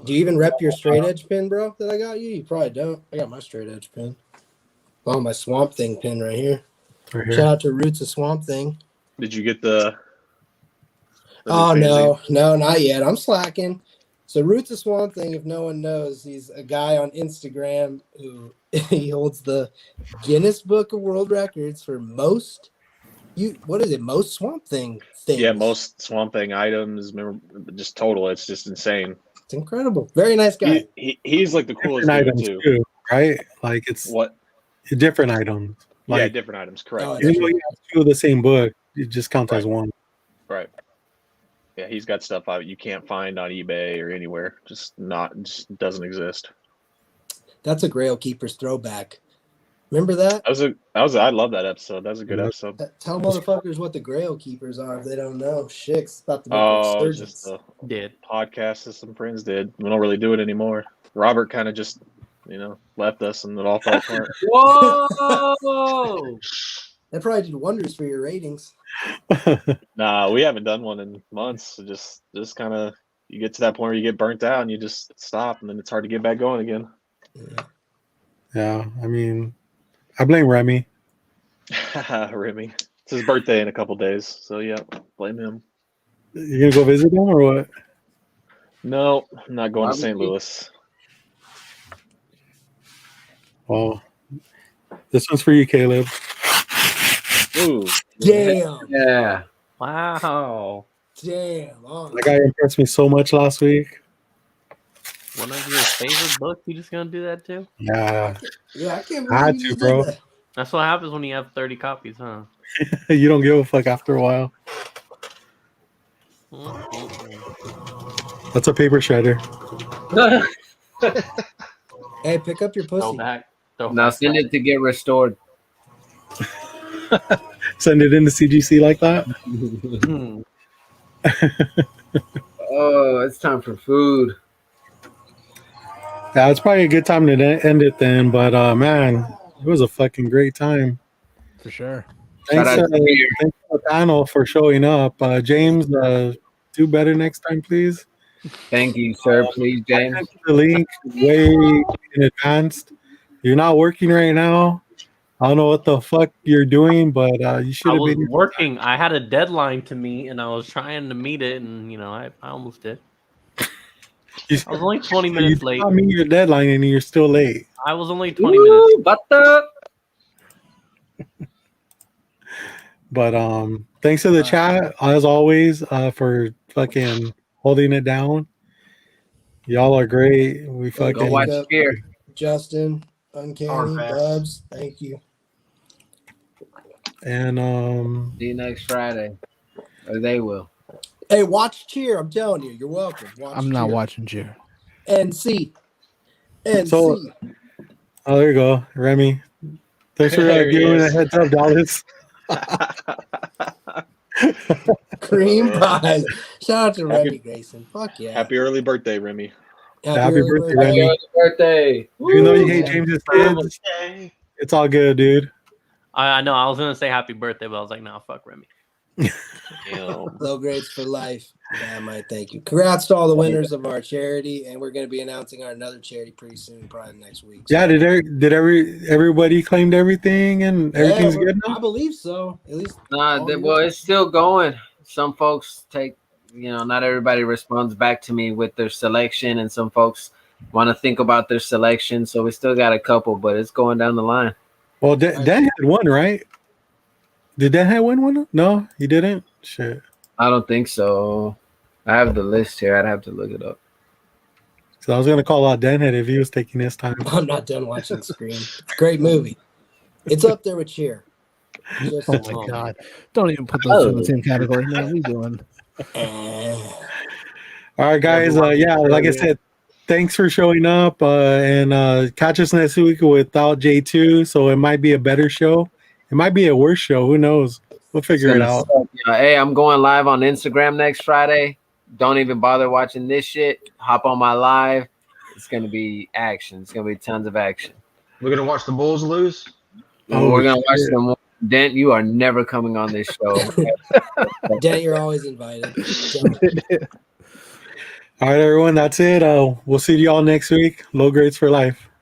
Do you even rep your straight edge pin, bro, that I got you? You probably don't. I got my straight edge pin. Oh, my Swamp Thing pin right here. Shout out to Roots of Swamp Thing. Did you get the oh, no, not yet. I'm slacking. So Roots of Swamp Thing, if no one knows, he's a guy on Instagram who he holds the Guinness Book of World Records for most Swamp Thing things. Yeah, most Swamp Thing items. Just total. It's just insane. It's incredible. Very nice guy. He's like the coolest items too, right? Like it's what different items. Like, different items. Correct. Oh, even though you have two of the same book, it just counts as one. Right. Yeah, he's got stuff out you can't find on eBay or anywhere. Just doesn't exist. That's a Grail Keepers throwback. Remember that? I love that episode. That was a good episode. Tell motherfuckers what the Grail Keepers are if they don't know. Shit, it's about to make a resurgence. Just a podcast that some friends did. We don't really do it anymore. Robert kind of just, left us and it all fell apart. Whoa! That probably did wonders for your ratings. Nah, we haven't done one in months. Just kind of, you get to that point where you get burnt out and you just stop, and then it's hard to get back going again. Yeah, I mean, I blame Remy. Remy. It's his birthday in a couple days, so yeah, blame him. You gonna go visit him or what? No, I'm not going to St. Louis. Well, this one's for you, Caleb. Ooh. Damn. Yeah. Wow. Damn. Oh, That guy impressed me so much last week. One of your favorite books? You just gonna do that too? Yeah. Yeah, I can't believe I had you to, just bro. did that. That's what happens when you have 30 copies, huh? You don't give a fuck after a while. That's a paper shredder. Hey, pick up your pussy. Throw back. Now send it to get restored. Send it into CGC like that. Oh, it's time for food. Yeah, it's probably a good time to end it then. But man, it was a fucking great time. For sure. Thanks, Shout out to you. thanks to the panel for showing up. James, do better next time, please. Thank you, sir. Please, I James. sent you the link way in advance. You're not working right now. I don't know what the fuck you're doing, but you should I have was been working. I had a deadline to meet, and I was trying to meet it, and I almost did. I was only 20 minutes late. I mean, your deadline, and you're still late. I was only 20 minutes. Butter. But thanks to the chat as always for fucking holding it down. Y'all are great. We Go fucking watch Fear. Justin, Uncanny, Bubs, thank you. and See you next Friday. Or they will. Hey, watch Cheer. I'm telling you, you're welcome. Watch I'm not Cheer. watching Cheer. And see. And So- see. oh, there you go, Remy. Thanks for There he giving a is. heads up, Dallas. Cream pies. Shout out to Remy Grayson. Fuck yeah. Happy early birthday, Remy. Happy early birthday, Remy. Happy birthday. Even though you hate Yeah. James's kids, it's all good, dude. I know. I was gonna say happy birthday, but I was like, no, fuck Remy. Low grades for life. Yeah, Mike, thank you. Congrats to all the winners of our charity, and we're going to be announcing our another charity pretty soon, probably next week. So. Yeah, did everybody claimed everything and everything's Yeah, good I now? believe so. At least. Well, it's still going. Some folks not everybody responds back to me with their selection, and some folks want to think about their selection. So we still got a couple, but it's going down the line. Well, Dan had one, right? Did Dan win one? No, he didn't. Shit. I don't think so. I have the list here. I'd have to look it up. So I was gonna call out Denhead if he was taking his time. I'm not done watching Scream. It's a great movie. It's up there with Cheer. Just, Oh my god! Don't even put those two in the same category. Man, what are you doing? All right, guys. Yeah, like I said, thanks for showing up. And catch us next week without J2. So it might be a better show. It might be a worse show. Who knows? We'll figure it out. Hey, I'm going live on Instagram next Friday. Don't even bother watching this shit. Hop on my live. It's gonna be action. It's gonna be tons of action. We're gonna watch the Bulls lose. We're gonna watch them. Dent, you are never coming on this show. Dent, you're always invited. All right, everyone. That's it. We'll see y'all next week. Low grades for life.